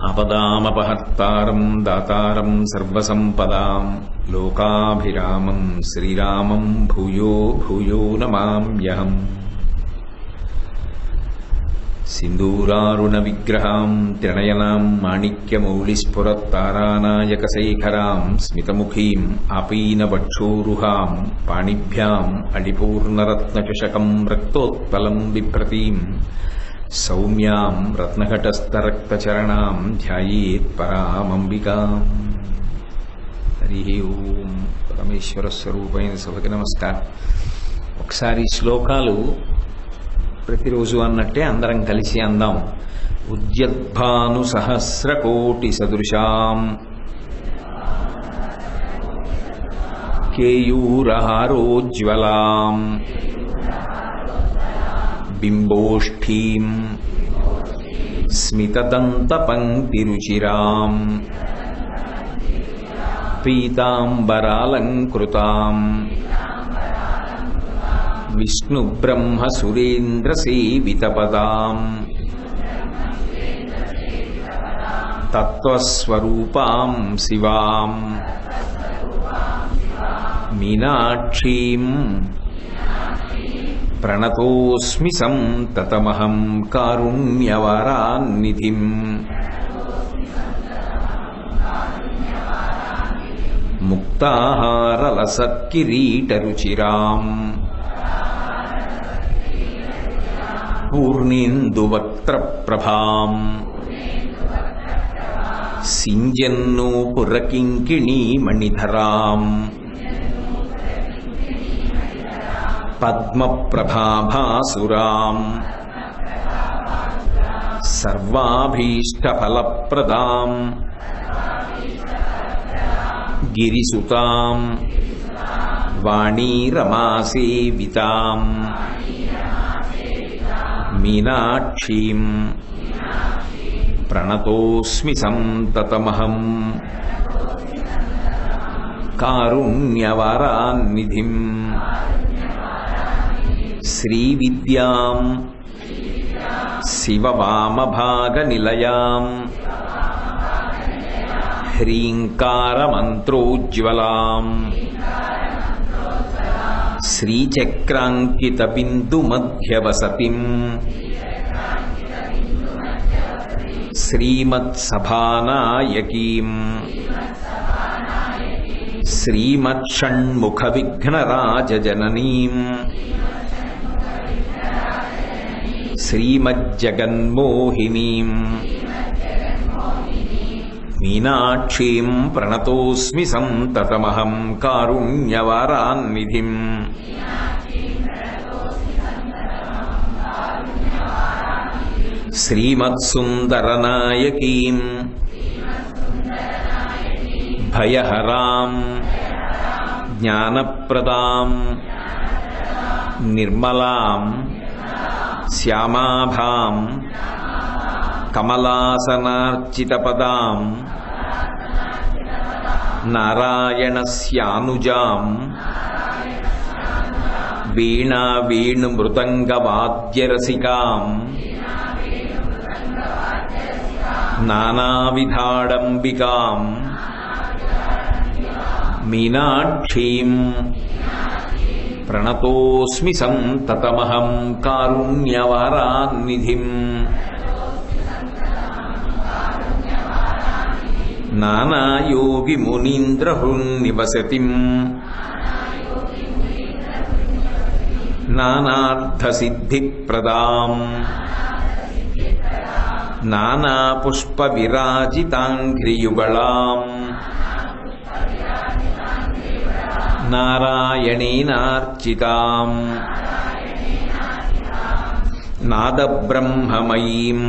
ఆపదామపహర్తారం దాతారం సర్వసంపదాం లోకాభిరామం శ్రీరామం భూయో భూయో నమామ్యహం. సింధూరారుణ విగ్రహాం త్రినయనాం మాణిక్యమౌళిస్ఫురత్తారానాయకశేఖరాం స్మితముఖీం ఆపీనవక్షోరుహాం పాణిభ్యాం అళిపూర్ణరత్నచషకం రక్తోత్పలం బిభ్రతీం సౌమ్యాం రత్నఘటస్థరక్తచరణాం ధ్యాయేత్ పరామంబికాం. హరి ఓం. పరమేశ్వర స్వరూపైన సభకి నమస్కారం. ఒకసారి శ్లోకాలు ప్రతిరోజు అన్నట్టే అందరం కలిసి అందాం. ఉద్యద్భాను సహస్రకోటి సదృశాం కేయూరహారోజ్వలాం బింబోష్ఠీం స్మితదంతపంక్తిరుచిరాం పీతాంబరాలంకృతాం విష్ణుబ్రహ్మసురేంద్రసేవితపదాం తత్వస్వరూపాం శివాం మీనాక్షీం ప్రణతోస్మి సంతతమహం కారుణ్యవరాన్నిధిం. ముక్తాహారలసత్కిరీటరుచిరాం పూర్ణేందువక్త్రప్రభాం సింజన్నూపురకింకిణీమణిధరాం పద్మప్రభాభాసురాం సర్వాభీష్టఫలప్రదాం గిరిసుతాం వాణీరమాసేవితాం మీనాక్షీం ప్రణతోస్మి సంతతమహం కారుణ్యవరాన్నిధిం. శ్రీవిద్యాం శివవామభాగనిలయాం హ్రీంకారమంత్రోజ్వలాం శ్రీచక్రాంకితబిందుమధ్యవసతిం శ్రీమత్సభానాయకీం శ్రీమత్షణ్ముఖవిఘ్నరాజజననీం శ్రీమజ్జగన్మోహినీం మీనాక్షీం ప్రణతోస్మి సంతతమహం కారుణ్యవరాన్నిధిం. శ్రీమత్సుందరనాయకీం భయహరాం జ్ఞానప్రదాం నిర్మలాం శ్యామాభాం కమలాసనార్చితపదాం నారాయణస్యానుజాం వీణా వేణుమృదంగవాద్యరసికాం నానావిధాడంబికాం మీనాక్షీం ప్రణతోస్మి సంతతమహం కారుణ్యవరాన్నిధిం. నానాయోగిమునీంద్రహృన్నివసతిం నానార్థసిద్ధిప్రదాం నానాపుష్పవిరాజితాంఘ్రియుగళాం నారాయణేనార్చితాం నాదబ్రహ్మమయీం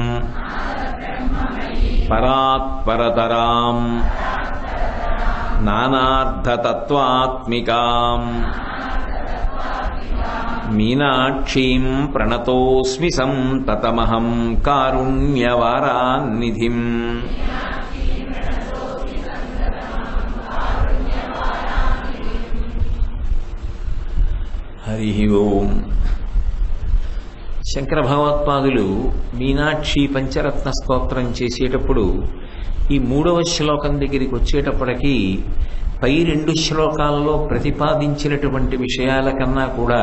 పరాత్పరతరాం నానార్థతత్వాత్మికాం మీనాక్షీం ప్రణతోస్మి సంతతమహం కారుణ్యవరాన్నిధిం. హరి ఓం. శంకర భగవత్పాదులు మీనాక్షి పంచరత్న స్తోత్రం చేసేటప్పుడు ఈ 3వ శ్లోకం దగ్గరికి వచ్చేటప్పటికీ పై 2 శ్లోకాల్లో ప్రతిపాదించినటువంటి విషయాల కన్నా కూడా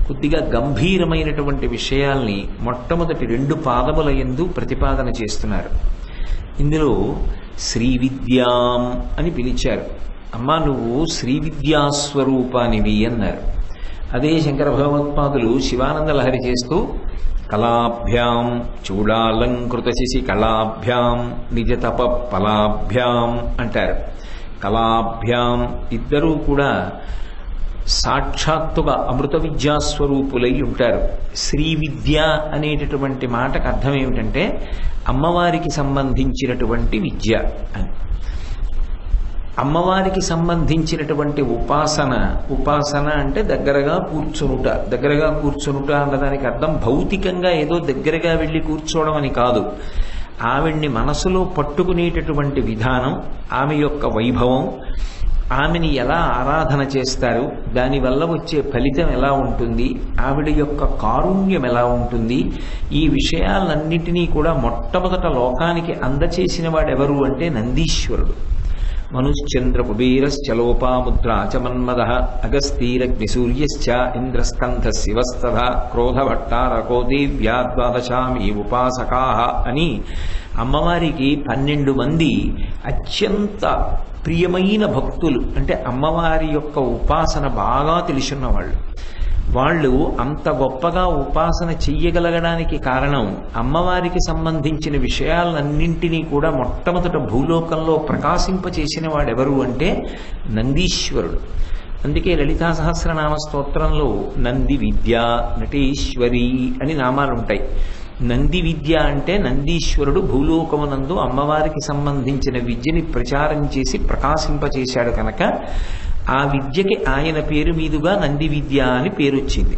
కొద్దిగా గంభీరమైనటువంటి విషయాల్ని మొట్టమొదటి 2 పాదముల యందు ప్రతిపాదన చేస్తున్నారు. ఇందులో శ్రీ విద్యాం అని పిలిచారు. అమ్మా నువ్వు శ్రీ విద్యాస్వరూపానివి అన్నారు. అదే శంకర భగవత్పాదులు శివానంద లహరి చేస్తూ కళాభ్యాం చూడాలంకృత శశి కళాభ్యాం నిజ తప ఫలాభ్యాం అంటారు. కళాభ్యాం ఇద్దరూ కూడా సాక్షాత్తుగా అమృత విద్యాస్వరూపులై ఉంటారు. శ్రీ విద్య అనేటటువంటి మాటకు అర్థం ఏమిటంటే అమ్మవారికి సంబంధించినటువంటి విద్య అని. అమ్మవారికి సంబంధించినటువంటి ఉపాసన అంటే దగ్గరగా కూర్చునుట అన్నదానికి అర్థం భౌతికంగా ఏదో దగ్గరగా వెళ్ళి కూర్చోవడం అని కాదు. ఆవిడ్ని మనసులో పట్టుకునేటటువంటి విధానం, ఆమె యొక్క వైభవం, ఆమెని ఎలా ఆరాధన చేస్తారు, దానివల్ల వచ్చే ఫలితం ఎలా ఉంటుంది, ఆవిడ యొక్క కారుణ్యం ఎలా ఉంటుంది, ఈ విషయాలన్నింటినీ కూడా మొట్టమొదట లోకానికి అందచేసిన వాడెవరు అంటే నందీశ్వరుడు. మనుశ్చంద్ర కుబేరశ్చలోపాముద్రా చ మన్మద అగస్తీరగ్నిసూర్యశ్చ ఇంద్రస్కంధ శివస్తథ క్రోధభట్టారకో దేవ్యా ద్వాదశామి ఉపాసకా అని అమ్మవారికి 12 మంది అత్యంత ప్రియమైన భక్తులు, అంటే అమ్మవారి యొక్క ఉపాసన బాగా తెలిసిన్నవాళ్ళు. వాళ్ళు అంత గొప్పగా ఉపాసన చెయ్యగలగడానికి కారణం అమ్మవారికి సంబంధించిన విషయాలన్నింటినీ కూడా మొట్టమొదట భూలోకంలో ప్రకాశింపచేసిన వాడెవరు అంటే నందీశ్వరుడు. అందుకే లలితా సహస్రనామ స్తోత్రంలో నంది విద్య, నటేశ్వరి అని నామాలుంటాయి. నంది విద్య అంటే నందీశ్వరుడు భూలోకమునందు అమ్మవారికి సంబంధించిన విద్యని ప్రచారం చేసి ప్రకాశింపచేశాడు కనుక ఆ విద్యకి ఆయన పేరు మీదుగా నంది విద్య అని పేరొచ్చింది.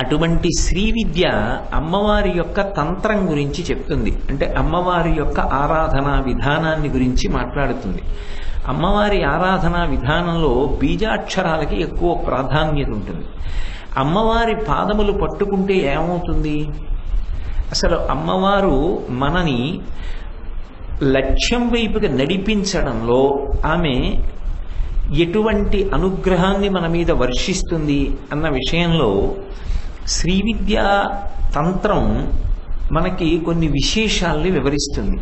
అటువంటి శ్రీ విద్య అమ్మవారి యొక్క తంత్రం గురించి చెప్తుంది, అంటే అమ్మవారి యొక్క ఆరాధనా విధానాన్ని గురించి మాట్లాడుతుంది. అమ్మవారి ఆరాధనా విధానంలో బీజాక్షరాలకి ఎక్కువ ప్రాధాన్యత ఉంటుంది. అమ్మవారి పాదములు పట్టుకుంటే ఏమవుతుంది? అసలు అమ్మవారు మనని లక్ష్యం వైపుగా నడిపించడంలో ఆమె ఎటువంటి అనుగ్రహాన్ని మన మీద వర్షిస్తుంది అన్న విషయంలో శ్రీ విద్యా తంత్రం మనకి కొన్ని విశేషాల్ని వివరిస్తుంది.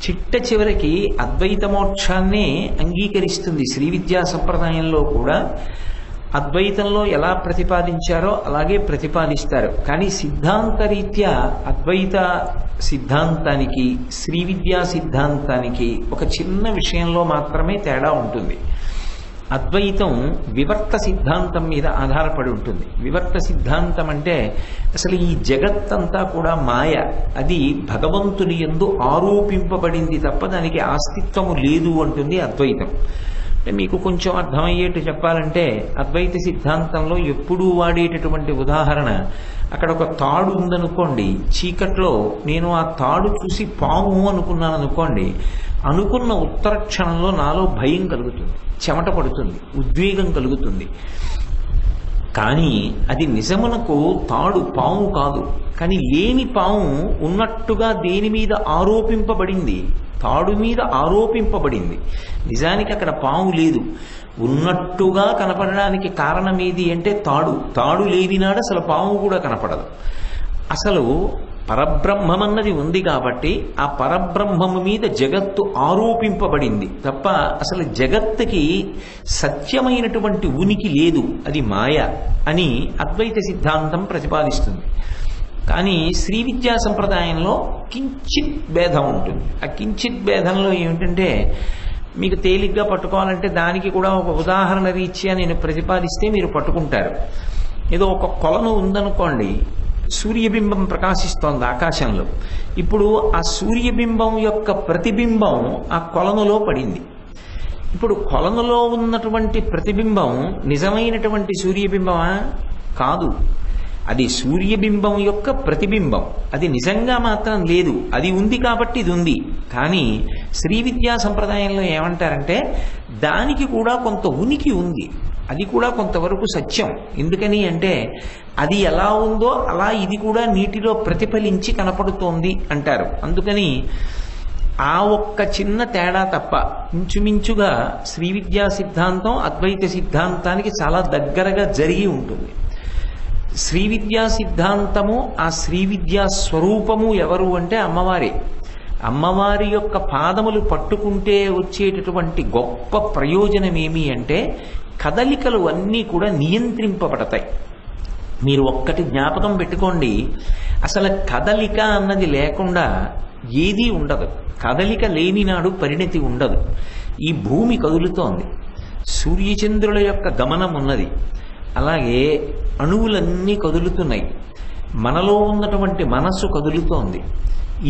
చిట్ట చివరికి అద్వైత మోక్షాన్నే అంగీకరిస్తుంది. శ్రీ విద్యా సంప్రదాయంలో కూడా అద్వైతంలో ఎలా ప్రతిపాదించారో అలాగే ప్రతిపాదిస్తారు. కానీ సిద్ధాంతరీత్యా అద్వైత సిద్ధాంతానికి శ్రీ విద్యా సిద్ధాంతానికి ఒక చిన్న విషయంలో మాత్రమే తేడా ఉంటుంది. అద్వైతం వివర్త సిద్ధాంతం మీద ఆధారపడి ఉంటుంది. వివర్త సిద్ధాంతం అంటే అసలు ఈ జగత్తంతా కూడా మాయ, అది భగవంతుని యందు ఆరోపింపబడింది తప్ప దానికి అస్తిత్వము లేదు అంటుంది అద్వైతం. అంటే మీకు కొంచెం అర్థమయ్యేట్టు చెప్పాలంటే అద్వైత సిద్ధాంతంలో ఎప్పుడూ వాడేటటువంటి ఉదాహరణ, అక్కడ ఒక తాడు ఉందనుకోండి, చీకట్లో నేను ఆ తాడు చూసి పాము అనుకున్నాను అనుకోండి, అనుకున్న ఉత్తర క్షణంలో నాలో భయం కలుగుతుంది, చెమట పడుతుంది, ఉద్వేగం కలుగుతుంది. కానీ అది నిజమునకు తాడు పాము కాదు. కానీ లేని పాము ఉన్నట్టుగా దేని మీద ఆరోపింపబడింది? తాడు మీద ఆరోపింపబడింది. నిజానికి అక్కడ పాము లేదు. ఉన్నట్టుగా కనపడడానికి కారణం ఏది అంటే తాడు లేనినాడు అసలు పాము కూడా కనపడదు. అసలు పరబ్రహ్మమన్నది ఉంది కాబట్టి ఆ పరబ్రహ్మము మీద జగత్తు ఆరోపింపబడింది తప్ప అసలు జగత్తుకి సత్యమైనటువంటి ఉనికి లేదు, అది మాయ అని అద్వైత సిద్ధాంతం ప్రతిపాదిస్తుంది. కానీ శ్రీ విద్యా సంప్రదాయంలో కించిత్ భేదం ఉంటుంది. ఆ కించిత్ భేదంలో ఏమిటంటే మీకు తేలిగ్గా పట్టుకోవాలంటే దానికి కూడా ఒక ఉదాహరణ రీత్యా నేను ప్రతిపాదిస్తే మీరు పట్టుకుంటారు. ఏదో ఒక కొలను ఉందనుకోండి, సూర్యబింబం ప్రకాశిస్తోంది ఆకాశంలో. ఇప్పుడు ఆ సూర్యబింబం యొక్క ప్రతిబింబం ఆ కొలనులో పడింది. ఇప్పుడు కొలనులో ఉన్నటువంటి ప్రతిబింబం నిజమైనటువంటి సూర్యబింబమా? కాదు. అది సూర్యబింబం యొక్క ప్రతిబింబం. అది నిజంగా మాత్రం లేదు. అది ఉంది కాబట్టి ఇది ఉంది. కానీ శ్రీ విద్యా సంప్రదాయంలో ఏమంటారంటే దానికి కూడా కొంత ఉనికి ఉంది. అది కూడా కొంతవరకు సత్యం. ఎందుకని అంటే అది ఎలా ఉందో అలా ఇది కూడా నీటిలో ప్రతిఫలించి కనపడుతోంది అంటారు. అందుకని ఆ ఒక్క చిన్న తేడా తప్ప ఇంచుమించుగా శ్రీ విద్యా సిద్ధాంతం అద్వైత సిద్ధాంతానికి చాలా దగ్గరగా జరిగి ఉంటుంది. శ్రీ విద్యా సిద్ధాంతము ఆ శ్రీ విద్యా స్వరూపము ఎవరు అంటే అమ్మవారే. అమ్మవారి యొక్క పాదములు పట్టుకుంటే వచ్చేటటువంటి గొప్ప ప్రయోజనం ఏమి అంటే కదలికలు అన్నీ కూడా నియంత్రింపబడతాయి. మీరు ఒక్కటి జ్ఞాపకం పెట్టుకోండి, అసలు కదలిక అన్నది లేకుండా ఏదీ ఉండదు. కదలిక లేని నాడు పరిణతి ఉండదు. ఈ భూమి కదులుతోంది, సూర్యచంద్రుల యొక్క గమనం ఉన్నది, అలాగే అణువులన్నీ కదులుతున్నాయి, మనలో ఉన్నటువంటి మనస్సు కదులుతోంది,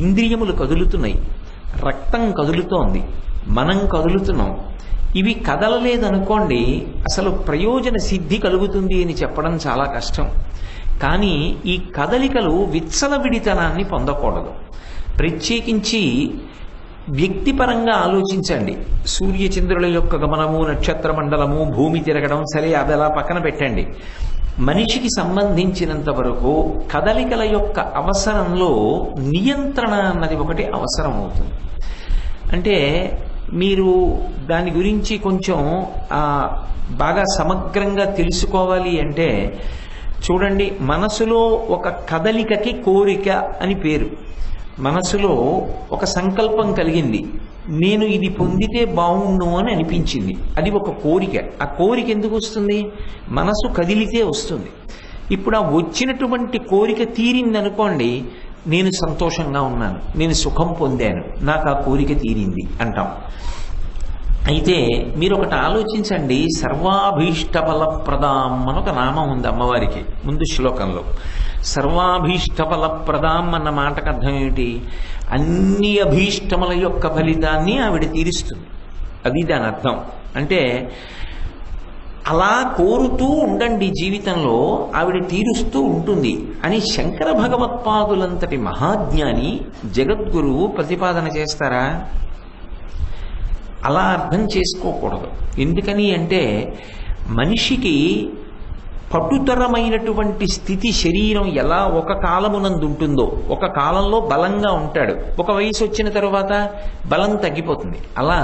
ఇంద్రియములు కదులుతున్నాయి, రక్తం కదులుతోంది, మనం కదులుతున్నాం. ఇవి కదలలేదనుకోండి అసలు ప్రయోజన సిద్ధి కలుగుతుంది అని చెప్పడం చాలా కష్టం. కానీ ఈ కదలికలు విచ్చలవిడితనాన్ని పొందకూడదు. ప్రత్యేకించి వ్యక్తిపరంగా ఆలోచించండి. సూర్యచంద్రుల యొక్క గమనము, నక్షత్ర మండలము, భూమి తిరగడం సరే అది అలా పక్కన పెట్టండి. మనిషికి సంబంధించినంత వరకు కదలికల యొక్క అవసరంలో నియంత్రణ అన్నది ఒకటి అవసరం అవుతుంది. అంటే మీరు దాని గురించి కొంచెం బాగా సమగ్రంగా తెలుసుకోవాలి అంటే చూడండి, మనసులో ఒక కదలికకి కోరిక అని పేరు. మనసులో ఒక సంకల్పం కలిగింది, నేను ఇది పొందితే బాగుండు అని అనిపించింది, అది ఒక కోరిక. ఆ కోరిక ఎందుకు వస్తుంది? మనసు కదిలితే వస్తుంది. ఇప్పుడు ఆ వచ్చినటువంటి కోరిక తీరిందనుకోండి, నేను సంతోషంగా ఉన్నాను, నేను సుఖం పొందాను, నాకు ఆ కోరిక తీరింది అంటాం. అయితే మీరు ఒకటి ఆలోచించండి, సర్వాభీష్టఫలప్రదాం అని ఒక నామం ఉంది అమ్మవారికి ముందు శ్లోకంలో. సర్వాభీష్టఫలప్రదాం అన్న మాటకు అర్థం ఏమిటి? అన్ని అభీష్టముల యొక్క ఫలితాన్ని ఆవిడ తీరుస్తుంది, అది దాని అర్థం. అంటే అలా కోరుతూ ఉండండి, జీవితంలో ఆవిడ తీరుస్తూ ఉంటుంది అని శంకర భగవత్పాదులంతటి మహాజ్ఞాని జగద్గురువు ప్రతిపాదన చేస్తారా? అలా అర్థం చేసుకోకూడదు. ఎందుకని అంటే మనిషికి పటుతరమైనటువంటి స్థితి శరీరం ఎలా ఒక కాలమునందు ఉంటుందో, ఒక కాలంలో బలంగా ఉంటాడు, ఒక వయసు వచ్చిన తర్వాత బలం తగ్గిపోతుంది. అలా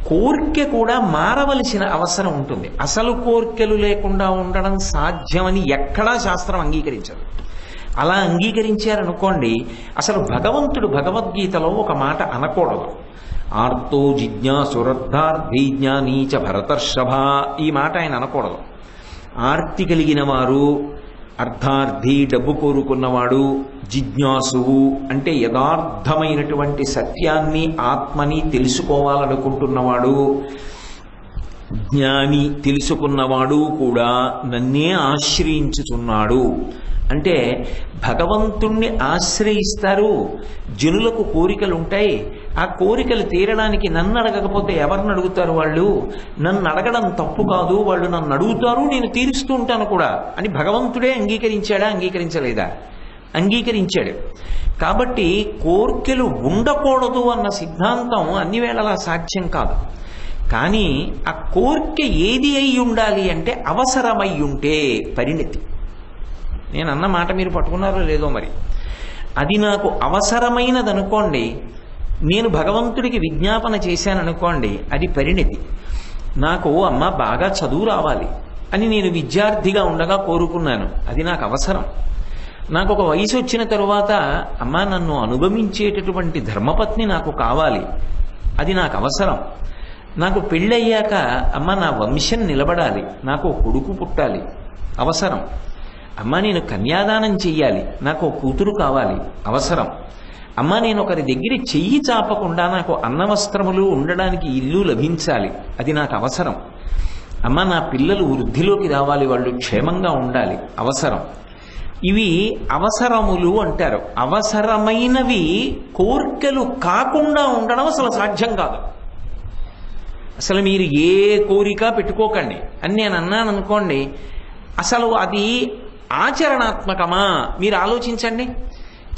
కోర్కె కూడా మారవలసిన అవసరం ఉంటుంది. అసలు కోర్కెలు లేకుండా ఉండడం సాధ్యమని ఎక్కడా శాస్త్రం అంగీకరించదు. అలా అంగీకరించారనుకోండి, అసలు భగవంతుడు భగవద్గీతలో ఒక మాట అనకూడదు. ఆర్తో జిజ్ఞాసురర్థార్థి జ్ఞానీచ భరతర్షభ, ఈ మాట ఆయన అనకూడదు. ఆర్తి కలిగిన వారు, అర్థార్థి డబ్బు కోరుకున్నవాడు, జిజ్ఞాసువు అంటే యథార్థమైనటువంటి సత్యాన్ని ఆత్మని తెలుసుకోవాలనుకుంటున్నవాడు, జ్ఞాని తెలుసుకున్నవాడు కూడా నన్నే ఆశ్రయించుచున్నాడు. అంటే భగవంతుణ్ణి ఆశ్రయిస్తారు. జనులకు కోరికలు ఉంటాయి, ఆ కోరికలు తీరడానికి నన్ను అడగకపోతే ఎవరిని అడుగుతారు? వాళ్ళు నన్ను అడగడం తప్పు కాదు, వాళ్ళు నన్ను అడుగుతారు, నేను తీరుస్తూ ఉంటాను కూడా అని భగవంతుడే అంగీకరించాడా? అంగీకరించలేదా? అంగీకరించాడు. కాబట్టి కోర్కెలు ఉండకూడదు అన్న సిద్ధాంతం అన్ని వేళలా సాధ్యం కాదు. కానీ ఆ కోర్కె ఏది అయి ఉండాలి అంటే అవసరమై ఉంటే పరిణతి. నేను అన్న మాట మీరు పట్టుకున్నారో లేదో మరి. అది నాకు అవసరమైనదనుకోండి, నేను భగవంతుడికి విజ్ఞాపన చేశాననుకోండి, అది పరిణతి. నాకు అమ్మ బాగా చదువు రావాలి అని నేను విద్యార్థిగా ఉండగా కోరుకున్నాను, అది నాకు అవసరం. నాకు ఒక వయసు వచ్చిన తరువాత అమ్మ నన్ను అనుగమించేటటువంటి ధర్మపత్ని నాకు కావాలి, అది నాకు అవసరం. నాకు పెళ్ళయ్యాక అమ్మ నా వంశం నిలబడాలి, నాకు కొడుకు పుట్టాలి, అవసరం. అమ్మ నేను కన్యాదానం చెయ్యాలి, నాకు కూతురు కావాలి, అవసరం. అమ్మ నేను ఒకరి దగ్గర చెయ్యి చాపకుండా నాకు అన్నవస్త్రములు ఉండడానికి ఇల్లు లభించాలి, అది నాకు అవసరం. అమ్మ నా పిల్లలు వృద్ధిలోకి రావాలి, వాళ్ళు క్షేమంగా ఉండాలి, అవసరం. ఇవి అవసరములు అంటారు. అవసరమైనవి కోర్కెలు కాకుండా ఉండడం అసలు సాధ్యం కాదు. అసలు మీరు ఏ కోరిక పెట్టుకోకండి అని నేను అన్నాను అనుకోండి, అసలు అది ఆచరణాత్మకమా మీరు ఆలోచించండి.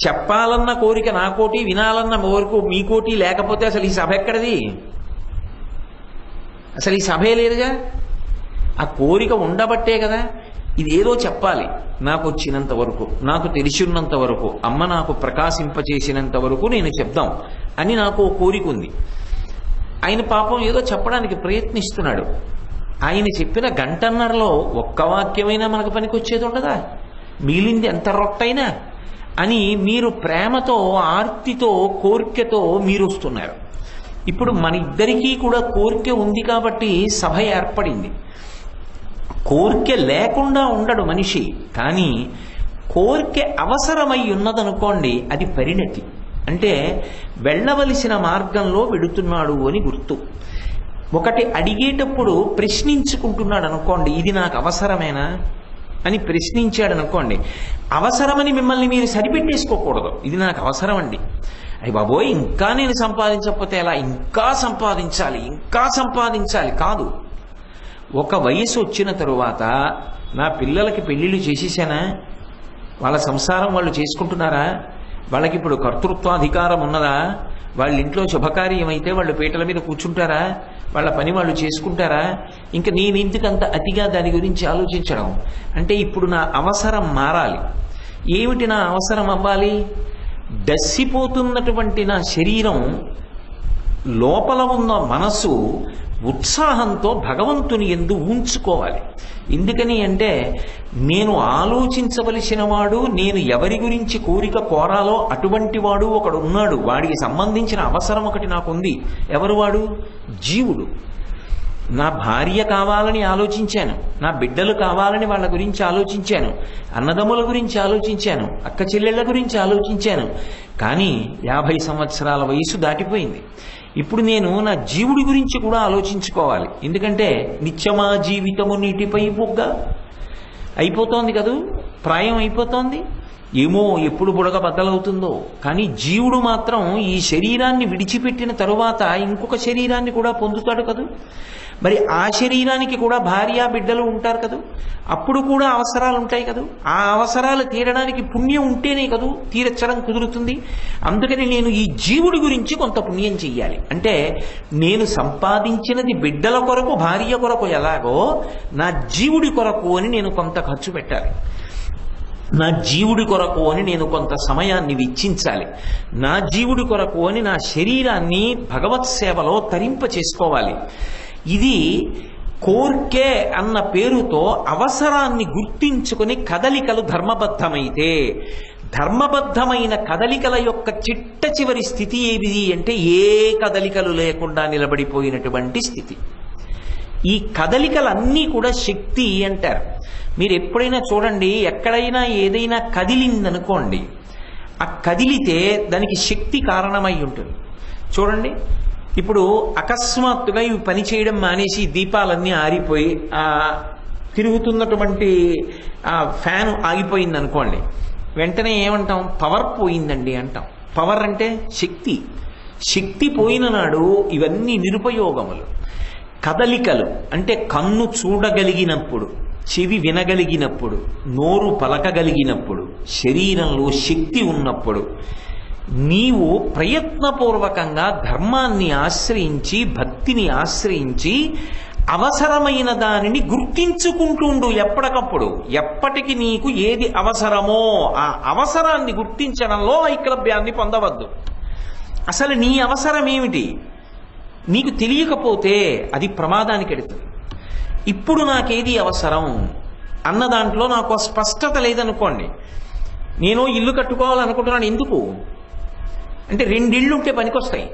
చెప్పాలన్న కోరిక నాకోటి, వినాలన్న కోరిక మీకోటి లేకపోతే అసలు ఈ సభ ఎక్కడది? అసలు ఈ సభే లేదుగా. ఆ కోరిక ఉండబట్టే కదా ఇదేదో చెప్పాలి, నాకు వచ్చినంత వరకు, నాకు తెలిసినంత వరకు, అమ్మ నాకు ప్రకాశింపచేసినంత వరకు నేను చెప్దాం అని నాకు కోరిక ఉంది. ఆయన పాపం ఏదో చెప్పడానికి ప్రయత్నిస్తున్నాడు. ఆయన చెప్పిన గంటన్నరలో ఒక్క వాక్యమైనా మనకు పనికొచ్చేది ఉండదా? మిగిలింది ఎంత రొట్టైనా అని మీరు ప్రేమతో, ఆర్తితో, కోరికతో మీరు వస్తున్నారు. ఇప్పుడు మన ఇద్దరికీ కూడా కోరిక ఉంది కాబట్టి సభ ఏర్పడింది. కోరిక లేకుండా ఉండడు మనిషి, కానీ కోరిక అవసరమై ఉన్నదనుకోండి, అది పరిణతి. అంటే వెళ్ళవలసిన మార్గంలో వెడుతున్నాడు అని గుర్తు. ఒకటి అడిగేటప్పుడు ప్రశ్నించుకుంటున్నాడు అనుకోండి, ఇది నాకు అవసరమేనా అని ప్రశ్నించాడు అనుకోండి, అవసరమని మిమ్మల్ని మీరు సరిపెట్టేసుకోకూడదు. ఇది నాకు అవసరం అండి, అయ్యి బాబోయ్ ఇంకా నేను సంపాదించకపోతే ఎలా, ఇంకా సంపాదించాలి, ఇంకా సంపాదించాలి కాదు. ఒక వయసు వచ్చిన తరువాత నా పిల్లలకి పెళ్ళిళ్ళు చేసేసానా, వాళ్ళ సంసారం వాళ్ళు చేసుకుంటున్నారా, వాళ్ళకి ఇప్పుడు కర్తృత్వాధికారం ఉన్నదా, వాళ్ళ ఇంట్లో శుభకార్యం అయితే వాళ్ళు పీటల మీద కూర్చుంటారా, వాళ్ళ పని వాళ్ళు చేసుకుంటారా, ఇంకా నేను ఎందుకంత అతిగా దాని గురించి ఆలోచించడం. అంటే ఇప్పుడు నా అవసరం మారాలి. ఏమిటి నా అవసరం అవ్వాలి? డస్సిపోతున్నటువంటి నా శరీరం, లోపల ఉన్న మనసు ఉత్సాహంతో భగవంతుని యందు ఉంచుకోవాలి. ఎందుకని అంటే నేను ఆలోచించవలసిన వాడు, నేను ఎవరి గురించి కోరిక కోరాలో అటువంటి వాడు ఒకడు ఉన్నాడు. వాడికి సంబంధించిన అవసరం ఒకటి నాకుంది. ఎవరు వాడు? జీవుడు. నా భార్య కావాలని ఆలోచించాను, నా బిడ్డలు కావాలని వాళ్ళ గురించి ఆలోచించాను, అన్నదమ్ముల గురించి ఆలోచించాను, అక్క చెల్లెళ్ళ గురించి ఆలోచించాను. కానీ 50 సంవత్సరాల వయసు దాటిపోయింది. ఇప్పుడు నేను నా జీవుడి గురించి కూడా ఆలోచించుకోవాలి. ఎందుకంటే నిత్యమా జీవితము నీటిపై బుగ్గ అయిపోతోంది కదూ, ప్రాయం అయిపోతోంది. ఏమో ఎప్పుడు బుడగ బద్దలవుతుందో. కానీ జీవుడు మాత్రం ఈ శరీరాన్ని విడిచిపెట్టిన తరువాత ఇంకొక శరీరాన్ని కూడా పొందుతాడు కదూ. మరి ఆ శరీరానికి కూడా భార్య బిడ్డలు ఉంటారు కదూ, అప్పుడు కూడా అవసరాలు ఉంటాయి కదూ. ఆ అవసరాలు తీరడానికి పుణ్యం ఉంటేనే కదూ తీర్చడం కుదురుతుంది. అందుకని నేను ఈ జీవుడి గురించి కొంత పుణ్యం చెయ్యాలి. అంటే నేను సంపాదించినది బిడ్డల కొరకు, భార్య కొరకు ఎలాగో నా జీవుడి కొరకు అని నేను కొంత ఖర్చు పెట్టాలి. నా జీవుడి కొరకు అని నేను కొంత సమయాన్ని వెచ్చించాలి. నా జీవుడి కొరకు అని నా శరీరాన్ని భగవత్ సేవలో తరింప చేసుకోవాలి. ఇది కోర్కే అన్న పేరుతో అవసరాన్ని గుర్తించుకుని కదలికలు ధర్మబద్ధమైతే, ధర్మబద్ధమైన కదలికల యొక్క చిట్ట చివరి స్థితి ఏమిది అంటే ఏ కదలికలు లేకుండా నిలబడిపోయినటువంటి స్థితి. ఈ కదలికలన్నీ కూడా శక్తి అంటారు. మీరు ఎప్పుడైనా చూడండి, ఎక్కడైనా ఏదైనా కదిలిందనుకోండి, ఆ కదిలితే దానికి శక్తి కారణమై ఉంటుంది. చూడండి, ఇప్పుడు అకస్మాత్తుగా ఇవి పనిచేయడం మానేసి దీపాలన్నీ ఆరిపోయి ఆ తిరుగుతున్నటువంటి ఆ ఫ్యాన్ ఆగిపోయింది అనుకోండి, వెంటనే ఏమంటాం? పవర్ పోయిందండి అంటాం. పవర్ అంటే శక్తి. శక్తి పోయిన నాడు ఇవన్నీ నిరుపయోగములు. కదలికలు అంటే కన్ను చూడగలిగినప్పుడు, చెవి వినగలిగినప్పుడు, నోరు పలకగలిగినప్పుడు, శరీరంలో శక్తి ఉన్నప్పుడు నీవు ప్రయత్నపూర్వకంగా ధర్మాన్ని ఆశ్రయించి, భక్తిని ఆశ్రయించి అవసరమైన దానిని గుర్తించుకుంటుండు ఎప్పటికప్పుడు. ఎప్పటికి నీకు ఏది అవసరమో ఆ అవసరాన్ని గుర్తించడంలో ఐక్లభ్యాన్ని పొందవద్దు. అసలు నీ అవసరం ఏమిటి నీకు తెలియకపోతే అది ప్రమాదానికి ఎడుతుంది. ఇప్పుడు నాకేది అవసరం అన్న దాంట్లో నాకు స్పష్టత లేదనుకోండి, నేను ఇల్లు కట్టుకోవాలనుకుంటున్నాను. ఎందుకు అంటే 2 ఇళ్ళు ఉంటే పనికొస్తాయి,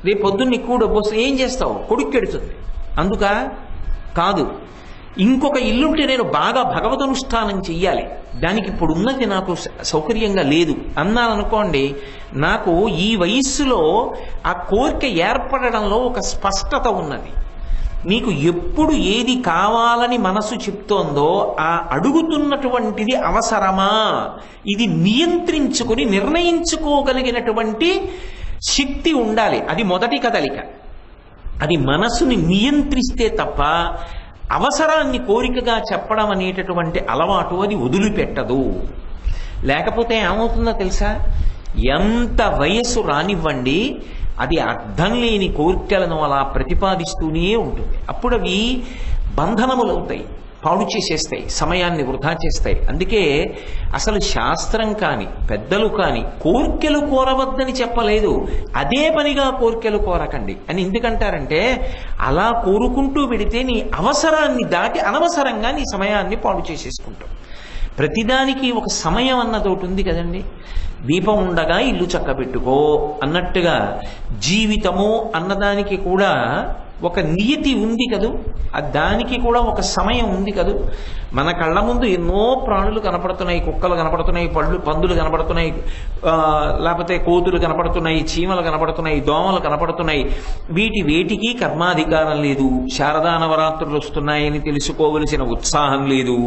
రేపు పొద్దున్న ఎక్కువ డబ్బు వస్తే ఏం చేస్తావు? కొడుక్కెడుతుంది. అందుక కాదు, ఇంకొక ఇల్లుంటే నేను బాగా భగవదనుష్ఠానం చెయ్యాలి, దానికి ఇప్పుడు ఉన్నది నాకు సౌకర్యంగా లేదు అన్నాననుకోండి, నాకు ఈ వయస్సులో ఆ కోరిక ఏర్పడడంలో ఒక స్పష్టత ఉన్నది. నీకు ఎప్పుడు ఏది కావాలని మనసు చెప్తోందో ఆ అడుగుతున్నటువంటిది అవసరమా, ఇది నియంత్రించుకుని నిర్ణయించుకోగలిగినటువంటి శక్తి ఉండాలి. అది మొదటి కదలిక. అది మనసుని నియంత్రిస్తే తప్ప అవసరాన్ని కోరికగా చెప్పడం అనేటటువంటి అలవాటు అది వదిలిపెట్టదు. లేకపోతే ఏమవుతుందో తెలుసా? ఎంత వయస్సు రానివ్వండి, అది అర్థం లేని కోరికలను అలా ప్రతిపాదిస్తూనే ఉంటుంది. అప్పుడు అవి బంధనములవుతాయి, పాడు చేసేస్తాయి, సమయాన్ని వృధా చేస్తాయి. అందుకే అసలు శాస్త్రం కాని పెద్దలు కాని కోర్కెలు కోరవద్దని చెప్పలేదు, అదే పనిగా కోర్కెలు కోరకండి అని. ఎందుకంటారంటే అలా కోరుకుంటూ పెడితే నీ అవసరాన్ని దాటి అనవసరంగా నీ సమయాన్ని పాడు చేసేసుకుంటావు. ప్రతిదానికి ఒక సమయం అన్నది ఒకటి ఉంది కదండి. దీపం ఉండగా ఇల్లు చక్కబెట్టుకో అన్నట్టుగా జీవితము అన్నదానికి కూడా ఒక నియతి ఉంది కదూ, దానికి కూడా ఒక సమయం ఉంది కదూ. మన కళ్ళ ముందు ఎన్నో ప్రాణులు కనపడుతున్నాయి, కుక్కలు కనపడుతున్నాయి, పందులు కనపడుతున్నాయి, లేకపోతే కోతులు కనపడుతున్నాయి, చీమలు కనపడుతున్నాయి, దోమలు కనపడుతున్నాయి. వేటికి కర్మాధికారం లేదు. శారదా నవరాత్రులు వస్తున్నాయని తెలుసుకోవలసిన ఉత్సాహం లేదు.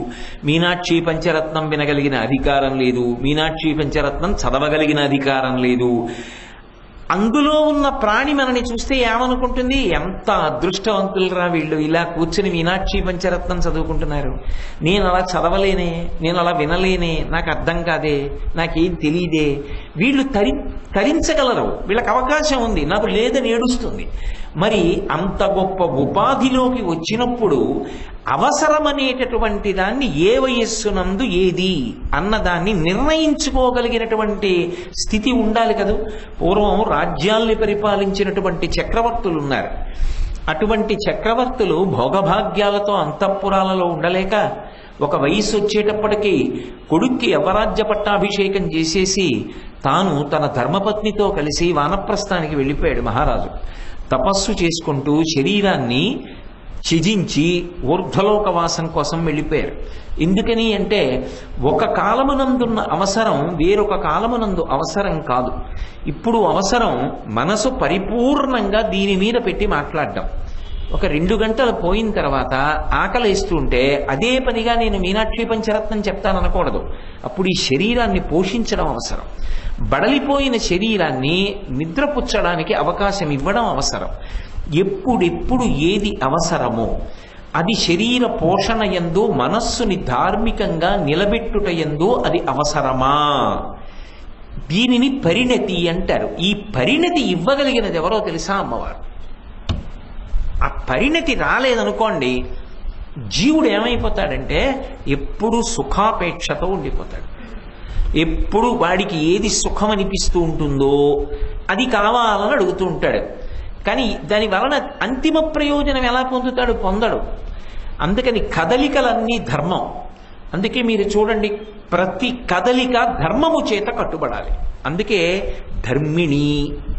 మీనాక్షి పంచరత్నం వినగలిగిన అధికారం లేదు. మీనాక్షి పంచరత్నం చదవగలిగిన అధికారం లేదు. అందులో ఉన్న ప్రాణి మనని చూస్తే ఏమనుకుంటుంది, ఎంత అదృష్టవంతులరా వీళ్ళు, ఇలా కూర్చుని మీనాక్షి పంచరత్నం చదువుకుంటున్నారు, నేను అలా చదవలేనే, నేను అలా వినలేనే, నాకు అర్థం కాదే, నాకేం తెలియదే. వీళ్ళు తరించగలరు, వీళ్ళకి అవకాశం ఉంది, నాకు లేదని ఏడుస్తుంది. మరి అంత గొప్ప ఉపాధిలోకి వచ్చినప్పుడు అవసరమనేటటువంటి దాన్ని ఏ వయస్సునందు ఏది అన్నదాన్ని నిర్ణయించుకోగలిగినటువంటి స్థితి ఉండాలి కదా. పూర్వం రాజ్యాల్ని పరిపాలించినటువంటి చక్రవర్తులు ఉన్నారు. అటువంటి చక్రవర్తులు భోగభాగ్యాలతో అంతఃపురాలలో ఉండలేక ఒక వయస్సు వచ్చేటప్పటికీ కొడుక్కి యవరాజ్య పట్టాభిషేకం చేసేసి తాను తన ధర్మపత్నితో కలిసి వానప్రస్థానికి వెళ్ళిపోయాడు మహారాజు. తపస్సు చేసుకుంటూ శరీరాన్ని త్యజించి ఊర్ధ్వలోకవాసం కోసం వెళ్ళిపోయారు. ఎందుకని అంటే ఒక కాలమునందున్న అవసరం వేరొక కాలమునందు అవసరం కాదు. ఇప్పుడు అవసరం మనసు పరిపూర్ణంగా దీని మీద పెట్టి మాట్లాడడం. ఒక 2 గంటలు పోయిన తర్వాత ఆకలిస్తుంటే అదే పనిగా నేను మీనాక్షి పంచరత్నం చెప్తాననకూడదు. అప్పుడు ఈ శరీరాన్ని పోషించడం అవసరం. బడలిపోయిన శరీరాన్ని నిద్రపుచ్చడానికి అవకాశం ఇవ్వడం అవసరం. ఎప్పుడెప్పుడు ఏది అవసరమో అది శరీర పోషణ యందు మనస్సుని ధార్మికంగా నిలబెట్టుట యందు అది అవసరమా, దీనిని పరిణతి అంటారు. ఈ పరిణతి ఇవ్వగలిగినది ఎవరో తెలుసా? అమ్మవారు. ఆ పరిణతి రాలేదనుకోండి, జీవుడు ఏమైపోతాడంటే ఎప్పుడు సుఖాపేక్షతో ఉండిపోతాడు. ఎప్పుడు వాడికి ఏది సుఖం అనిపిస్తూ ఉంటుందో అది కావాలని అడుగుతూ ఉంటాడు. కానీ దాని వలన అంతిమ ప్రయోజనం ఎలా పొందుతాడు? పొందడు. అందుకని కదలికలన్నీ ధర్మం. అందుకే మీరు చూడండి, ప్రతి కదలిక ధర్మము చేత కట్టుబడాలి. అందుకే ధర్మిణి,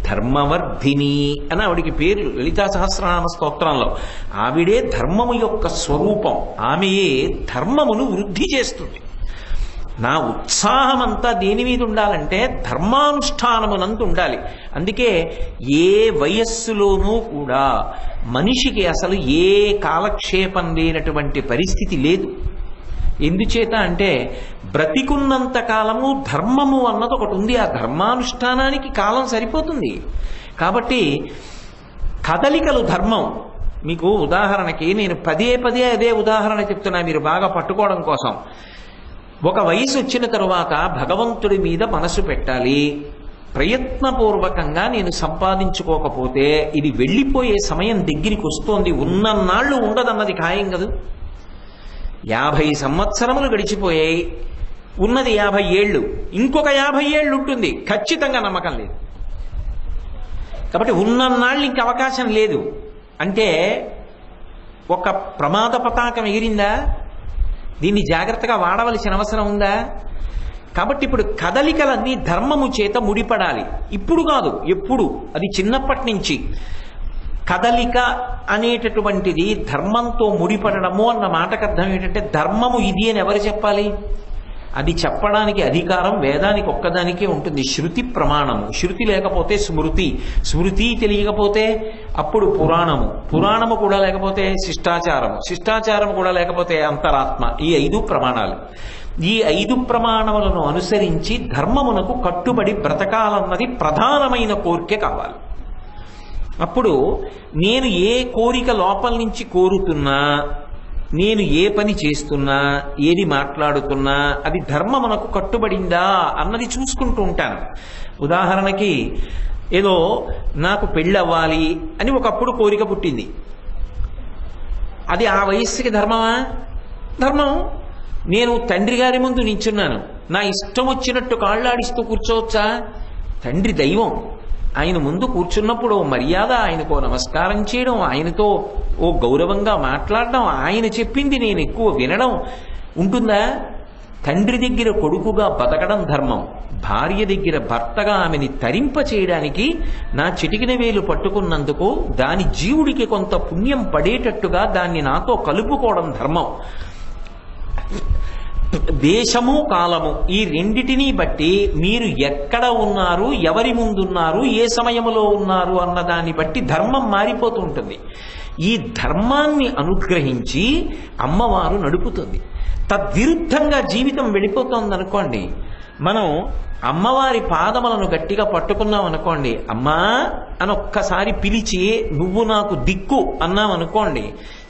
ధర్మవర్ధిని అని ఆవిడికి పేర్లు లలితా సహస్రనామ స్తోత్రంలో. ఆవిడే ధర్మము యొక్క స్వరూపం. ఆమెయే ధర్మమును వృద్ధి చేస్తుంది. నా ఉత్సాహం అంతా దేని మీద ఉండాలంటే ధర్మానుష్ఠానమునందు ఉండాలి. అందుకే ఏ వయస్సులోనూ కూడా మనిషికి అసలు ఏ కాలక్షేపం లేనటువంటి పరిస్థితి లేదు. ఎందుచేత అంటే బ్రతికున్నంత కాలము ధర్మము అన్నది ఒకటి ఉంది. ఆ ధర్మానుష్ఠానానికి కాలం సరిపోతుంది. కాబట్టి కదలికలు ధర్మం. మీకు ఉదాహరణకి నేను పదే అదే ఉదాహరణ చెప్తున్నా మీరు బాగా పట్టుకోవడం కోసం. ఒక వయసు వచ్చిన తరువాత భగవంతుడి మీద మనసు పెట్టాలి. ప్రయత్నపూర్వకంగా నేను సంపాదించుకోకపోతే ఇది వెళ్ళిపోయే సమయం దగ్గరికి వస్తోంది. ఉన్నన్నాళ్ళు ఉండదన్నది ఖాయం కదా. 50 సంవత్సరములు గడిచిపోయాయి, ఉన్నది 50 ఏళ్ళు, ఇంకొక 50 ఏళ్ళు ఉంటుంది, ఖచ్చితంగా నమ్మకం లేదు. కాబట్టి ఉన్నన్నాళ్ళు ఇంక అవకాశం లేదు. అంటే ఒక ప్రమాద పతాకం ఎగిరిందా, దీన్ని జాగ్రత్తగా వాడవలసిన అవసరం ఉందా? కాబట్టి ఇప్పుడు కదలికలన్నీ ధర్మము చేత ముడిపడాలి. ఇప్పుడు కాదు, ఎప్పుడు. అది చిన్నప్పటి నుంచి. కదలిక అనేటటువంటిది ధర్మంతో ముడిపడము అన్న మాటకు అర్థం ఏంటంటే ధర్మము ఇది అని ఎవరు చెప్పాలి? అది చెప్పడానికి అధికారం వేదానికి ఒక్కదానికే ఉంటుంది. శృతి ప్రమాణము. శృతి లేకపోతే స్మృతి. స్మృతి తెలియకపోతే అప్పుడు పురాణము. పురాణము కూడా లేకపోతే శిష్టాచారము. శిష్టాచారము కూడా లేకపోతే అంతరాత్మ. ఈ 5 ప్రమాణాలు. ఈ 5 ప్రమాణములను అనుసరించి ధర్మమునకు కట్టుబడి బ్రతకాలన్నది ప్రధానమైన కోరిక కావాలి. అప్పుడు నేను ఏ కోరిక లోపల నుంచి కోరుతున్నా, నేను ఏ పని చేస్తున్నా, ఏది మాట్లాడుతున్నా అది ధర్మమునకు కట్టుబడిందా అన్నది చూసుకుంటూ ఉంటాను. ఉదాహరణకి ఏదో నాకు పెళ్ళి అవ్వాలి అని ఒకప్పుడు కోరిక పుట్టింది. అది ఆ వయస్సుకి ధర్మమా? ధర్మం. నేను తండ్రి గారి ముందు నించున్నాను, నా ఇష్టం వచ్చినట్టు కాళ్ళాడిస్తూ కూర్చోవచ్చా? తండ్రి దైవం, ఆయన ముందు కూర్చున్నప్పుడు ఓ మర్యాద, ఆయనకో నమస్కారం చేయడం, ఆయనతో ఓ గౌరవంగా మాట్లాడడం, ఆయన చెప్పింది నేను ఎక్కువ వినడం ఉంటుందా? తండ్రి దగ్గర కొడుకుగా బతకడం ధర్మం, భార్య దగ్గర భర్తగా ఆమెని తరింప చేయడానికి నా చిటికిన వేలు పట్టుకున్నందుకు దాని జీవుడికి కొంత పుణ్యం పడేటట్టుగా దాన్ని నాతో కలుపుకోవడం ధర్మం. దేశము కాలము ఈ రెండిటినీ బట్టి మీరు ఎక్కడ ఉన్నారు, ఎవరి ముందున్నారు, ఏ సమయంలో ఉన్నారు అన్న దాన్ని బట్టి ధర్మం మారిపోతూ ఉంటుంది. ఈ ధర్మాన్ని అనుగ్రహించి అమ్మవారు నడుపుతుంది. తద్విరుద్ధంగా జీవితం వెళ్ళిపోతుంది అనుకోండి, మనం అమ్మవారి పాదములను గట్టిగా పట్టుకున్నాం అనుకోండి, అమ్మా అని ఒక్కసారి పిలిచి నువ్వు నాకు దిక్కు అన్నాం అనుకోండి,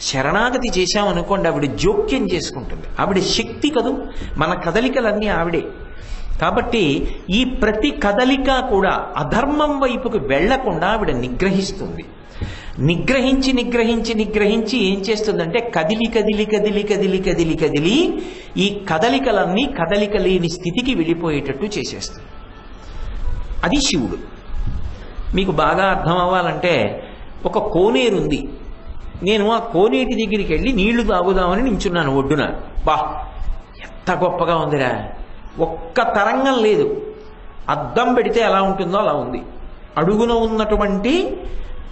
శరణాగతి చేశామనుకోండి, ఆవిడ జోక్యం చేసుకుంటుంది. ఆవిడ శక్తి కదూ, మన కదలికలన్నీ ఆవిడే. కాబట్టి ఈ ప్రతి కదలిక కూడా అధర్మం వైపుకు వెళ్లకుండా ఆవిడ నిగ్రహిస్తుంది. నిగ్రహించి నిగ్రహించి నిగ్రహించి ఏం చేస్తుందంటే కదిలి కదిలి కదిలి కదిలి కదిలి కదిలి ఈ కదలికలన్నీ కదలిక లేని స్థితికి వెళ్ళిపోయేటట్టు చేసేస్తుంది. అది శివుడు. మీకు బాగా అర్థం అవ్వాలంటే ఒక కోనేరుంది, నేను ఆ కోనేటి దగ్గరికి వెళ్ళి నీళ్లు తాగుదామని నించున్నాను ఒడ్డున. బా ఎంత గొప్పగా ఉందిరా, ఒక్క తరంగం లేదు, అద్దం పెడితే ఎలా ఉంటుందో అలా ఉంది. అడుగున ఉన్నటువంటి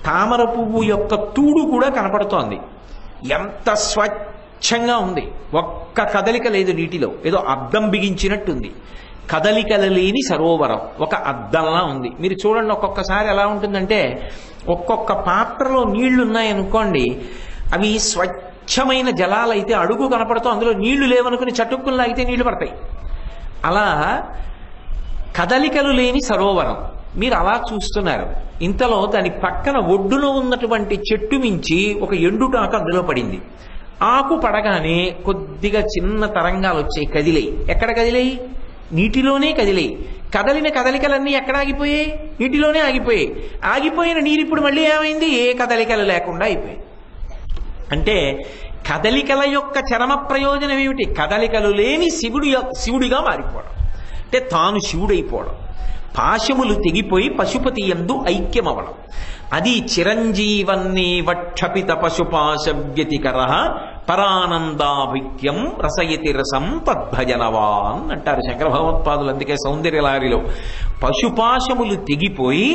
తామర పువ్వు యొక్క తూడు కూడా కనపడుతోంది, ఎంత స్వచ్ఛంగా ఉంది, ఒక్క కదలిక లేదు నీటిలో, ఏదో అద్దం బిగించినట్టుంది. కదలికల లేని సరోవరం, ఒక అద్దంలా ఉంది. మీరు చూడండి ఒక్కొక్కసారి ఎలా ఉంటుందంటే, ఒక్కొక్క పాత్రలో నీళ్లు ఉన్నాయనుకోండి, అవి స్వచ్ఛమైన జలాలైతే అడుగు కనపడుతూ అందులో నీళ్లు లేవనుకుని చటుక్కుల్లా అయితే నీళ్లు పడతాయి. అలా కదలికలు లేని సరోవరం మీరు అలా చూస్తున్నారు. ఇంతలో దాని పక్కన ఒడ్డులో ఉన్నటువంటి చెట్టు మించి ఒక ఎండుటాకు అందులో పడింది. ఆకు పడగానే కొద్దిగా చిన్న తరంగాలు వచ్చాయి, కదిలేయి. ఎక్కడ కదిలేయి? నీటిలోనే కదిలేయి. కదలిన కదలికలన్నీ ఎక్కడ ఆగిపోయాయి? నీటిలోనే ఆగిపోయాయి. ఆగిపోయిన నీరు ఇప్పుడు మళ్ళీ ఏమైంది? ఏ కదలికలు లేకుండా అయిపోయాయి. అంటే కదలికల యొక్క చరమ ప్రయోజనం ఏమిటి? కదలికలు లేని శివుడిగా మారిపోవడం, అంటే తాను శివుడైపోవడం. పాశములు తెగిపోయి పశుపతి యందు ఐక్యమవడం. అది చిరంజీవన్నీ వక్షపిత పశుపాశ వ్యతికర పరానందాభిక్యం రసయతి రసం తద్భజనవాన్ అంటారు శంకర భగవత్పాదులు. అందుకే సౌందర్యలహరిలో పశుపాశములు తెగిపోయి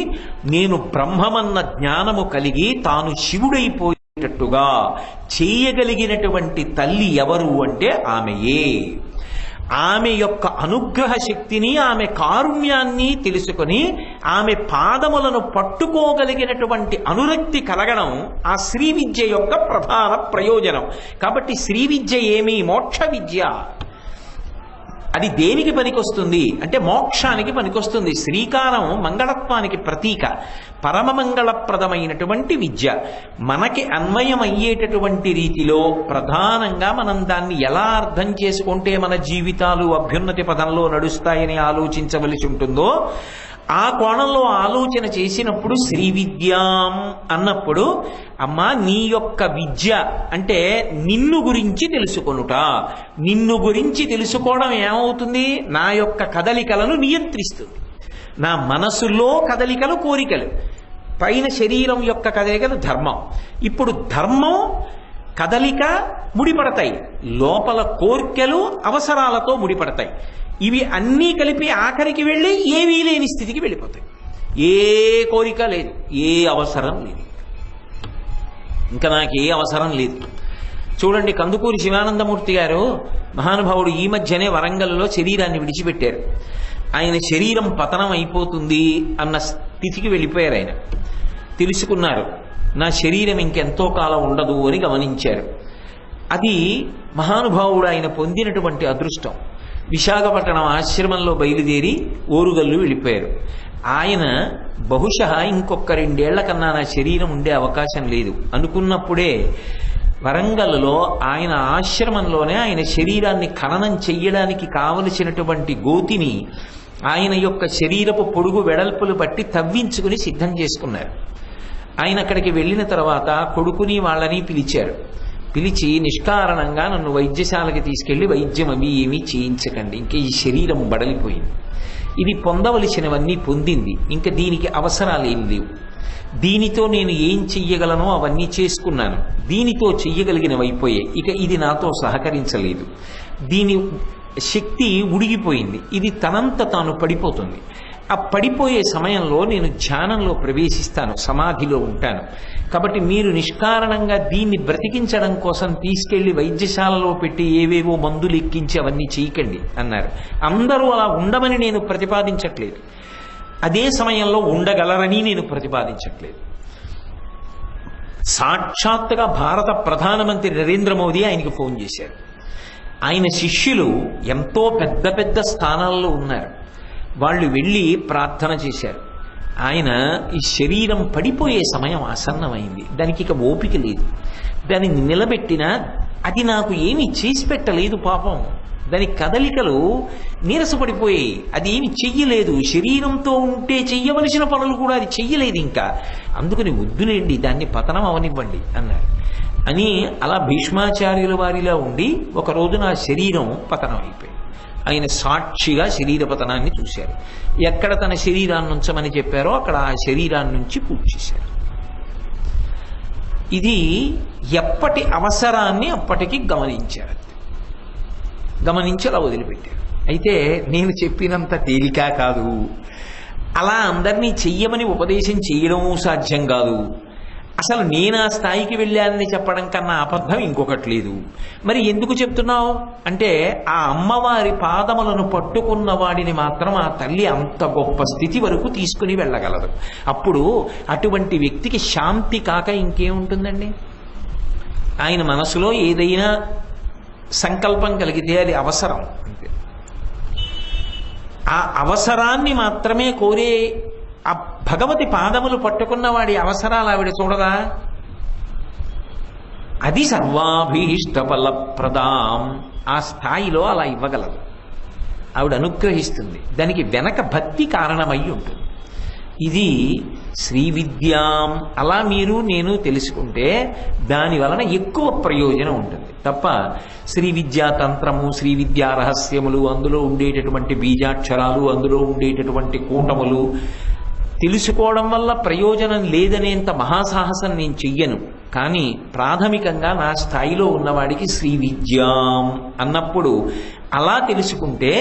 నేను బ్రహ్మమన్న జ్ఞానము కలిగి తాను శివుడైపోయేటట్టుగా చేయగలిగినటువంటి తల్లి ఎవరు అంటే ఆమెయే. ఆమె యొక్క అనుగ్రహ శక్తిని, ఆమె కారుణ్యాన్ని తెలుసుకొని ఆమె పాదములను పట్టుకోగలిగినటువంటి అనురక్తి కలగడం ఆ శ్రీ విద్య యొక్క ప్రధాన ప్రయోజనం. కాబట్టి శ్రీ విద్య ఏమి? మోక్ష విద్య. అది దేనికి పనికొస్తుంది అంటే మోక్షానికి పనికొస్తుంది. శ్రీకారం మంగళత్వానికి ప్రతీక, పరమ మంగళప్రదమైనటువంటి విద్య. మనకి అన్వయమయ్యేటటువంటి రీతిలో ప్రధానంగా మనం దాన్ని ఎలా అర్థం చేసుకుంటే మన జీవితాలు అభ్యున్నతి పదంలో నడుస్తాయని ఆలోచించవలసి ఉంటుందో ఆ కోణంలో ఆలోచన చేసినప్పుడు శ్రీ విద్యాం అన్నప్పుడు అమ్మా నీ యొక్క విద్య అంటే నిన్ను గురించి తెలుసుకొనుట. నిన్ను గురించి తెలుసుకోవడం ఏమవుతుంది? నా యొక్క కదలికలను నియంత్రిస్తుంది. నా మనసులో కదలికలు కోరికలు, పైన శరీరం యొక్క కదలికలు ధర్మం. ఇప్పుడు ధర్మం కదలిక ముడిపడతాయి, లోపల కోర్కెలు అవసరాలతో ముడిపడతాయి. ఇవి అన్నీ కలిపి ఆఖరికి వెళ్ళి ఏమీ లేని స్థితికి వెళ్ళిపోతాయి. ఏ కోరిక లేదు, ఏ అవసరం లేదు, ఇంకా నాకు ఏ అవసరం లేదు. చూడండి, కందుకూరి శివానందమూర్తి గారు మహానుభావుడు ఈ మధ్యనే వరంగల్లో శరీరాన్ని విడిచిపెట్టారు. ఆయన శరీరం పతనం అయిపోతుంది అన్న స్థితికి వెళ్ళిపోయారు. ఆయన తెలుసుకున్నారు, నా శరీరం ఇంకెంతో కాలం ఉండదు అని గమనించారు. అది మహానుభావుడు ఆయన పొందినటువంటి అదృష్టం. విశాఖపట్నం ఆశ్రమంలో బయలుదేరి ఓరుగల్లు వెళ్ళిపోయారు. ఆయన బహుశా ఇంకొక 2 ఏళ్ల కన్నా నా శరీరం ఉండే అవకాశం లేదు అనుకున్నప్పుడే వరంగల్లో ఆయన ఆశ్రమంలోనే ఆయన శరీరాన్ని ఖననం చెయ్యడానికి కావలసినటువంటి గోతిని ఆయన యొక్క శరీరపు పొడుగు వెడల్పులు బట్టి తవ్వించుకుని సిద్ధం చేసుకున్నారు. ఆయన అక్కడికి వెళ్ళిన తర్వాత కొడుకుని వాళ్ళని పిలిచారు. పిలిచి నిష్కారణంగా నన్ను వైద్యశాలకి తీసుకెళ్లి వైద్యం అవి ఏమీ చేయించకండి, ఇంకా ఈ శరీరం బడలిపోయింది, ఇది పొందవలసినవన్నీ పొందింది, ఇంకా దీనికి అవసరాలు ఏం లేవు, దీనితో నేను ఏం చెయ్యగలనో అవన్నీ చేసుకున్నాను, దీనితో చెయ్యగలిగినవి అయిపోయాయి, ఇక ఇది నాతో సహకరించలేదు, దీని శక్తి ఉడిగిపోయింది, ఇది తనంత తాను పడిపోతుంది, ఆ పడిపోయే సమయంలో నేను ధ్యానంలో ప్రవేశిస్తాను, సమాధిలో ఉంటాను, కాబట్టి మీరు నిష్కారణంగా దీన్ని బ్రతికించడం కోసం తీసుకెళ్లి వైద్యశాలలో పెట్టి ఏవేవో మందులు ఎక్కించి అవన్నీ చేయకండి అన్నారు. అందరూ అలా ఉండమని నేను ప్రతిపాదించట్లేదు, అదే సమయంలో ఉండగలరని నేను ప్రతిపాదించట్లేదు. సాక్షాత్తుగా భారత ప్రధానమంత్రి నరేంద్ర మోదీ ఆయనకి ఫోన్ చేశారు. ఆయన శిష్యులు ఎంతో పెద్ద పెద్ద స్థానాల్లో ఉన్నారు, వాళ్ళు వెళ్ళి ప్రార్థన చేశారు. ఆయన ఈ శరీరం పడిపోయే సమయం ఆసన్నమైంది, దానికి ఇక ఓపిక లేదు, దాన్ని నిలబెట్టినా అది నాకు ఏమీ చేసి పెట్టలేదు, పాపం దాని కదలికలు నీరసపడిపోయాయి, అది ఏమి చెయ్యలేదు, శరీరంతో ఉంటే చెయ్యవలసిన పనులు కూడా అది చెయ్యలేదు, ఇంకా అందుకని వద్దులేండి దాన్ని పతనం అవనివ్వండి అన్నారు. అని అలా భీష్మాచార్యుల వారిలా ఉండి ఒక రోజు నా శరీరం పతనం అయిపోయింది. ఆయన సాక్షిగా శరీర పతనాన్ని చూశారు. ఎక్కడ తన శరీరాన్ని ఉంచమని చెప్పారో అక్కడ ఆ శరీరాన్ని నుంచి పూజ చేశారు. ఇది ఎప్పటి అవసరాన్ని అప్పటికి గమనించారు, గమనించి అలా వదిలిపెట్టారు. అయితే నేను చెప్పినంత తేలిక కాదు, అలా అందరినీ చెయ్యమని ఉపదేశం చేయడము సాధ్యం కాదు. అసలు నేను ఆ స్థాయికి వెళ్ళానని చెప్పడం కన్నా అబద్ధం ఇంకొకటి లేదు. మరి ఎందుకు చెప్తున్నావు అంటే, ఆ అమ్మవారి పాదములను పట్టుకున్న వాడిని మాత్రం ఆ తల్లి అంత గొప్ప స్థితి వరకు తీసుకుని వెళ్ళగలదు. అప్పుడు అటువంటి వ్యక్తికి శాంతి కాక ఇంకేముంటుందండి? ఆయన మనసులో ఏదైనా సంకల్పం కలిగితే అది అవసరం అంతే. ఆ అవసరాన్ని మాత్రమే కోరే ఆ భగవతి పాదములు పట్టుకున్న వాడి అవసరాలు ఆవిడ చూడదా? అది సర్వాభీష్ట ఫలప్రదాం, ఆ స్థాయిలో అలా ఇవ్వగలదు, ఆవిడ అనుగ్రహిస్తుంది. దానికి వెనక భక్తి కారణమై ఉంటుంది. ఇది శ్రీ విద్యాం అలా మీరు నేను తెలుసుకుంటే దాని వలన ఎక్కువ ప్రయోజనం ఉంటుంది తప్ప శ్రీ విద్యా తంత్రము, శ్రీ విద్యా రహస్యములు, అందులో ఉండేటటువంటి బీజాక్షరాలు, అందులో ఉండేటటువంటి కూటములు తెలుసుకోవడం వల్ల ప్రయోజనం లేదనేంత మహాసాహసం నేను చెయ్యను. కానీ ప్రాథమికంగా నా స్థాయిలో ఉన్నవాడికి శ్రీ విద్యాం అన్నప్పుడు అలా తెలుసుకుంటే,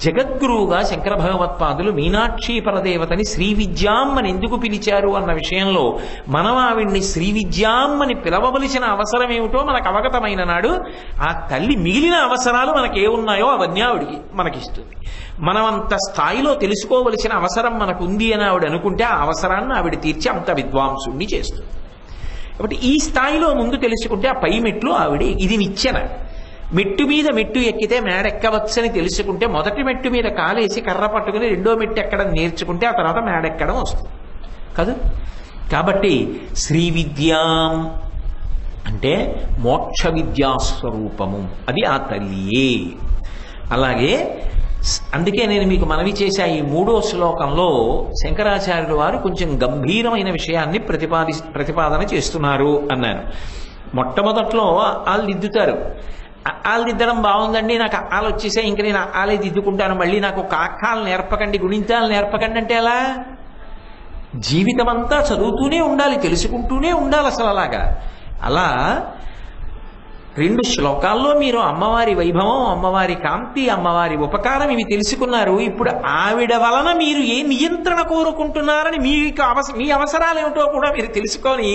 జగద్గురువుగా శంకర భగవత్పాదులు మీనాక్షి పరదేవతని శ్రీ విద్యాం అని ఎందుకు పిలిచారు అన్న విషయంలో మనం ఆవిడ్ని శ్రీ విద్యాం అని పిలవవలసిన అవసరం ఏమిటో మనకు అవగతమైన నాడు ఆ తల్లి మిగిలిన అవసరాలు మనకేమున్నాయో అవన్నీ ఆవిడికి మనకిస్తుంది. మనం అంత స్థాయిలో తెలుసుకోవలసిన అవసరం మనకు ఉంది అని ఆవిడ అనుకుంటే ఆ అవసరాన్ని ఆవిడ తీర్చి అంత విద్వాంసుణ్ణి చేస్తుంది. కాబట్టి ఈ స్థాయిలో ముందు తెలుసుకుంటే ఆ పై మెట్లు ఆవిడ ఇది నిచ్చెన. మెట్టు మీద మెట్టు ఎక్కితే మేడెక్కవచ్చని తెలుసుకుంటే మొదటి మెట్టు మీద కాలేసి కర్ర పట్టుకుని రెండో మెట్టు ఎక్కడం నేర్చుకుంటే ఆ తర్వాత మేడెక్కడం వస్తుంది కాదు. కాబట్టి శ్రీ విద్యాం అంటే మోక్ష విద్యాస్వరూపము, అది ఆ తల్లియే. అలాగే అందుకే నేను మీకు మనవి చేశా, ఈ 3వ శ్లోకంలో శంకరాచార్యుల వారు కొంచెం గంభీరమైన విషయాన్ని ప్రతిపాదన చేస్తున్నారు అన్నాను. మొట్టమొదట్లో వాళ్ళు దిద్దుతారు, ఆలు దిద్దడం బాగుందండి, నాకు ఆలు వచ్చేసే, ఇంక నేను ఆలే దిద్దుకుంటాను, మళ్ళీ నాకు కాకాలు నేర్పకండి, గుణింతాలు నేర్పకండి అంటే ఎలా? జీవితం అంతా చదువుతూనే ఉండాలి, తెలుసుకుంటూనే ఉండాలి. అసలు అలాగా అలా 2 శ్లోకాల్లో మీరు అమ్మవారి వైభవం, అమ్మవారి కాంతి, అమ్మవారి ఉపకారం ఇవి తెలుసుకున్నారు. ఇప్పుడు ఆవిడ వలన మీరు ఏ నియంత్రణ కోరుకుంటున్నారని మీ అవసరాలు ఏమిటో కూడా మీరు తెలుసుకొని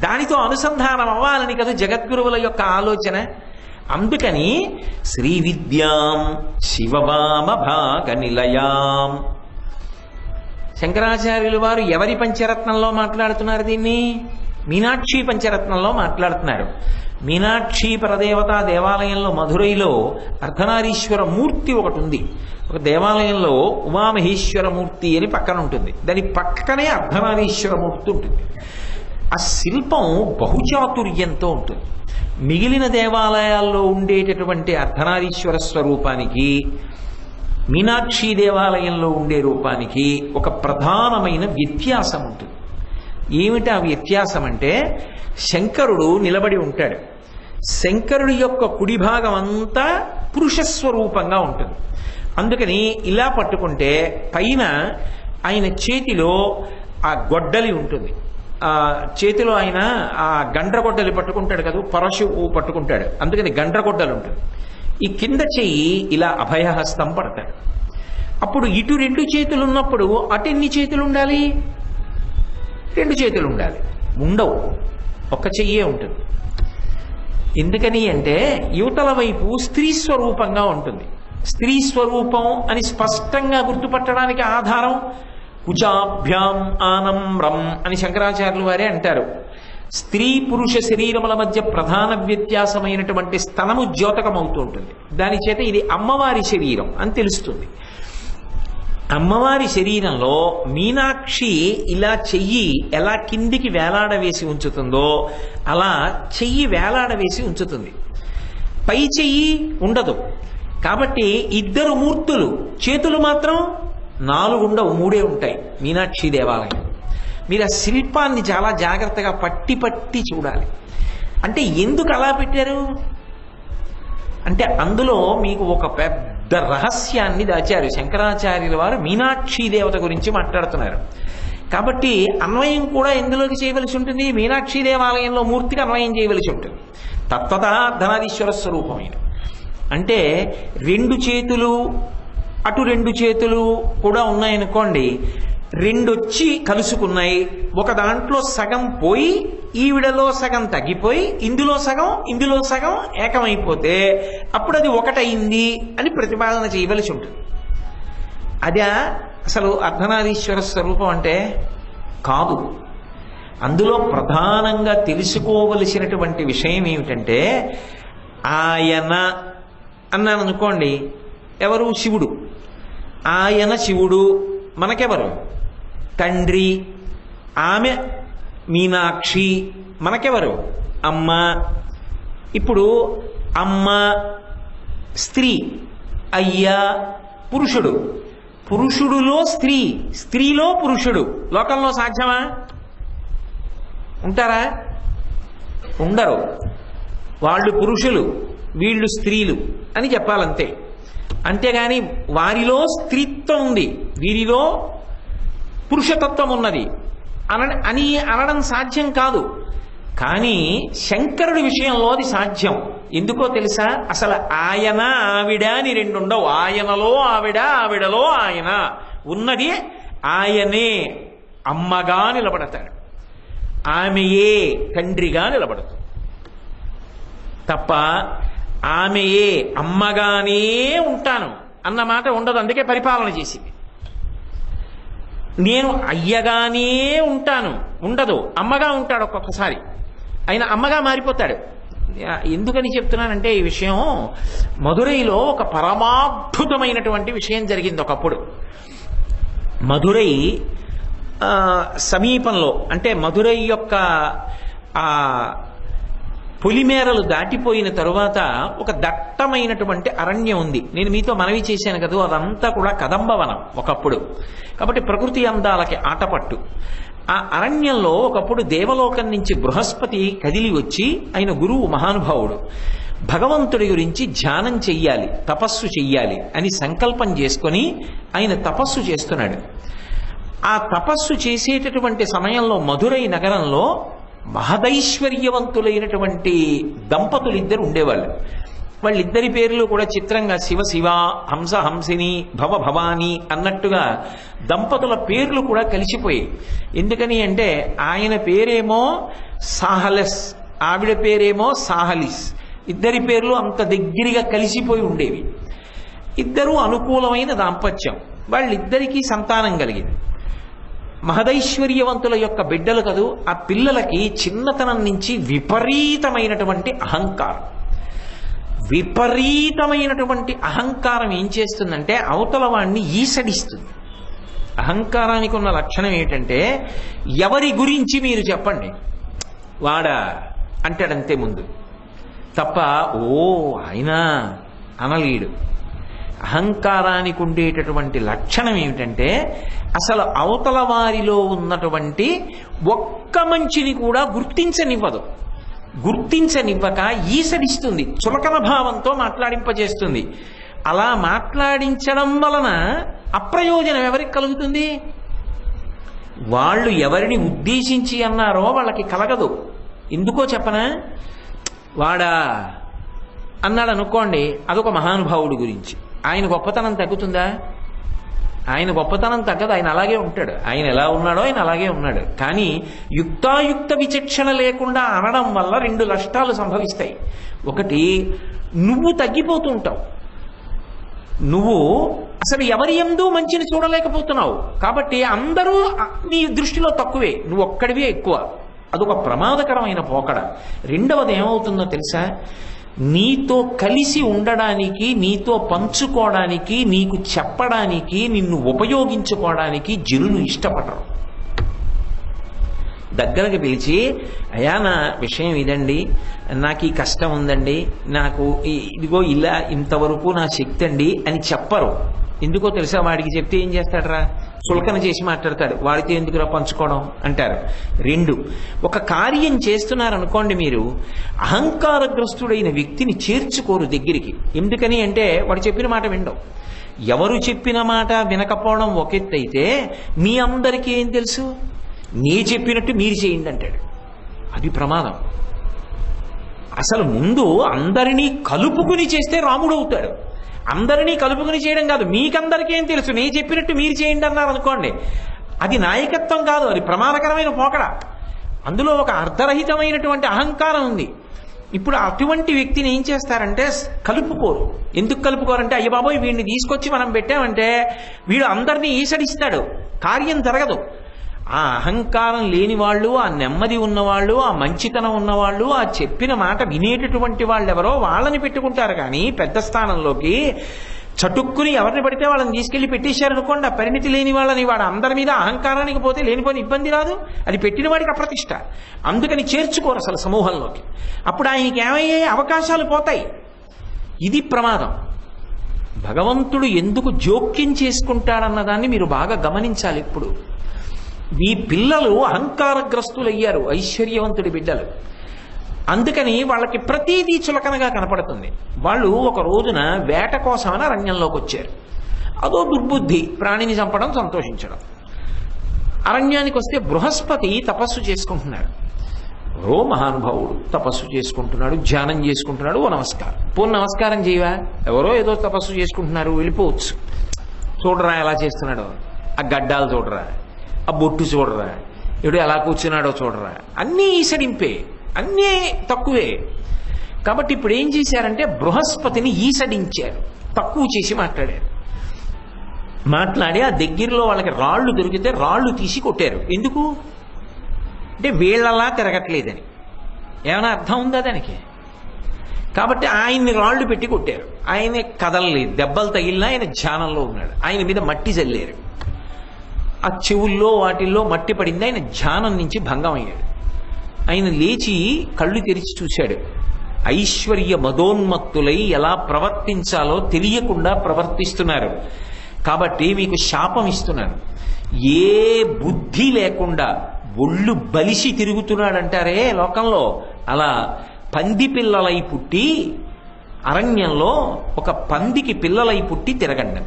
దానితో అనుసంధానం అవ్వాలని కదా జగద్గురువుల యొక్క ఆలోచన. అందుకని శ్రీ విద్యాం శివవామ భాగ నిలయాం. శంకరాచార్యులు వారు ఎవరి పంచరత్నంలో మాట్లాడుతున్నారు? దీన్ని మీనాక్షి పంచరత్నంలో మాట్లాడుతున్నారు. మీనాక్షి పరదేవత దేవాలయంలో మధురైలో అర్ధనారీశ్వర మూర్తి ఒకటి ఉంది. ఒక దేవాలయంలో ఉమామహేశ్వర మూర్తి అని పక్కన ఉంటుంది, దాని పక్కనే అర్ధనారీశ్వర మూర్తి ఉంటుంది. ఆ శిల్పం బహుచాతుర్యంతో ఉంటుంది. మిగిలిన దేవాలయాల్లో ఉండేటటువంటి అర్ధనారీశ్వర స్వరూపానికి మీనాక్షి దేవాలయంలో ఉండే రూపానికి ఒక ప్రధానమైన వ్యత్యాసం ఉంటుంది. ఏమిటి ఆ వ్యత్యాసం అంటే, శంకరుడు నిలబడి ఉంటాడు, శంకరుడి యొక్క కుడి భాగం అంతా పురుషస్వరూపంగా ఉంటుంది. అందుకని ఇలా పట్టుకుంటే పైన ఆయన చేతిలో ఆ గొడ్డలి ఉంటుంది, ఆ చేతిలో ఆయన ఆ గండ్రగొడ్డలి పట్టుకుంటాడు కదా, పరశువు పట్టుకుంటాడు, అందుకని గండ్రగొడ్డలి ఉంటుంది. ఈ కింద చెయ్యి ఇలా అభయహస్తం పడతాడు. అప్పుడు ఇటు 2 చేతులు ఉన్నప్పుడు అటు ఎన్ని చేతులు ఉండాలి? 2 చేతులు ఉండాలి. ఉండవు, ఒక్క చెయ్యే ఉంటుంది. ఎందుకని అంటే యువతల వైపు స్త్రీ స్వరూపంగా ఉంటుంది. స్త్రీ స్వరూపం అని స్పష్టంగా గుర్తుపట్టడానికి ఆధారం కుచాభ్యాం ఆనమ్రం అని శంకరాచార్యులు వారే అంటారు. స్త్రీ పురుష శరీరముల మధ్య ప్రధాన వ్యత్యాసమైనటువంటి స్తనము ద్యోతకమవుతూ ఉంటుంది. దాని చేత ఇది అమ్మవారి శరీరం అని తెలుస్తుంది. అమ్మవారి శరీరంలో మీనాక్షి ఇలా చెయ్యి ఎలా కిందికి వేలాడవేసి ఉంచుతుందో అలా చెయ్యి వేలాడవేసి ఉంచుతుంది. పై చెయ్యి ఉండదు. కాబట్టి 2 మూర్తులు, చేతులు మాత్రం 4 ఉండవు, 3 ఉంటాయి మీనాక్షి దేవాలయం. మీరు ఆ శిల్పాన్ని చాలా జాగ్రత్తగా పట్టి పట్టి చూడాలి. అంటే ఎందుకు అలా పెట్టారు అంటే అందులో మీకు ఒక పెద్ద రహస్యాన్ని దాచారు. శంకరాచార్యుల వారు మీనాక్షి దేవత గురించి మాట్లాడుతున్నారు. కాబట్టి అన్వయం కూడా ఎందులోకి చేయవలసి ఉంటుంది? మీనాక్షి దేవాలయంలో మూర్తికి అన్వయం చేయవలసి ఉంటుంది. తత్వత ధనాధీశ్వర స్వరూపమైన అంటే 2 చేతులు అటు 2 చేతులు కూడా ఉన్నాయనుకోండి, 2 వచ్చి కలుసుకున్నాయి. ఒక దాంట్లో సగం పోయి ఈవిడలో సగం తగ్గిపోయి ఇందులో సగం ఏకమైపోతే అప్పుడు అది ఒకటైంది అని ప్రతిపాదన చేయవలసి ఉంటుంది. అదే అసలు అర్ధనారీశ్వర స్వరూపం అంటే కాదు. అందులో ప్రధానంగా తెలుసుకోవలసినటువంటి విషయం ఏమిటంటే ఆయన అన్నాను అనుకోండి, ఎవరు? శివుడు. ఆయన శివుడు, మనకెవరు? తండ్రి. ఆమె మీనాక్షి, మనకెవరు? అమ్మ. ఇప్పుడు అమ్మ స్త్రీ, అయ్యా పురుషుడు. పురుషుడులో స్త్రీ, స్త్రీలో పురుషుడు. లోకంలో సాధ్యమా? ఉంటారా? ఉండరు. వాళ్ళు పురుషులు, వీళ్ళు స్త్రీలు అని చెప్పాలంతే. అంతేగాని వారిలో స్త్రీత్వం ఉంది, వీరిలో పురుషతత్వం ఉన్నది అని అనడం సాధ్యం కాదు. కానీ శంకరుడి విషయంలో అది సాధ్యం. ఎందుకో తెలుసా? అసలు ఆయన ఆవిడ అని 2 ఉండవు. ఆయనలో ఆవిడ, ఆవిడలో ఆయన. ఉన్నది ఆయనే అమ్మగా నిలబడతాడు, ఆమెయే తండ్రిగా నిలబడతాడు తప్ప ఆమెయే అమ్మగానే ఉంటాను అన్న మాట ఉండదు. అందుకే పరిపాలన చేసింది. నేను అయ్యగానే ఉంటాను ఉండదు, అమ్మగా ఉంటాడు. ఒక్కొక్కసారి ఆయన అమ్మగా మారిపోతాడు. ఎందుకని చెప్తున్నానంటే ఈ విషయం మధురైలో ఒక పరమాద్భుతమైనటువంటి విషయం జరిగింది. ఒకప్పుడు మధురై సమీపంలో, అంటే మధురై యొక్క ఆ పొలిమేరలు దాటిపోయిన తరువాత ఒక దట్టమైనటువంటి అరణ్యం ఉంది. నేను మీతో మనవి చేశాను కదా, అదంతా కూడా కదంబవనం ఒకప్పుడు. కాబట్టి ప్రకృతి అందాలకి ఆటపట్టు. ఆ అరణ్యంలో ఒకప్పుడు దేవలోకం నుంచి బృహస్పతి కదిలి వచ్చి, ఆయన గురువు మహానుభావుడు, భగవంతుడి గురించి ధ్యానం చెయ్యాలి, తపస్సు చెయ్యాలి అని సంకల్పం చేసుకొని ఆయన తపస్సు చేస్తున్నాడు. ఆ తపస్సు చేసేటటువంటి సమయంలో మధురై నగరంలో మహదైశ్వర్యవంతులైనటువంటి దంపతులు 2 ఉండేవాళ్ళు. వాళ్ళిద్దరి పేర్లు కూడా చిత్రంగా శివ శివ, హంస హంసిని, భవ భవాని అన్నట్టుగా దంపతుల పేర్లు కూడా కలిసిపోయాయి. ఎందుకని అంటే ఆయన పేరేమో సాహలస్, ఆవిడ పేరేమో సాహలిస్. ఇద్దరి పేర్లు అంత దగ్గరగా కలిసిపోయి ఉండేవి. 2 అనుకూలమైన దాంపత్యం. వాళ్ళిద్దరికీ సంతానం కలిగింది. మహదైశ్వర్యవంతుల యొక్క బిడ్డలు కదూ, ఆ పిల్లలకి చిన్నతనం నుంచి విపరీతమైనటువంటి అహంకారం. విపరీతమైనటువంటి అహంకారం ఏం చేస్తుందంటే అవతల వాణ్ణి ఈసడిస్తుంది. అహంకారానికి ఉన్న లక్షణం ఏంటంటే ఎవరి గురించి మీరు చెప్పండి వాడా అంటాడంతే ముందు తప్ప ఓ ఆయన అనలీడు. అహంకారానికి ఉండేటటువంటి లక్షణం ఏమిటంటే అసలు అవతల వారిలో ఉన్నటువంటి ఒక్క మంచిని కూడా గుర్తించనివ్వదు. గుర్తించనివ్వక ఈసడిస్తుంది, చులకన భావంతో మాట్లాడింపజేస్తుంది. అలా మాట్లాడించడం వలన అప్రయోజనం ఎవరికి కలుగుతుంది? వాళ్ళు ఎవరిని ఉద్దేశించి అన్నారో వాళ్ళకి కలగదు. ఎందుకో చెప్పనా? వాడా అన్నాడు అనుకోండి, అదొక మహానుభావుడి గురించి. ఆయన గొప్పతనం తగ్గుతుందా? ఆయన గొప్పతనం తగ్గదు, ఆయన అలాగే ఉంటాడు. ఆయన ఎలా ఉన్నాడో ఆయన అలాగే ఉన్నాడు. కానీ యుక్తాయుక్త విచక్షణ లేకుండా అనడం వల్ల రెండు నష్టాలు సంభవిస్తాయి. ఒకటి, నువ్వు తగ్గిపోతూ ఉంటావు. నువ్వు అసలు ఎవరి యందు మంచిని చూడలేకపోతున్నావు కాబట్టి అందరూ నీ దృష్టిలో తక్కువే, నువ్వు ఒక్కడివే ఎక్కువ. అదొక ప్రమాదకరమైన పోకడ. రెండవది ఏమవుతుందో తెలుసా? నీతో కలిసి ఉండడానికి, నీతో పంచుకోవడానికి, నీకు చెప్పడానికి, నిన్ను ఉపయోగించుకోవడానికి జనులు ఇష్టపడరు. దగ్గరకు పిలిచి, అయ్యా నా విషయం ఇదండి, నాకు ఈ కష్టం ఉందండి, నాకు ఇదిగో ఇలా ఇంతవరకు నా శక్తి అండి అని చెప్పరు. ఎందుకో తెలుసా? వాడికి చెప్తే ఏం చేస్తాడరా? చులకన చేసి మాట్లాడతాడు. వాడితో ఎందుకురా పంచుకోవడం అంటారు. రెండు, ఒక కార్యం చేస్తున్నారనుకోండి, మీరు అహంకారగ్రస్తుడైన వ్యక్తిని చేర్చుకోరు దగ్గరికి. ఎందుకని అంటే వాడు చెప్పిన మాట వినడం. ఎవరు చెప్పిన మాట వినకపోవడం ఒక ఎత్తు అయితే, మీ అందరికీ ఏం తెలుసు? నీ చెప్పినట్టు మీరు చేయండి అంటాడు. అది ప్రమాదం. అసలు ముందు అందరినీ కలుపుకుని చేస్తే రాముడు అవుతాడు. అందరినీ కలుపుకుని చేయడం కాదు, మీకందరికీ ఏం తెలుసు, నీ చెప్పినట్టు మీరు చేయండి అన్నారు అనుకోండి, అది నాయకత్వం కాదు, అది ప్రమాదకరమైన పోకడ. అందులో ఒక అర్ధరహితమైనటువంటి అహంకారం ఉంది. ఇప్పుడు అటువంటి వ్యక్తిని ఏం చేస్తారంటే కలుపుకోరు. ఎందుకు కలుపుకోరంటే, అయ్య బాబోయ్ వీడిని తీసుకొచ్చి మనం పెట్టామంటే వీడు అందరినీ ఈసడిస్తాడు, కార్యం జరగదు. ఆ అహంకారం లేని వాళ్ళు, ఆ నెమ్మది ఉన్నవాళ్ళు, ఆ మంచితనం ఉన్నవాళ్ళు, ఆ చెప్పిన మాట వినేటటువంటి వాళ్ళు ఎవరో వాళ్ళని పెట్టుకుంటారు. కానీ పెద్ద స్థానంలోకి చటుక్కుని ఎవరిని పడితే వాళ్ళని తీసుకెళ్లి పెట్టేశారనుకోండి, ఆ పరిణితి లేని వాళ్ళని, వాడు అందరి మీద అహంకారానికి పోతే లేనిపోని ఇబ్బంది రాదు, అది పెట్టిన వాడికి అప్రతిష్ట. అందుకని చేర్చుకోరు అసలు సమూహంలోకి. అప్పుడు ఆయనకి ఏమయ్యే అవకాశాలు పోతాయి. ఇది ప్రమాదం. భగవంతుడు ఎందుకు జోక్యం చేసుకుంటాడన్నదాన్ని మీరు బాగా గమనించాలి. ఇప్పుడు ఈ పిల్లలు అహంకారగ్రస్తులయ్యారు, ఐశ్వర్యవంతుడి బిడ్డలు. అందుకని వాళ్ళకి ప్రతీదీ చులకనగా కనపడుతుంది. వాళ్ళు ఒక రోజున వేట కోసమని అరణ్యంలోకి వచ్చారు. అదో దుర్బుద్ధి, ప్రాణిని చంపడం, సంతోషించడం. అరణ్యానికి వస్తే బృహస్పతి తపస్సు చేసుకుంటున్నాడు. ఓ మహానుభావుడు తపస్సు చేసుకుంటున్నాడు, ధ్యానం చేసుకుంటున్నాడు. ఓ నమస్కారం. పోనీ నమస్కారం చేయవా? ఎవరో ఏదో తపస్సు చేసుకుంటున్నారు, వెళ్ళిపోవచ్చు. చూడరా ఎలా చేస్తున్నాడో, ఆ గడ్డాలు చూడరా, ఆ బొట్టు చూడరా, ఇప్పుడు ఎలా కూర్చున్నాడో చూడరా. అన్నీ ఈసడింపే, అన్నీ తక్కువే. కాబట్టి ఇప్పుడు ఏం చేశారంటే బృహస్పతిని ఈసడించారు, తక్కువ చేసి మాట్లాడారు. మాట్లాడి ఆ దగ్గరలో వాళ్ళకి రాళ్ళు దొరికితే రాళ్ళు తీసి కొట్టారు. ఎందుకు అంటే వీళ్ళలా తిరగట్లేదని. ఏమైనా అర్థం ఉందా దానికి? కాబట్టి ఆయన్ని రాళ్ళు పెట్టి కొట్టారు. ఆయనే కదలలేదు, దెబ్బలు తగిలినా ఆయన ధ్యానంలో ఉన్నాడు. ఆయన మీద మట్టి చల్లారు, ఆ చెవుల్లో వాటిల్లో మట్టి పడింది. ఆయన ధ్యానం నుంచి భంగం అయ్యాడు. ఆయన లేచి కళ్ళు తెరిచి చూశాడు. ఐశ్వర్య మదోన్మత్తులై ఎలా ప్రవర్తించాలో తెలియకుండా ప్రవర్తిస్తున్నారు. కాబట్టి మీకు శాపం ఇస్తున్నాను. ఏ బుద్ధి లేకుండా ఒళ్ళు బలిసి తిరుగుతున్నాడంటారే లోకంలో, అలా పంది పిల్లలై పుట్టి అరణ్యంలో ఒక పందికి పిల్లలై పుట్టి తిరగండి.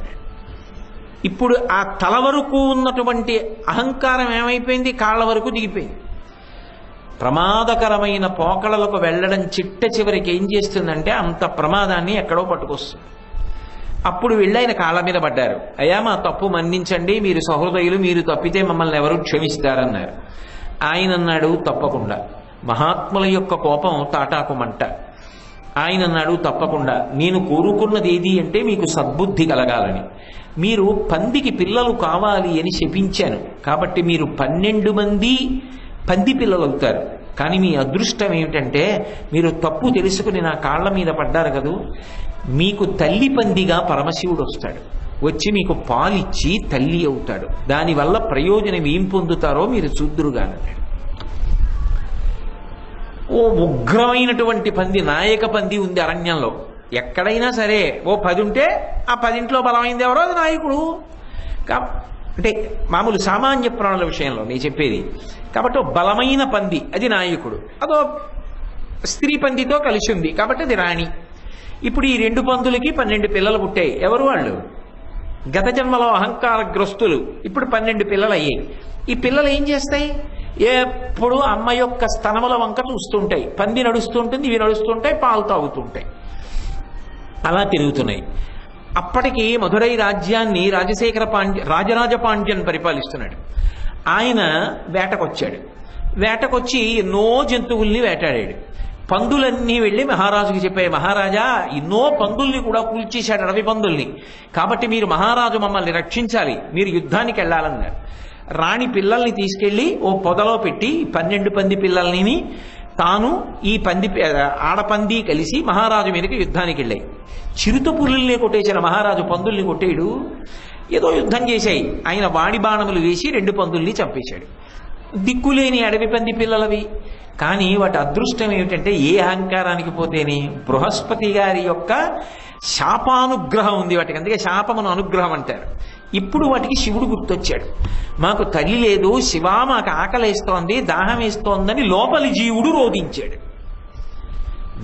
ఇప్పుడు ఆ తల వరకు ఉన్నటువంటి అహంకారం ఏమైపోయింది? కాళ్ళ వరకు దిగిపోయింది. ప్రమాదకరమైన పోకడలకు వెళ్ళడం చిట్ట చివరికి ఏం చేస్తుందంటే అంత ప్రమాదాన్ని ఎక్కడో పట్టుకొస్తుంది. అప్పుడు వెళ్ళి ఆయన కాళ్ళ మీద పడ్డారు. అయ్యా మా తప్పు మన్నించండి, మీరు సహృదయులు, మీరు తప్పితే మమ్మల్ని ఎవరు క్షమిస్తారన్నారు. ఆయన అన్నాడు, తప్పకుండా. మహాత్ముల యొక్క కోపం తాటాకు మంట. ఆయన అన్నాడు, తప్పకుండా. నేను కోరుకున్నది ఏది అంటే మీకు సద్బుద్ధి కలగాలని. మీరు పందికి పిల్లలు కావాలి అని శపించాను, కాబట్టి మీరు 12 మంది పంది పిల్లలు అవుతారు. కానీ మీ అదృష్టం ఏమిటంటే మీరు తప్పు తెలుసుకుని నా కాళ్ళ మీద పడ్డారు కదూ, మీకు తల్లి పందిగా పరమశివుడు వస్తాడు, వచ్చి మీకు పాలిచ్చి తల్లి అవుతాడు. దానివల్ల ప్రయోజనం ఏం పొందుతారో మీరు చూద్దురుగానన్నాడు. ఓ ఉగ్రమైనటువంటి పంది, నాయక పంది ఉంది అరణ్యంలో. ఎక్కడైనా సరే ఓ 10 ఉంటే ఆ 10 బలమైంది ఎవరో అది నాయకుడు. అంటే మామూలు సామాన్య ప్రాణుల విషయంలో నేను చెప్పేది. కాబట్టి బలమైన పంది అది నాయకుడు, అదో స్త్రీ పందితో కలిసి ఉంది కాబట్టి అది రాణి. ఇప్పుడు ఈ 2 పందులకి 12 పిల్లలు పుట్టాయి. ఎవరు వాళ్ళు? గత జన్మలో అహంకారగ్రస్తులు. ఇప్పుడు 12 పిల్లలు అయ్యాయి. ఈ పిల్లలు ఏం చేస్తాయి? ఎప్పుడు అమ్మ యొక్క స్తనముల వంక చూస్తుంటాయి. పంది నడుస్తుంటుంది, ఇవి నడుస్తుంటాయి, పాలు తాగుతుంటాయి, అలా తిరుగుతున్నాయి. అప్పటికి మధురై రాజ్యాన్ని రాజరాజ పాండ్యన్ పరిపాలిస్తున్నాడు. ఆయన వేటకొచ్చాడు. వేటకొచ్చి ఎన్నో జంతువుల్ని వేటాడాడు. పందులన్నీ వెళ్ళి మహారాజుకి చెప్పాయి, మహారాజా ఎన్నో పందుల్ని కూడా కూల్చేశాడు, అడవి పందుల్ని. కాబట్టి మీరు మహారాజు మమ్మల్ని రక్షించాలి, మీరు యుద్ధానికి వెళ్ళాలన్నారు. రాణి పిల్లల్ని తీసుకెళ్లి ఓ పొదలో పెట్టి 12 పంది పిల్లల్ని తాను ఈ ఆడపంది కలిసి మహారాజు మీదకి యుద్ధానికి వెళ్ళాయి. చిరుత పులుల్ని కొట్టేసిన మహారాజు పందుల్ని కొట్టేడు. ఏదో యుద్ధం చేశాయి. ఆయన వాడి బాణములు వేసి 2 పందుల్ని చంపేశాడు. దిక్కులేని అడవి పంది పిల్లలవి. కానీ వాటి అదృష్టం ఏమిటంటే, ఏ అహంకారానికి పోతేనే బృహస్పతి గారి యొక్క శాపానుగ్రహం ఉంది వాటికి. అందుకే శాపమును అనుగ్రహం అంటారు. ఇప్పుడు వాటికి శివుడు గుర్తొచ్చాడు. మాకు తల్లి లేదు, శివ మాకు ఆకలేస్తోంది, దాహం వేస్తోందని లోపలి జీవుడు రోధించాడు.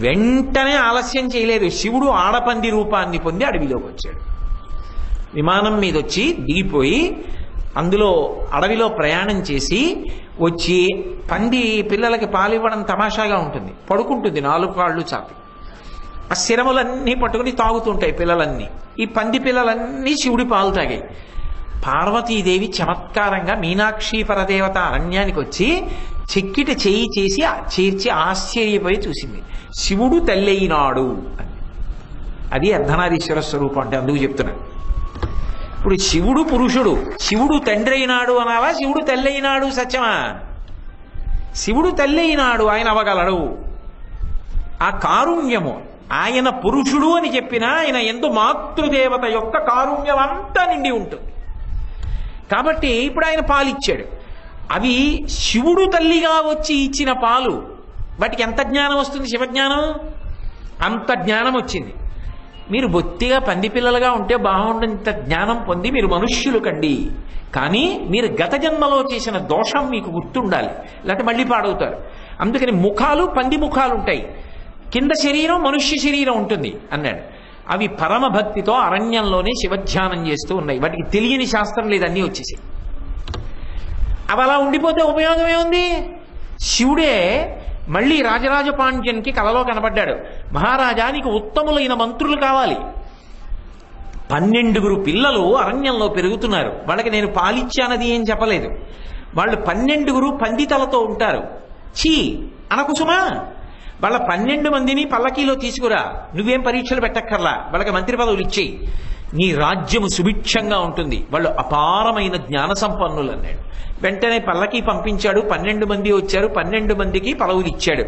వెంటనే ఆలస్యం చేయలేదు. శివుడు ఆడపంది రూపాన్ని పొంది అడవిలోకి వచ్చాడు. విమానం మీద వచ్చి దిగిపోయి అందులో అడవిలో ప్రయాణం చేసి వచ్చి, పంది పిల్లలకి పాలివ్వడం తమాషాగా ఉంటుంది. పడుకుంటుంది 4 కాళ్ళు చాపి. ఆ శిరములన్నీ పట్టుకుని తాగుతుంటాయి పిల్లలన్నీ. ఈ పంది పిల్లలన్నీ శివుడి పాలు తాగాయి. పార్వతీదేవి చమత్కారంగా మీనాక్షి పరదేవత అరణ్యానికి వచ్చి చెక్కిట చేయి చేసి చేర్చి ఆశ్చర్యపోయి చూసింది. శివుడు తల్లి అయినాడు అని. అది అర్ధనారీశ్వర స్వరూపం అంటే అందుకు చెప్తున్నాను. ఇప్పుడు శివుడు పురుషుడు, శివుడు తండ్రి అయినాడు అనాలా, శివుడు తల్లి అయినాడు సత్యమా? శివుడు తల్లి అయినాడు, ఆయన అవగలడు. ఆ కారుణ్యము, ఆయన పురుషుడు అని చెప్పినా ఆయన యందు మాతృదేవత యొక్క కారుణ్యం అంతా నిండి ఉంటుంది. కాబట్టి ఇప్పుడు ఆయన పాలిచ్చాడు. అవి శివుడు తల్లిగా వచ్చి ఇచ్చిన పాలు. వాటికి ఎంత జ్ఞానం వస్తుంది? శివజ్ఞానం అంత జ్ఞానం వచ్చింది. మీరు బొత్తిగా పంది పిల్లలుగా ఉంటే బాగుండంత జ్ఞానం పొంది మీరు మనుష్యులు కండి. కానీ మీరు గత జన్మలో చేసిన దోషం మీకు గుర్తుండాలి, లేకపోతే మళ్ళీ పాడవుతారు. అందుకని ముఖాలు పంది ముఖాలు ఉంటాయి, కింద శరీరం మనుష్య శరీరం ఉంటుంది అన్నాడు. అవి పరమ భక్తితో అరణ్యంలోనే శివధ్యానం చేస్తూ ఉన్నాయి. వాటికి తెలియని శాస్త్రం లేదు, అన్నీ వచ్చేసాయి. అవి అలా ఉండిపోతే ఉపయోగమే ఉంది? శివుడే మళ్ళీ రాజరాజ పాండ్యన్కి కలలో కనబడ్డాడు. మహారాజా, నీకు ఉత్తములైన మంత్రులు కావాలి. 12 పిల్లలు అరణ్యంలో పెరుగుతున్నారు. వాళ్ళకి నేను పాలిచ్చానది ఏం చెప్పలేదు. వాళ్ళు 12 పందితలతో ఉంటారు. చీ అనకుసుమా, వాళ్ళ 12 మందిని పల్లకీలో తీసుకురా, నువ్వేం పరీక్షలు పెట్టక్కర్లా, వాళ్ళకి మంత్రి పదవులు ఇచ్చేయి, నీ రాజ్యము సుభిక్షంగా ఉంటుంది, వాళ్ళు అపారమైన జ్ఞాన సంపన్నులు అన్నాడు. వెంటనే పల్లకి పంపించాడు. 12 మంది వచ్చారు. 12 మందికి పదవులు ఇచ్చాడు.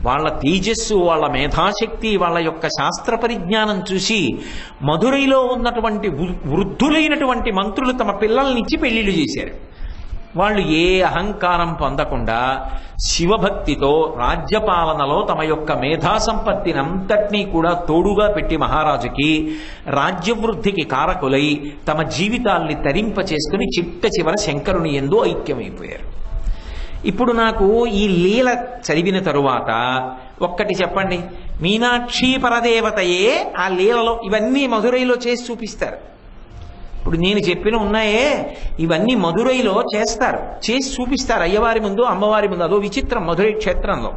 వాళ్ళ తేజస్సు, వాళ్ళ మేధాశక్తి, వాళ్ళ యొక్క శాస్త్ర పరిజ్ఞానం చూసి మధురైలో ఉన్నటువంటి వృద్ధులైనటువంటి మంత్రులు తమ పిల్లల్నిచ్చి పెళ్లిళ్ళు చేశారు. వాళ్ళు ఏ అహంకారం పొందకుండా శివభక్తితో రాజ్యపాలనలో తమ యొక్క మేధా సంపత్తిని అంతటినీ కూడా తోడుగా పెట్టి మహారాజుకి రాజ్యవృద్ధికి కారకులై తమ జీవితాల్ని తరింప చేసుకుని చిట్ట చివర శంకరుని యందు ఐక్యమైపోయారు. ఇప్పుడు నాకు ఈ లీల చదివిన తరువాత ఒక్కటి చెప్పండి, మీనాక్షి పరదేవతయే ఆ లీలలో ఇవన్నీ మధురైలో చేసి చూపిస్తారు. ఇప్పుడు నేను చెప్పిన ఉన్నాయే ఇవన్నీ మధురైలో చేస్తారు, చేసి చూపిస్తారు అయ్యవారి ముందు, అమ్మవారి ముందు. అదో విచిత్రం మధురై క్షేత్రంలో.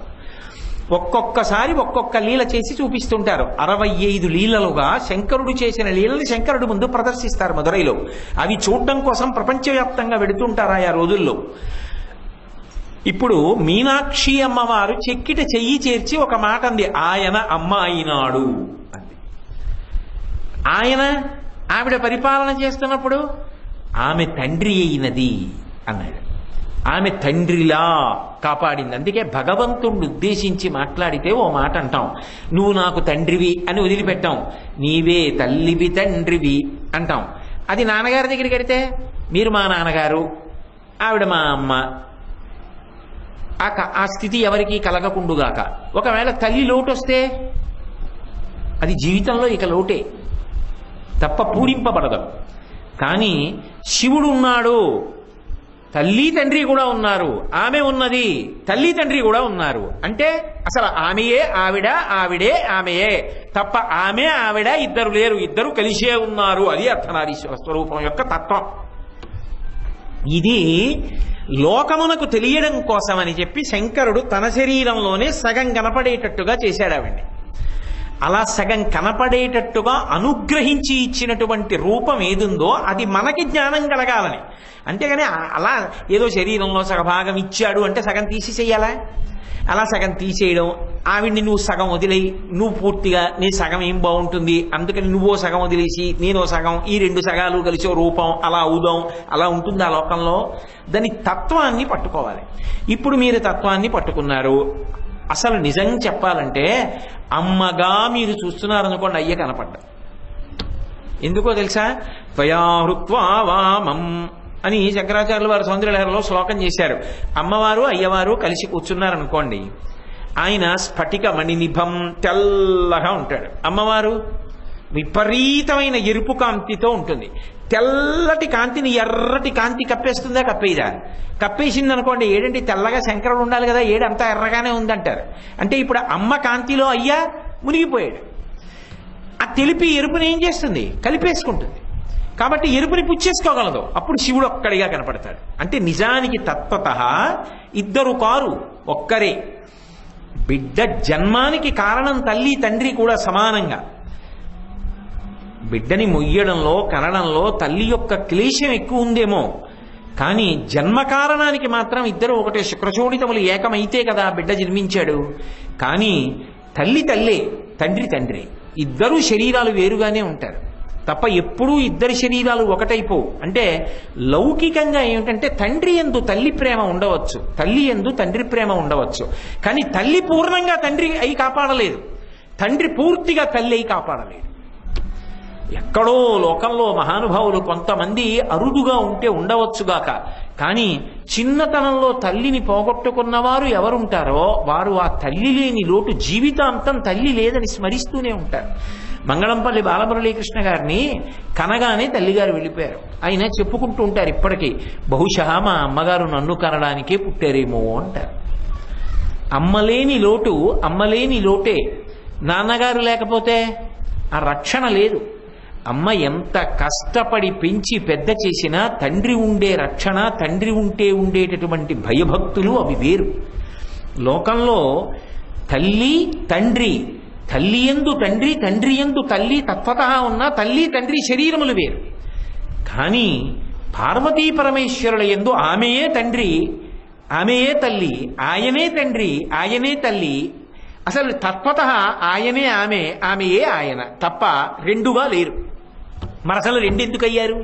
ఒక్కొక్కసారి ఒక్కొక్క లీల చేసి చూపిస్తుంటారు. 65 లీలలుగా శంకరుడు చేసిన లీలని శంకరుడు ముందు ప్రదర్శిస్తారు మధురైలో. అవి చూడడం కోసం ప్రపంచవ్యాప్తంగా వెడుతుంటారు ఆయా రోజుల్లో. ఇప్పుడు మీనాక్షి అమ్మవారు చెక్కిట చెయ్యి చేర్చి ఒక మాట అంది, ఆయన అమ్మ అయినాడు అంది. ఆయన ఆవిడ పరిపాలన చేస్తున్నప్పుడు ఆమె తండ్రి అయినది అన్నాడు. ఆమె తండ్రిలా కాపాడింది. అందుకే భగవంతుడిని ఉద్దేశించి మాట్లాడితే ఓ మాట అంటాం, నువ్వు నాకు తండ్రివి అని వదిలిపెట్టాం, నీవే తల్లివి తండ్రివి అంటాం. అది నాన్నగారి దగ్గరికి వెడితే మీరు మా నాన్నగారు, ఆవిడ మా అమ్మ, ఆ స్థితి ఎవరికి కలగకుండుగాక. ఒకవేళ తల్లి లోటు వస్తే అది జీవితంలో ఇక లోటే తప్ప పూరింపబడదు. కానీ శివుడు ఉన్నాడు తల్లి తండ్రి కూడా ఉన్నారు, ఆమె ఉన్నది, తల్లి తండ్రి కూడా ఉన్నారు. అంటే అసలు ఆమెయే ఆవిడ, ఆవిడే ఆమెయే తప్ప ఆమె ఆవిడ ఇద్దరు లేరు, ఇద్దరు కలిసే ఉన్నారు. అది అర్ధనారీశ్వర స్వరూపం యొక్క తత్వం. ఇది లోకమునకు తెలియడం కోసమని చెప్పి శంకరుడు తన శరీరంలోనే సగం కనపడేటట్టుగా చేశాడు ఆవిడ్ని. అలా సగం కనపడేటట్టుగా అనుగ్రహించి ఇచ్చినటువంటి రూపం ఏదుందో అది మనకి జ్ఞానం కలగాలని. అంతేగాని అలా ఏదో శరీరంలో సగభాగం ఇచ్చాడు అంటే సగం తీసి చెయ్యాలా? అలా సగం తీసేయడం, ఆవిడ్ని నువ్వు సగం వదిలేయి, నువ్వు పూర్తిగా నీ సగం ఏం బాగుంటుంది అందుకని నువ్వో సగం వదిలేసి నేనో సగం, ఈ రెండు సగాలు కలిసే రూపం అలా అవుదాం, అలా ఉంటుంది ఆ లోకంలో. దాని తత్వాన్ని పట్టుకోవాలి. ఇప్పుడు మీరు తత్వాన్ని పట్టుకున్నారు. అసలు నిజం చెప్పాలంటే అమ్మగా మీరు చూస్తున్నారనుకోండి, అయ్య కనపడ్డా. ఎందుకో తెలుసా? త్వయాహృత్వా వామం అని శంకరాచార్యులు వారు సౌందర్యలహరిలో శ్లోకం చేశారు. అమ్మవారు అయ్యవారు కలిసి కూర్చున్నారనుకోండి, ఆయన స్ఫటిక మణినిభం తెల్లగా ఉంటాడు, అమ్మవారు విపరీతమైన ఎరుపు కాంతితో ఉంటుంది. తెల్లటి కాంతిని ఎర్రటి కాంతి కప్పేస్తుందా? కప్పేదా? కప్పేసింది అనుకోండి, ఏడంటే తెల్లగా శంకరుడు ఉండాలి కదా, ఏడంతా ఎర్రగానే ఉందంటారు. అంటే ఇప్పుడు అమ్మ కాంతిలో అయ్యా మునిగిపోయాడు. ఆ తెలిపి ఎరుపుని ఏం చేస్తుంది? కలిపేసుకుంటుంది. కాబట్టి ఎరుపుని పుచ్చేసుకోగలదు. అప్పుడు శివుడు ఒక్కడిగా కనపడతాడు. అంటే నిజానికి తత్వతః ఇద్దరు కారు, ఒక్కరే. బిడ్డ జన్మానికి కారణం తల్లి తండ్రి కూడా సమానంగా. బిడ్డని మొయ్యడంలో కనడంలో తల్లి యొక్క క్లేశం ఎక్కువ ఉందేమో, కానీ జన్మ కారణానికి మాత్రం ఇద్దరు ఒకటే. శుక్రచోడితములు ఏకమైతే కదా బిడ్డ జన్మించాడు. కానీ తల్లి తల్లే, తండ్రి తండ్రి, ఇద్దరు శరీరాలు వేరుగానే ఉంటారు తప్ప ఎప్పుడూ ఇద్దరి శరీరాలు ఒకటైపోవు. అంటే లౌకికంగా ఏమిటంటే తండ్రి యందు తల్లి ప్రేమ ఉండవచ్చు, తల్లి యందు తండ్రి ప్రేమ ఉండవచ్చు. కానీ తల్లి పూర్ణంగా తండ్రి అయి కాపాడలేదు, తండ్రి పూర్తిగా తల్లి అయి కాపాడలేదు. ఎక్కడో లోకంలో మహానుభావులు కొంతమంది అరుదుగా ఉంటే ఉండవచ్చుగాక, కానీ చిన్నతనంలో తల్లిని పోగొట్టుకున్నవారు ఎవరుంటారో వారు ఆ తల్లి లేని లోటు జీవితాంతం తల్లి లేదని స్మరిస్తూనే ఉంటారు. మంగళంపల్లి బాలమురళీకృష్ణ గారిని కనగానే తల్లిగారు వెళ్ళిపోయారు. ఆయన చెప్పుకుంటూ ఉంటారు ఇప్పటికీ, బహుశా మా అమ్మగారు నన్ను కనడానికే పుట్టారేమో అంటారు. అమ్మలేని లోటు అమ్మలేని లోటే. నాన్నగారు లేకపోతే ఆ రక్షణ లేదు. అమ్మ ఎంత కష్టపడి పెంచి పెద్ద చేసినా తండ్రి ఉండే రక్షణ, తండ్రి ఉంటే ఉండేటటువంటి భయభక్తులు అవి వేరు. లోకంలో తల్లి తండ్రి, తల్లి యందు తండ్రి, తండ్రి యందు తల్లి తత్వతః ఉన్న తల్లి తండ్రి శరీరములు వేరు. కానీ పార్వతీ పరమేశ్వరుల యందు ఆమెయే తండ్రి, ఆమెయే తల్లి, ఆయనే తండ్రి, ఆయనే తల్లి. అసలు తత్వతః ఆయనే ఆమె, ఆమెయే ఆయన తప్ప రెండుగా లేరు. మరి అసలు రెండెందుకు అయ్యారు?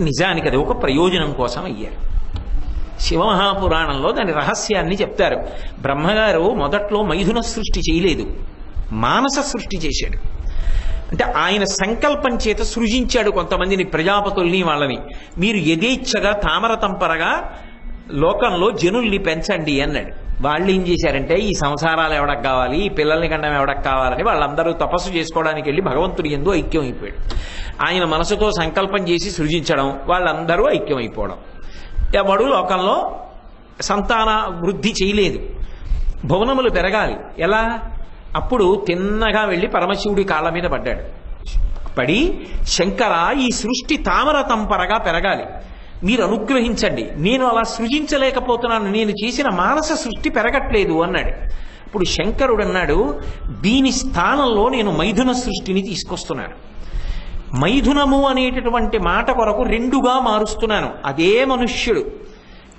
నిజానికి అది ఒక ప్రయోజనం కోసం అయ్యారు. శివమహాపురాణంలో దాని రహస్యాన్ని చెప్తారు. బ్రహ్మగారు మొదట్లో మైథున సృష్టి చేయలేదు, మానస సృష్టి చేశాడు. అంటే ఆయన సంకల్పం చేత సృజించాడు కొంతమందిని, ప్రజాపతుల్ని, వాళ్ళని. మీరు యథేచ్ఛగా తామరతంపరగా లోకంలో జనుల్ని పెంచండి అన్నాడు. వాళ్ళు ఏం చేశారంటే ఈ సంసారాలు ఎవడకు కావాలి, ఈ పిల్లల్ని కండం ఎవడకు కావాలని వాళ్ళందరూ తపస్సు చేసుకోవడానికి వెళ్ళి భగవంతుడి యందు ఐక్యం అయిపోయాడు. ఆయన మనసుతో సంకల్పం చేసి సృజించడం, వాళ్ళందరూ ఐక్యం అయిపోవడం. ఎవడు లోకంలో సంతాన వృద్ధి చేయలేదు. భువనములు పెరగాలి ఎలా? అప్పుడు తిన్నగా వెళ్ళి పరమశివుడి కాళ్ళ మీద పడ్డాడు. పడి, శంకర ఈ సృష్టి తామర తంపరగా పెరగాలి, మీరు అనుగ్రహించండి, నేను అలా సృజించలేకపోతున్నాను, నేను చేసిన మానస సృష్టి పెరగట్లేదు అన్నాడు. ఇప్పుడు శంకరుడు అన్నాడు, దీని స్థానంలో నేను మైథున సృష్టిని తీసుకొస్తున్నాను. మైథునము అనేటటువంటి మాట కొరకు రెండుగా మారుస్తున్నాను. అదే మనుష్యుడు,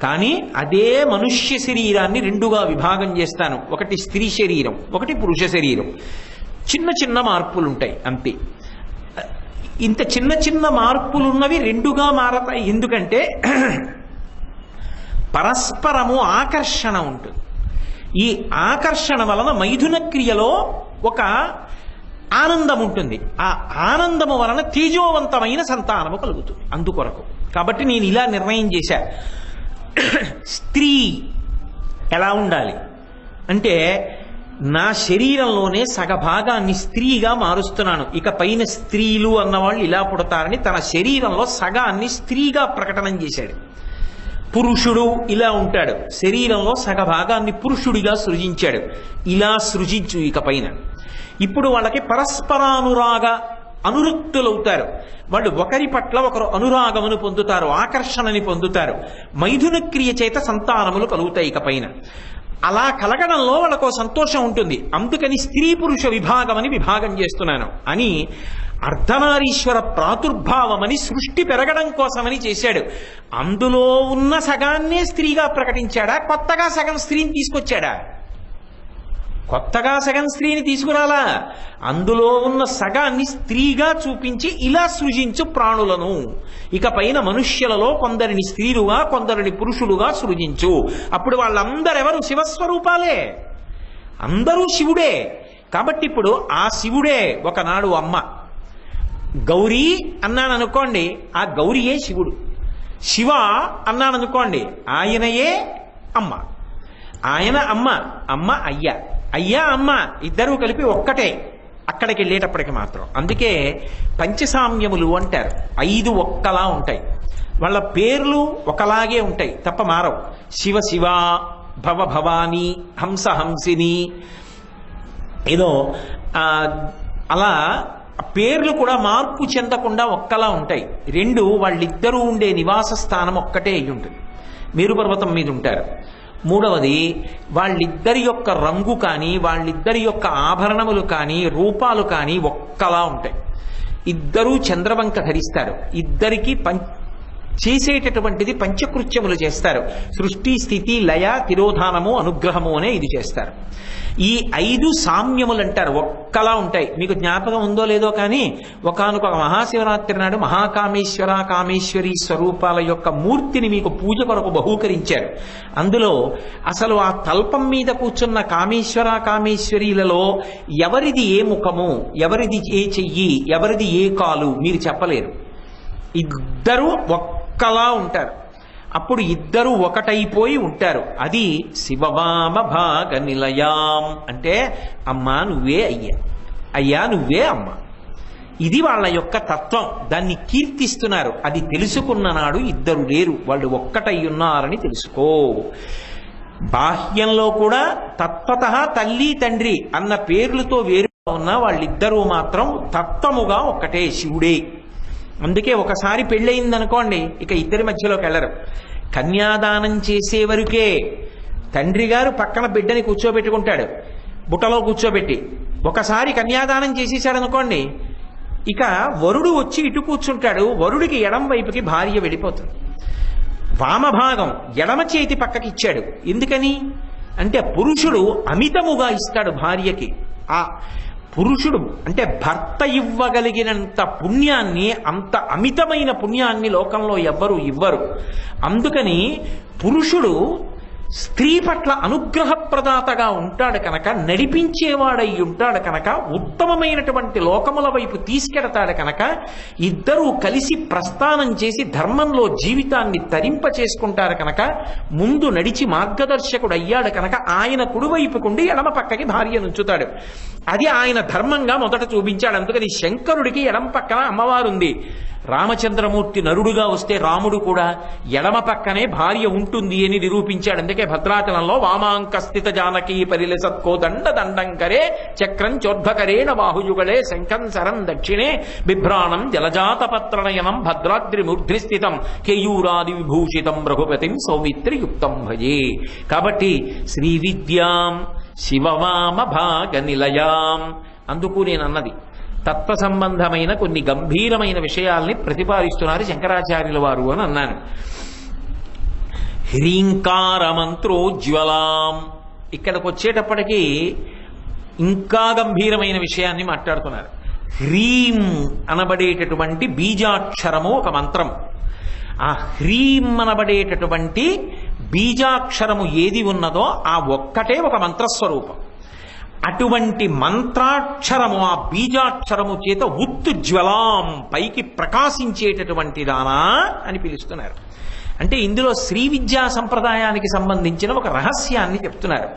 కానీ అదే మనుష్య శరీరాన్ని రెండుగా విభాగం చేస్తాను. ఒకటి స్త్రీ శరీరం, ఒకటి పురుష శరీరం. చిన్న చిన్న మార్పులు ఉంటాయి అంతే. ఇంత చిన్న చిన్న మార్పులున్నవి రెండుగా మారతాయి. ఎందుకంటే పరస్పరము ఆకర్షణ ఉంటుంది. ఈ ఆకర్షణ వలన మైథున క్రియలో ఒక ఆనందం ఉంటుంది. ఆ ఆనందము వలన తేజోవంతమైన సంతానము కలుగుతుంది. అందుకొరకు కాబట్టి నేను ఇలా నిర్ణయం చేశా. స్త్రీ ఎలా ఉండాలి అంటే, నా శరీరంలోనే సగభాగాన్ని స్త్రీగా మారుస్తున్నాను. ఇక పైన స్త్రీలు అన్నవాళ్ళు ఇలా పుడతారని తన శరీరంలో సగాన్ని స్త్రీగా ప్రకటన చేశాడు. పురుషుడు ఇలా ఉంటాడు, శరీరంలో సగభాగాన్ని పురుషుడిగా సృజించాడు, ఇలా సృజించు ఇక పైన. ఇప్పుడు వాళ్ళకి పరస్పరానురాగ అనురక్తులవుతారు. వాళ్ళు ఒకరి పట్ల ఒకరు అనురాగమును పొందుతారు, ఆకర్షణని పొందుతారు. మైథున క్రియ చేత సంతానములు కలుగుతాయి ఇక పైన. అలా కలగడంలో వాళ్ళకు సంతోషం ఉంటుంది. అందుకని స్త్రీ పురుష విభాగమని విభాగం చేస్తున్నాను అని అర్ధనారీశ్వర ప్రాదుర్భావమని సృష్టి పెరగడం కోసమని చేశాడు. అందులో ఉన్న సగాన్నే స్త్రీగా ప్రకటించాడా, కొత్తగా సగం స్త్రీని తీసుకొచ్చాడా? కొత్తగా సగం స్త్రీని తీసుకురాలా, అందులో ఉన్న సగాన్ని స్త్రీగా చూపించి ఇలా సృజించు ప్రాణులను. ఇక పైన మనుష్యులలో కొందరిని స్త్రీలుగా కొందరిని పురుషులుగా సృజించు. అప్పుడు వాళ్ళందరెవరు శివస్వరూపాలే, అందరూ శివుడే. కాబట్టి ఇప్పుడు ఆ శివుడే ఒకనాడు అమ్మ. గౌరీ అన్నాను అనుకోండి, ఆ గౌరీయే శివుడు. శివ అన్నాను అనుకోండి, ఆయనయే అమ్మ. ఆయన అమ్మ, అమ్మ అయ్య, అయ్యా అమ్మ ఇద్దరూ కలిపి ఒక్కటే అక్కడికి వెళ్ళేటప్పటికి మాత్రం. అందుకే పంచసామ్యములు అంటారు. 5 ఒక్కలా ఉంటాయి, వాళ్ళ పేర్లు ఒకలాగే ఉంటాయి తప్ప మారవు. శివ శివ, భవ భవాని, హంస హంసిని, ఏదో అలా పేర్లు కూడా మార్పు చెందకుండా ఒక్కలా ఉంటాయి. 2 వాళ్ళిద్దరూ ఉండే నివాస స్థానం ఒక్కటే అయి ఉంటుంది, మేరుపర్వతం మీద ఉంటారు. 3వది వాళ్ళిద్దరి యొక్క రంగు కానీ వాళ్ళిద్దరి యొక్క ఆభరణములు కానీ రూపాలు కానీ ఒక్కలా ఉంటాయి. ఇద్దరూ చంద్రవంక ధరిస్తారు. ఇద్దరికి చేసేటటువంటిది పంచకృత్యములు చేస్తారు. సృష్టి స్థితి లయ తిరోధానము అనుగ్రహము అనే ఇది చేస్తారు. ఈ 5 సామ్యములు అంటారు, ఒక్కలా ఉంటాయి. మీకు జ్ఞాపకం ఉందో లేదో కానీ ఒకానొక మహాశివరాత్రి నాడు మహాకామేశ్వర కామేశ్వరి స్వరూపాల యొక్క మూర్తిని మీకు పూజ కొరకు బహూకరించారు. అందులో అసలు ఆ తల్పం మీద కూర్చున్న కామేశ్వర కామేశ్వరీలలో ఎవరిది ఏ ముఖము, ఎవరిది ఏ చెయ్యి, ఎవరిది ఏ కాలు మీరు చెప్పలేరు. ఇద్దరూ ఒక్కలా ఉంటారు. అప్పుడు ఇద్దరు ఒకటైపోయి ఉంటారు. అది శివవామ భాగ నిలయాం అంటే అమ్మా నువ్వే అయ్యా, అయ్యా నువ్వే అమ్మ. ఇది వాళ్ళ యొక్క తత్వం. దాన్ని కీర్తిస్తున్నారు. అది తెలుసుకున్న నాడు ఇద్దరు లేరు, వాళ్ళు ఒక్కటై ఉన్నారని తెలుసుకో. బాహ్యంలో కూడా తత్వతః తల్లి తండ్రి అన్న పేర్లతో వేరుగా ఉన్న వాళ్ళిద్దరూ మాత్రం తత్వముగా ఒక్కటే, శివుడే. అందుకే ఒకసారి పెళ్ళయిందనుకోండి ఇక ఇద్దరి మధ్యలోకి వెళ్ళరు. కన్యాదానం చేసే వరకే తండ్రి గారు పక్కన బిడ్డని కూర్చోబెట్టుకుంటాడు, బుట్టలో కూర్చోబెట్టి. ఒకసారి కన్యాదానం చేసేసాడనుకోండి ఇక వరుడు వచ్చి ఇటు కూర్చుంటాడు, వరుడికి ఎడం వైపుకి భార్య వెళ్ళిపోతుంది. వామభాగం ఎడమ చేతి పక్కకి ఇచ్చాడు. ఎందుకని అంటే పురుషుడు అమితముగా ఇస్తాడు భార్యకి. ఆ పురుషుడు అంటే భర్త ఇవ్వగలిగినంత పుణ్యాన్ని, అంత అమితమైన పుణ్యాన్ని లోకంలో ఎవ్వరూ ఇవ్వరు. అందుకని పురుషుడు స్త్రీ పట్ల అనుగ్రహప్రదాతగా ఉంటాడు కనుక, నడిపించేవాడై ఉంటాడు కనుక, ఉత్తమమైనటువంటి లోకముల వైపు తీసుకెడతాడు కనుక, ఇద్దరూ కలిసి ప్రస్థానం చేసి ధర్మంలో జీవితాన్ని తరింప చేసుకుంటారు కనుక, ముందు నడిచి మార్గదర్శకుడు అయ్యాడు కనుక ఆయన కుడివైపుకుండి ఎడమ పక్కకి భార్య నుంచుతాడు. అది ఆయన ధర్మంగా మొదట చూపించాడు. అందుకని శంకరుడికి ఎడమ పక్కన అమ్మవారు ఉంది. రామచంద్రమూర్తి నరుడుగా వస్తే రాముడు కూడా ఎడమ పక్కనే భార్య ఉంటుంది అని నిరూపించాడు. అందుకే భద్రాచలంలో వామాంక స్థిత జానకీ పరిలసత్కో దండ దండంకరే చక్రం చోద్భకరేణ బాహుయుగళే శంఖం శరం దక్షిణే బిభ్రాణం జలజాతపత్రనయనం భద్రాద్రి మూర్ధ్ని స్థితం కేయూరాది విభూషితం రఘుపతిం సౌమిత్రియుక్తం భజే. కాబట్టి శ్రీ విద్యాం శివవామ భాగ నిలయాం. అందుకు నేనన్నది తత్వ సంబంధమైన కొన్ని గంభీరమైన విషయాల్ని ప్రతిపాదిస్తున్నారు శంకరాచార్యుల వారు అని అన్నాను. హ్రీంకార మంత్రోజ్వలాం. ఇక్కడికి వచ్చేటప్పటికీ ఇంకా గంభీరమైన విషయాన్ని మాట్లాడుతున్నారు. హ్రీం అనబడేటటువంటి బీజాక్షరము ఒక మంత్రం. ఆ హ్రీం అనబడేటటువంటి బీజాక్షరము ఏది ఉన్నదో ఆ ఒక్కటే ఒక మంత్రస్వరూపం. అటువంటి మంత్రాక్షరము, ఆ బీజాక్షరము చేత ఉత్తుజ్వలాం పైకి ప్రకాశించేటటువంటి దానా అని పిలుస్తున్నారు. అంటే ఇందులో శ్రీ విద్యా సంప్రదాయానికి సంబంధించిన ఒక రహస్యాన్ని చెప్తున్నారు.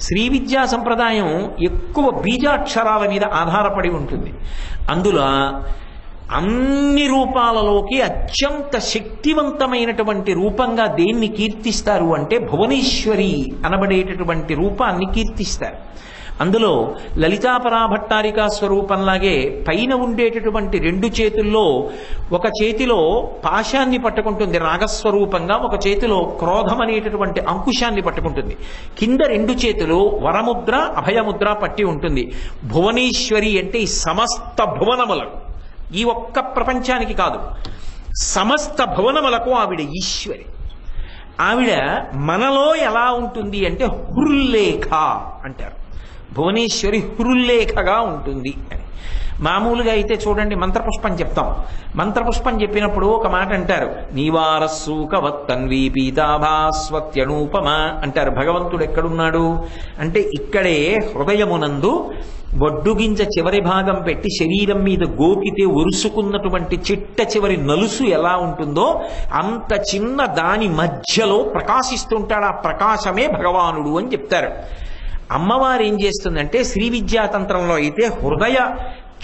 శ్రీ విద్యా సంప్రదాయం ఎక్కువ బీజాక్షరాల మీద ఆధారపడి ఉంటుంది. అందులో అన్ని రూపాలలోకి అత్యంత శక్తివంతమైనటువంటి రూపంగా దేన్ని కీర్తిస్తారు అంటే భువనేశ్వరి అనబడేటటువంటి రూపాన్ని కీర్తిస్తారు. అందులో లలితాపరాభట్టారికా స్వరూపంలాగే పైన ఉండేటటువంటి 2 చేతుల్లో ఒక చేతిలో పాశాన్ని పట్టుకుంటుంది రాగస్వరూపంగా, ఒక చేతిలో క్రోధం అనేటటువంటి అంకుశాన్ని పట్టుకుంటుంది. కింద 2 చేతులు వరముద్ర అభయముద్ర పట్టి ఉంటుంది. భువనేశ్వరి అంటే ఈ సమస్త భువనములకు, ఈ ఒక్క ప్రపంచానికి కాదు, సమస్త భువనములకు ఆవిడ ఈశ్వరి. ఆవిడ మనలో ఎలా ఉంటుంది అంటే హృల్లేఖ అంటారు. భువనేశ్వరి హృల్లేఖగా ఉంటుంది అని. మామూలుగా అయితే చూడండి, మంత్రపుష్పం చెప్తాం. మంత్రపుష్పం చెప్పినప్పుడు ఒక మాట అంటారు, నీవారస్సూకవత్తన్వీ పీతాభాస్వత్యనూపమ అంటారు. భగవంతుడు ఎక్కడున్నాడు అంటే ఇక్కడే హృదయమునందు వడ్డుగింజ చివరి భాగం పెట్టి శరీరం మీద గోకితే ఒరుసుకున్నటువంటి చిట్ట చివరి నలుసు ఎలా ఉంటుందో అంత చిన్న దాని మధ్యలో ప్రకాశిస్తుంటాడు. ఆ ప్రకాశమే భగవానుడు అని చెప్తారు. అమ్మవారు ఏం చేస్తుందంటే శ్రీ విద్యాతంత్రంలో అయితే హృదయ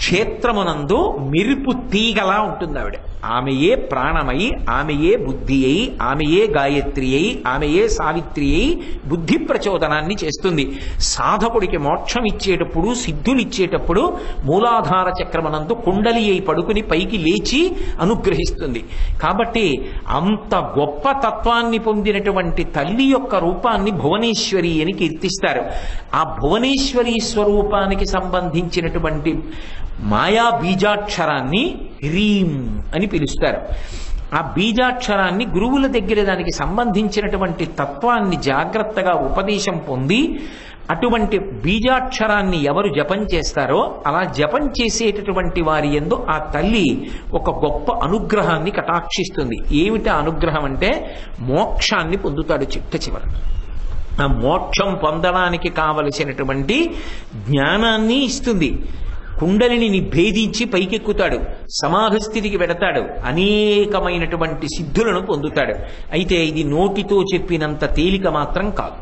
క్షేత్రమునందు మెరుపు తీగలా ఉంటుంది ఆవిడ. ఆమెయే ప్రాణమై, ఆమెయే బుద్ధి అయి, ఆమెయే గాయత్రి అయి, ఆమెయే సావిత్రి అయి బుద్ధి ప్రచోదనాన్ని చేస్తుంది. సాధకుడికి మోక్షం ఇచ్చేటప్పుడు, సిద్ధులు ఇచ్చేటప్పుడు మూలాధార చక్రమునందు కుండలి అయి పడుకుని పైకి లేచి అనుగ్రహిస్తుంది. కాబట్టి అంత గొప్ప తత్వాన్ని పొందినటువంటి తల్లి యొక్క రూపాన్ని భువనేశ్వరి అని కీర్తిస్తారు. ఆ భువనేశ్వరి స్వరూపానికి సంబంధించినటువంటి మాయా బీజాక్షరాన్ని హ్రీం అని పిలుస్తారు. ఆ బీజాక్షరాన్ని గురువుల దగ్గర దానికి సంబంధించినటువంటి తత్వాన్ని జాగ్రత్తగా ఉపదేశం పొంది అటువంటి బీజాక్షరాన్ని ఎవరు జపం చేస్తారో అలా జపం చేసేటటువంటి వారి యందు ఆ తల్లి ఒక గొప్ప అనుగ్రహాన్ని కటాక్షిస్తుంది. ఏమిటా అనుగ్రహం అంటే మోక్షాన్ని పొందుతాడు చిట్ట చివర. ఆ మోక్షం పొందడానికి కావలసినటువంటి జ్ఞానాన్ని ఇస్తుంది. కుండలిని భేదించి పైకెక్కుతాడు, సమాధి స్థితికి వెడతాడు, అనేకమైనటువంటి సిద్ధులను పొందుతాడు. అయితే ఇది నోటితో చెప్పినంత తేలిక మాత్రం కాదు.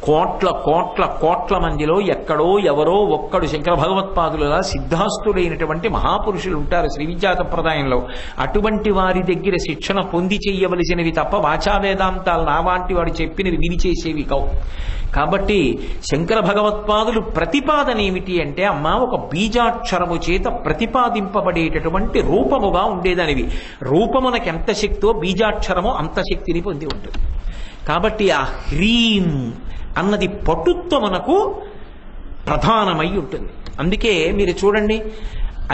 కోట్ల కోట్ల కోట్ల మందిలో ఎక్కడో ఎవరో ఒక్కడు శంకర భగవత్పాదులుగా సిద్ధాస్తుడైనటువంటి మహాపురుషులు ఉంటారు శ్రీ విద్యా సంప్రదాయంలో. అటువంటి వారి దగ్గర శిక్షణ పొంది చెయ్యవలసినవి తప్ప వాచా వేదాంతాలు నావాంటి వాడు చెప్పినవి విని చేసేవి కావు. కాబట్టి శంకర భగవత్పాదులు ప్రతిపాదన ఏమిటి అంటే అమ్మ ఒక బీజాక్షరము చేత ప్రతిపాదింపబడేటటువంటి రూపముగా ఉండేదనివి. రూపమునకు ఎంత శక్తో బీజాక్షరము అంత శక్తిని పొంది ఉంటుంది. కాబట్టి ఆ హ్రీం అన్నది పటుత్వమునకు ప్రధానమై ఉంటుంది. అందుకే మీరు చూడండి,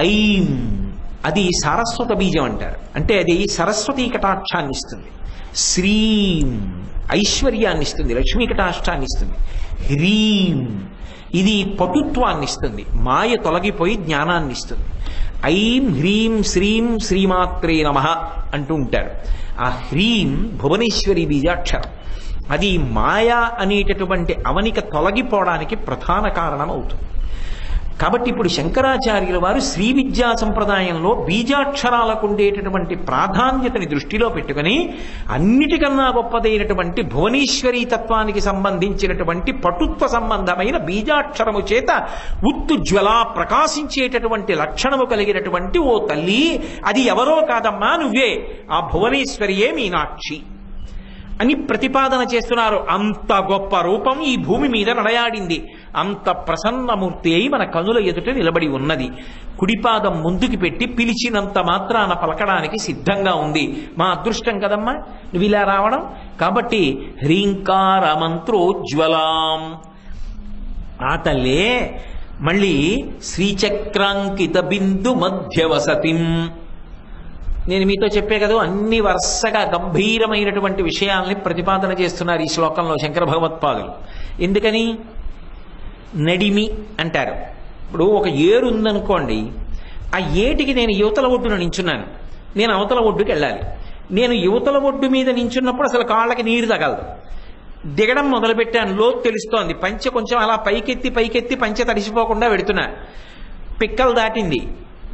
ఐం అది సారస్వత బీజం అంటారు. అంటే అది సరస్వతీ కటాక్షాన్ని ఇస్తుంది. శ్రీం ఐశ్వర్యాన్ని ఇస్తుంది, లక్ష్మీ కటాక్షాన్ని ఇస్తుంది. హ్రీం ఇది పటుత్వాన్ని ఇస్తుంది, మాయ తొలగిపోయి జ్ఞానాన్ని ఇస్తుంది. ఐం హ్రీం శ్రీం శ్రీమాత్రే నమః అంటూ ఉంటారు. ఆ హ్రీం భువనేశ్వరి బీజాక్షరం. అది మాయా అనేటటువంటి అవనిక తొలగిపోవడానికి ప్రధాన కారణం అవుతుంది. కాబట్టి ఇప్పుడు శంకరాచార్యుల వారు శ్రీ విద్యా సంప్రదాయంలో బీజాక్షరాలకు ఉండేటటువంటి ప్రాధాన్యతని దృష్టిలో పెట్టుకుని అన్నిటికన్నా గొప్పదైనటువంటి భువనేశ్వరీ తత్వానికి సంబంధించినటువంటి పటుత్వ సంబంధమైన బీజాక్షరము చేత ఉత్తుజ్వల ప్రకాశించేటటువంటి లక్షణము కలిగినటువంటి ఓ తల్లి, అది ఎవరో కాదమ్మా నువ్వే, ఆ భువనేశ్వరియే మీనాక్షి అని ప్రతిపాదన చేస్తున్నారు. అంత గొప్ప రూపం ఈ భూమి మీద నడయాడింది. అంత ప్రసన్నమూర్తి అయి మన కనుల ఎదుట నిలబడి ఉన్నది. కుడిపాదం ముందుకి పెట్టి పిలిచినంత మాత్రాన పలకడానికి సిద్ధంగా ఉంది. మా అదృష్టం కదమ్మా నువ్వు ఇలా రావడం. కాబట్టి హ్రీంకార మంత్రోజ్వలాం ఆ తల్లే మళ్ళీ శ్రీచక్రాంకిత బిందు మధ్యవసతిం. నేను మీతో చెప్పే కదా అన్ని వరుసగా గంభీరమైనటువంటి విషయాల్ని ప్రతిపాదన చేస్తున్నారు ఈ శ్లోకంలో శంకర భగవత్పాదులు. ఎందుకని నడిమి అంటారు. ఇప్పుడు ఒక ఏరు ఉందనుకోండి, ఆ ఏటికి నేను యువతల ఒడ్డున నించున్నాను, నేను అవతల ఒడ్డుకి వెళ్ళాలి. నేను యువతల ఒడ్డు మీద నించున్నప్పుడు అసలు కాళ్ళకి నీరు తగలదు. దిగడం మొదలుపెట్టాను, లోతు తెలుస్తోంది, పంచె కొంచెం అలా పైకెత్తి పంచె తడిసిపోకుండా పెడుతున్నా. పిక్కలు దాటింది,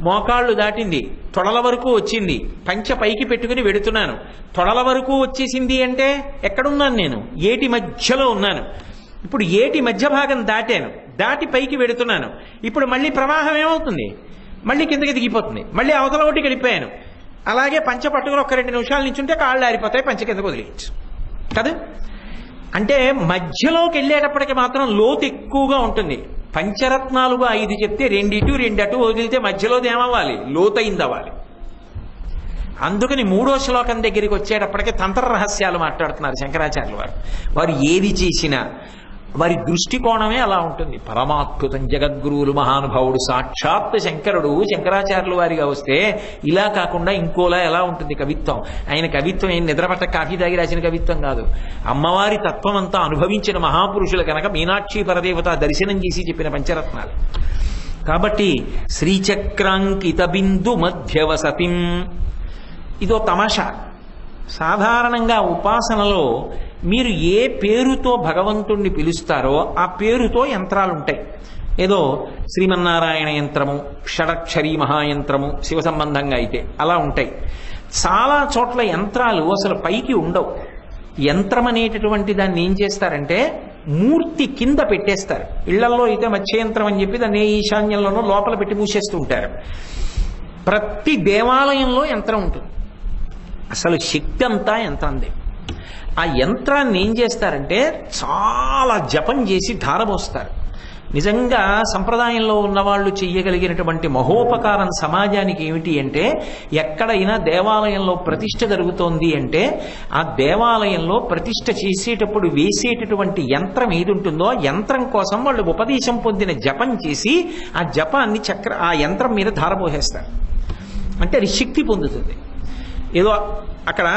మోకాళ్ళు దాటింది, తొడల వరకు వచ్చింది, పంచె పైకి పెట్టుకుని వెడుతున్నాను. తొడల వరకు వచ్చేసింది అంటే ఎక్కడున్నాను నేను? ఏటి మధ్యలో ఉన్నాను. ఇప్పుడు ఏటి మధ్య భాగం దాటాను, దాటి పైకి వెడుతున్నాను. ఇప్పుడు మళ్ళీ ప్రవాహం ఏమవుతుంది? మళ్ళీ కిందకి దిగిపోతుంది, మళ్ళీ అవతల ఒకటి గడిపాను, అలాగే పంచ పట్టుకుని ఒక 2 నిమిషాలు నించుంటే కాళ్ళు ఆరిపోతాయి, పంచ కిందకు వదిలేయచ్చు కదా. అంటే మధ్యలోకి వెళ్ళేటప్పటికి మాత్రం లోతు ఎక్కువగా ఉంటుంది. పంచరత్నాలుగా 5 చెప్తే 2 అటు వదిలితే మధ్యలోది ఏమవ్వాలి, లోతైంది అవ్వాలి. అందుకని 3వ శ్లోకం దగ్గరికి వచ్చేటప్పటికి తంత్ర రహస్యాలు మాట్లాడుతున్నారు శంకరాచార్యులు వారు. వారు ఏది చేసినా వారి దృష్టికోణమే అలా ఉంటుంది. పరమాద్భుతం జగద్గురువులు మహానుభావుడు సాక్షాత్ శంకరుడు శంకరాచార్యులు వారిగా వస్తే ఇలా కాకుండా ఇంకోలా ఎలా ఉంటుంది కవిత్వం. ఆయన కవిత్వం ఏం నిద్రపట్ట కాఫీ తాగి రాసిన కవిత్వం కాదు. అమ్మవారి తత్వం అంతా అనుభవించిన మహాపురుషులు కనుక మీనాక్షి పరదేవత దర్శనం చేసి చెప్పిన పంచరత్నాలు. కాబట్టి శ్రీచక్రాంకిత బిందు మధ్యవసతిం, ఇదో తమాషా. సాధారణంగా ఉపాసనలో మీరు ఏ పేరుతో భగవంతుణ్ణి పిలుస్తారో ఆ పేరుతో యంత్రాలు ఉంటాయి. ఏదో శ్రీమన్నారాయణ యంత్రము, షడక్షరీ మహాయంత్రము శివ సంబంధంగా అయితే అలా ఉంటాయి. చాలా చోట్ల యంత్రాలు అసలు పైకి ఉండవు. యంత్రం అనేటటువంటి దాన్ని ఏం చేస్తారంటే మూర్తి కింద పెట్టేస్తారు. ఇళ్లలో అయితే మత్స్యయంత్రం అని చెప్పి దాన్ని ఈశాన్యంలోనూ లోపల పెట్టి మూసేస్తూ ఉంటారు. ప్రతి దేవాలయంలో యంత్రం ఉంటుంది. అసలు శక్తి అంతా యంత్రందే. ఆ యంత్రాన్ని ఏం చేస్తారంటే చాలా జపం చేసి ధారపోస్తారు. నిజంగా సంప్రదాయంలో ఉన్నవాళ్ళు చెయ్యగలిగినటువంటి మహోపకారం సమాజానికి ఏమిటి అంటే, ఎక్కడైనా దేవాలయంలో ప్రతిష్ఠ జరుగుతోంది అంటే ఆ దేవాలయంలో ప్రతిష్ఠ చేసేటప్పుడు వేసేటటువంటి యంత్రం ఏది ఉంటుందో ఆ యంత్రం కోసం వాళ్ళు ఉపదేశం పొందిన జపం చేసి ఆ జపాన్ని ఆ యంత్రం మీద ధారపోసేస్తారు. అంటే అది శక్తి పొందుతుంది. ఏదో అక్కడ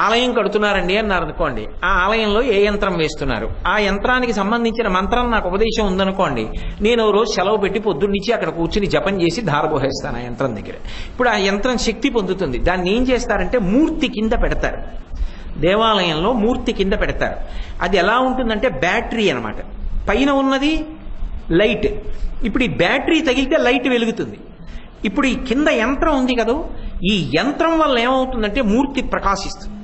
ఆలయం కడుతున్నారండి అన్నారు అనుకోండి, ఆ ఆలయంలో ఏ యంత్రం వేస్తున్నారు, ఆ యంత్రానికి సంబంధించిన మంత్రం నాకు ఉపదేశం ఉందనుకోండి, నేను రోజు సెలవు పెట్టి పొద్దున్నుంచి అక్కడ కూర్చుని జపం చేసి ధారపోసేస్తాను ఆ యంత్రం దగ్గర. ఇప్పుడు ఆ యంత్రం శక్తి పొందుతుంది. దాన్ని ఏం చేస్తారంటే మూర్తి కింద పెడతారు. దేవాలయంలో మూర్తి కింద పెడతారు. అది ఎలా ఉంటుందంటే బ్యాటరీ అన్నమాట. పైన ఉన్నది లైట్. ఇప్పుడు ఈ బ్యాటరీ తగిలితే లైట్ వెలుగుతుంది. ఇప్పుడు ఈ కింద యంత్రం ఉంది కదా, ఈ యంత్రం వల్ల ఏమవుతుందంటే మూర్తి ప్రకాశిస్తుంది.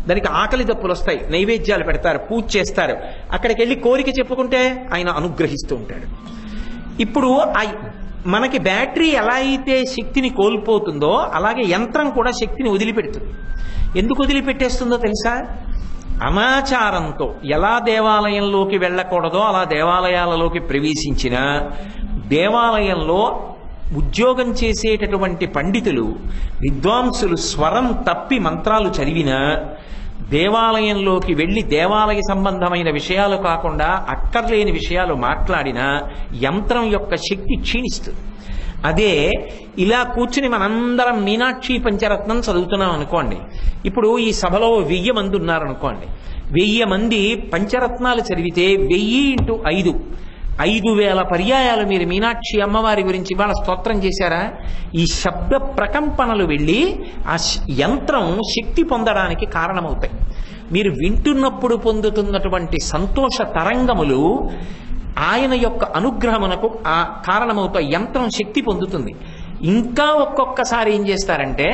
దానికి ఆకలి దప్పులు వస్తాయి, నైవేద్యాలు పెడతారు, పూజ చేస్తారు. అక్కడికి వెళ్ళి కోరిక చెప్పుకుంటే ఆయన అనుగ్రహిస్తూ ఉంటాడు. ఇప్పుడు మనకి బ్యాటరీ ఎలా అయితే శక్తిని కోల్పోతుందో అలాగే యంత్రం కూడా శక్తిని వదిలిపెడుతుంది. ఎందుకు వదిలిపెట్టేస్తుందో తెలుసా? అనాచారంతో ఎలా దేవాలయంలోకి వెళ్ళకూడదో అలా దేవాలయాలలోకి ప్రవేశించిన దేవాలయంలో ఉద్యోగం చేసేటటువంటి పండితులు విద్వాంసులు స్వరం తప్పి మంత్రాలు చదివినా దేవాలయంలోకి వెళ్ళి దేవాలయ సంబంధమైన విషయాలు కాకుండా అక్కర్లేని విషయాలు మాట్లాడినా యంత్రం యొక్క శక్తి క్షీణిస్తుంది. అదే ఇలా కూర్చుని మనందరం మీనాక్షి పంచరత్నం చదువుతున్నాం అనుకోండి. ఇప్పుడు ఈ సభలో 1000 మంది ఉన్నారనుకోండి. 1000 మంది పంచరత్నాలు చదివితే 1000 × 5 5000 పర్యాయాలు మీరు మీనాక్షి అమ్మవారి గురించి ఇవాళ స్తోత్రం చేశారా? ఈ శబ్ద ప్రకంపనలు వెళ్ళి ఆ యంత్రం శక్తి పొందడానికి కారణమవుతాయి. మీరు వింటున్నప్పుడు పొందుతున్నటువంటి సంతోష తరంగములు ఆయన యొక్క అనుగ్రహమునకు ఆ కారణమవుతాయి. యంత్రం శక్తి పొందుతుంది. ఇంకా ఒక్కొక్కసారి ఏం చేస్తారంటే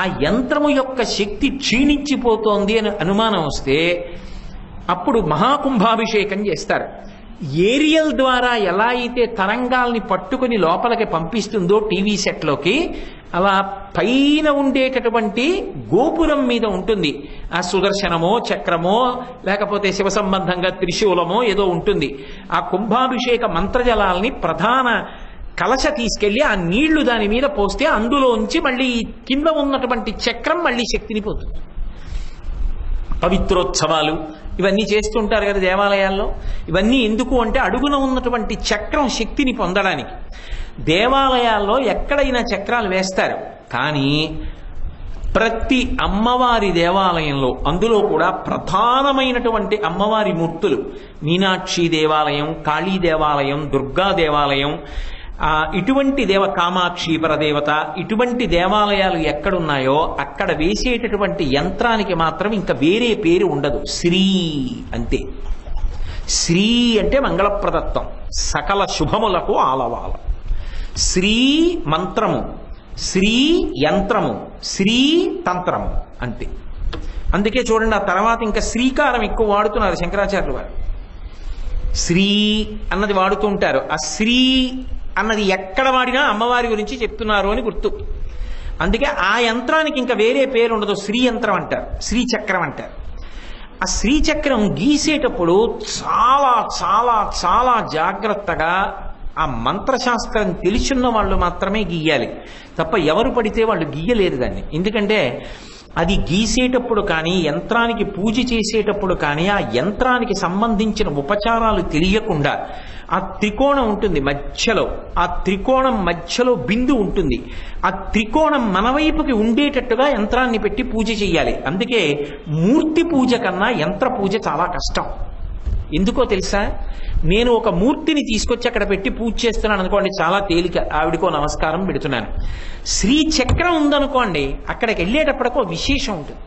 ఆ యంత్రము యొక్క శక్తి క్షీణించిపోతోంది అని అనుమానం వస్తే అప్పుడు మహాకుంభాభిషేకం చేస్తారు. ఏరియల్ ద్వారా ఎలా అయితే తరంగాల్ని పట్టుకుని లోపలికి పంపిస్తుందో టీవీ సెట్లోకి, అలా పైన ఉండేటటువంటి గోపురం మీద ఉంటుంది ఆ సుదర్శనమో చక్రమో లేకపోతే శివ సంబంధంగా త్రిశూలమో ఏదో ఉంటుంది. ఆ కుంభాభిషేక మంత్రజలాల్ని ప్రధాన కలశ తీసుకెళ్లి ఆ నీళ్లు దాని మీద పోస్తే అందులోంచి మళ్ళీ కింద ఉన్నటువంటి చక్రం మళ్ళీ శక్తిని పోతుంది. పవిత్రోత్సవాలు ఇవన్నీ చేస్తుంటారు కదా దేవాలయాల్లో. ఇవన్నీ ఎందుకు అంటే అడుగున ఉన్నటువంటి చక్రం శక్తిని పొందడానికి. దేవాలయాల్లో ఎక్కడైనా చక్రాలు వేస్తారు, కానీ ప్రతి అమ్మవారి దేవాలయంలో అందులో కూడా ప్రధానమైనటువంటి అమ్మవారి మూర్తులు మీనాక్షి దేవాలయం, కాళీ దేవాలయం, దుర్గా దేవాలయం, ఇటువంటి కామాక్షి పరదేవత, ఇటువంటి దేవాలయాలు ఎక్కడున్నాయో అక్కడ వేసేటటువంటి యంత్రానికి మాత్రం ఇంకా వేరే పేరు ఉండదు, శ్రీ అంతే. శ్రీ అంటే మంగళప్రదత్తం, సకల శుభములకు ఆలవాల. శ్రీ మంత్రము, శ్రీ యంత్రము, శ్రీ తంత్రము అంతే. అందుకే చూడండి ఆ తర్వాత ఇంకా శ్రీకారం ఎక్కువ వాడుతున్నారు శంకరాచార్యులు వారు. శ్రీ అన్నది వాడుతూ ఉంటారు. ఆ శ్రీ అన్నది ఎక్కడ వాడినా అమ్మవారి గురించి చెప్తున్నారు అని గుర్తు. అందుకే ఆ యంత్రానికి ఇంకా వేరే పేరు ఉండదు, శ్రీయంత్రం అంటారు, శ్రీచక్రం అంటారు. ఆ శ్రీచక్రం గీసేటప్పుడు చాలా చాలా చాలా జాగ్రత్తగా ఆ మంత్రశాస్త్రం తెలిసిన వాళ్ళు మాత్రమే గీయాలి, తప్ప ఎవరు పడితే వాళ్ళు గీయలేరు దాన్ని. ఎందుకంటే అది గీసేటప్పుడు కానీ యంత్రానికి పూజ చేసేటప్పుడు కానీ ఆ యంత్రానికి సంబంధించిన ఉపచారాలు తెలియకుండా ఆ త్రికోణం ఉంటుంది మధ్యలో, ఆ త్రికోణం మధ్యలో బిందు ఉంటుంది, ఆ త్రికోణం మన వైపుకి ఉండేటట్టుగా యంత్రాన్ని పెట్టి పూజ చేయాలి. అందుకే మూర్తి పూజ కన్నా యంత్ర పూజ చాలా కష్టం. ఎందుకో తెలుసా? నేను ఒక మూర్తిని తీసుకొచ్చి అక్కడ పెట్టి పూజ చేస్తున్నాను అనుకోండి, చాలా తేలిక, ఆవిడకో నమస్కారం పెడుతున్నాను. శ్రీచక్రం ఉందనుకోండి, అక్కడికి వెళ్ళేటప్పటికో విశేషం ఉంటుంది.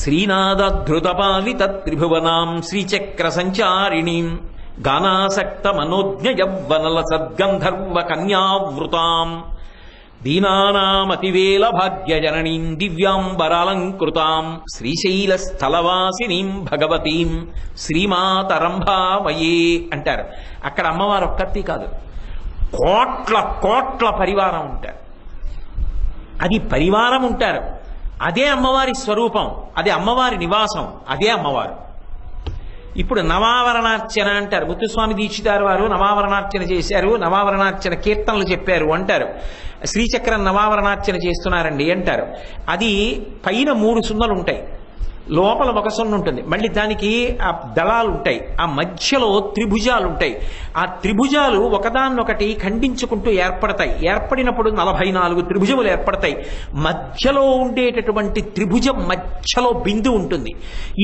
శ్రీనాథధృతపాలిత త్రిభువనాం శ్రీచక్ర సంచారిణీం గానాసక్త మనోజ్ఞ యవ్వనల సద్గంధర్వ కన్యావృతాం దీనానామతివేల భాగ్యజననీం దివ్యాంబరాలంకృతాం శ్రీశైల స్థలవాసినీం భగవతీం శ్రీమాతరంభామయే అంటారు. అక్కడ అమ్మవారు ఒక్కతి కాదు, కోట్ల కోట్ల పరివారం ఉంటారు. అది పరివారం ఉంటారు, అదే అమ్మవారి స్వరూపం, అదే అమ్మవారి నివాసం, అదే అమ్మవారు. ఇప్పుడు నవావరణార్చన అంటారు. ముత్తుస్వామి దీక్షితారు వారు నవావరణార్చన చేశారు, నవావరణార్చన కీర్తనలు చెప్పారు అంటారు. శ్రీచక్రం నవావరణార్చన చేస్తున్నారండి అంటారు. అది పైన 3 సున్నలు ఉంటాయి, లోపల 1 సున్న ఉంటుంది, మళ్ళీ దానికి ఆ దళాలు ఉంటాయి, ఆ మధ్యలో త్రిభుజాలు ఉంటాయి. ఆ త్రిభుజాలు ఒకదాన్నొకటి ఖండించుకుంటూ ఏర్పడతాయి. ఏర్పడినప్పుడు 44 త్రిభుజములు ఏర్పడతాయి. మధ్యలో ఉండేటటువంటి త్రిభుజం మధ్యలో బిందు ఉంటుంది.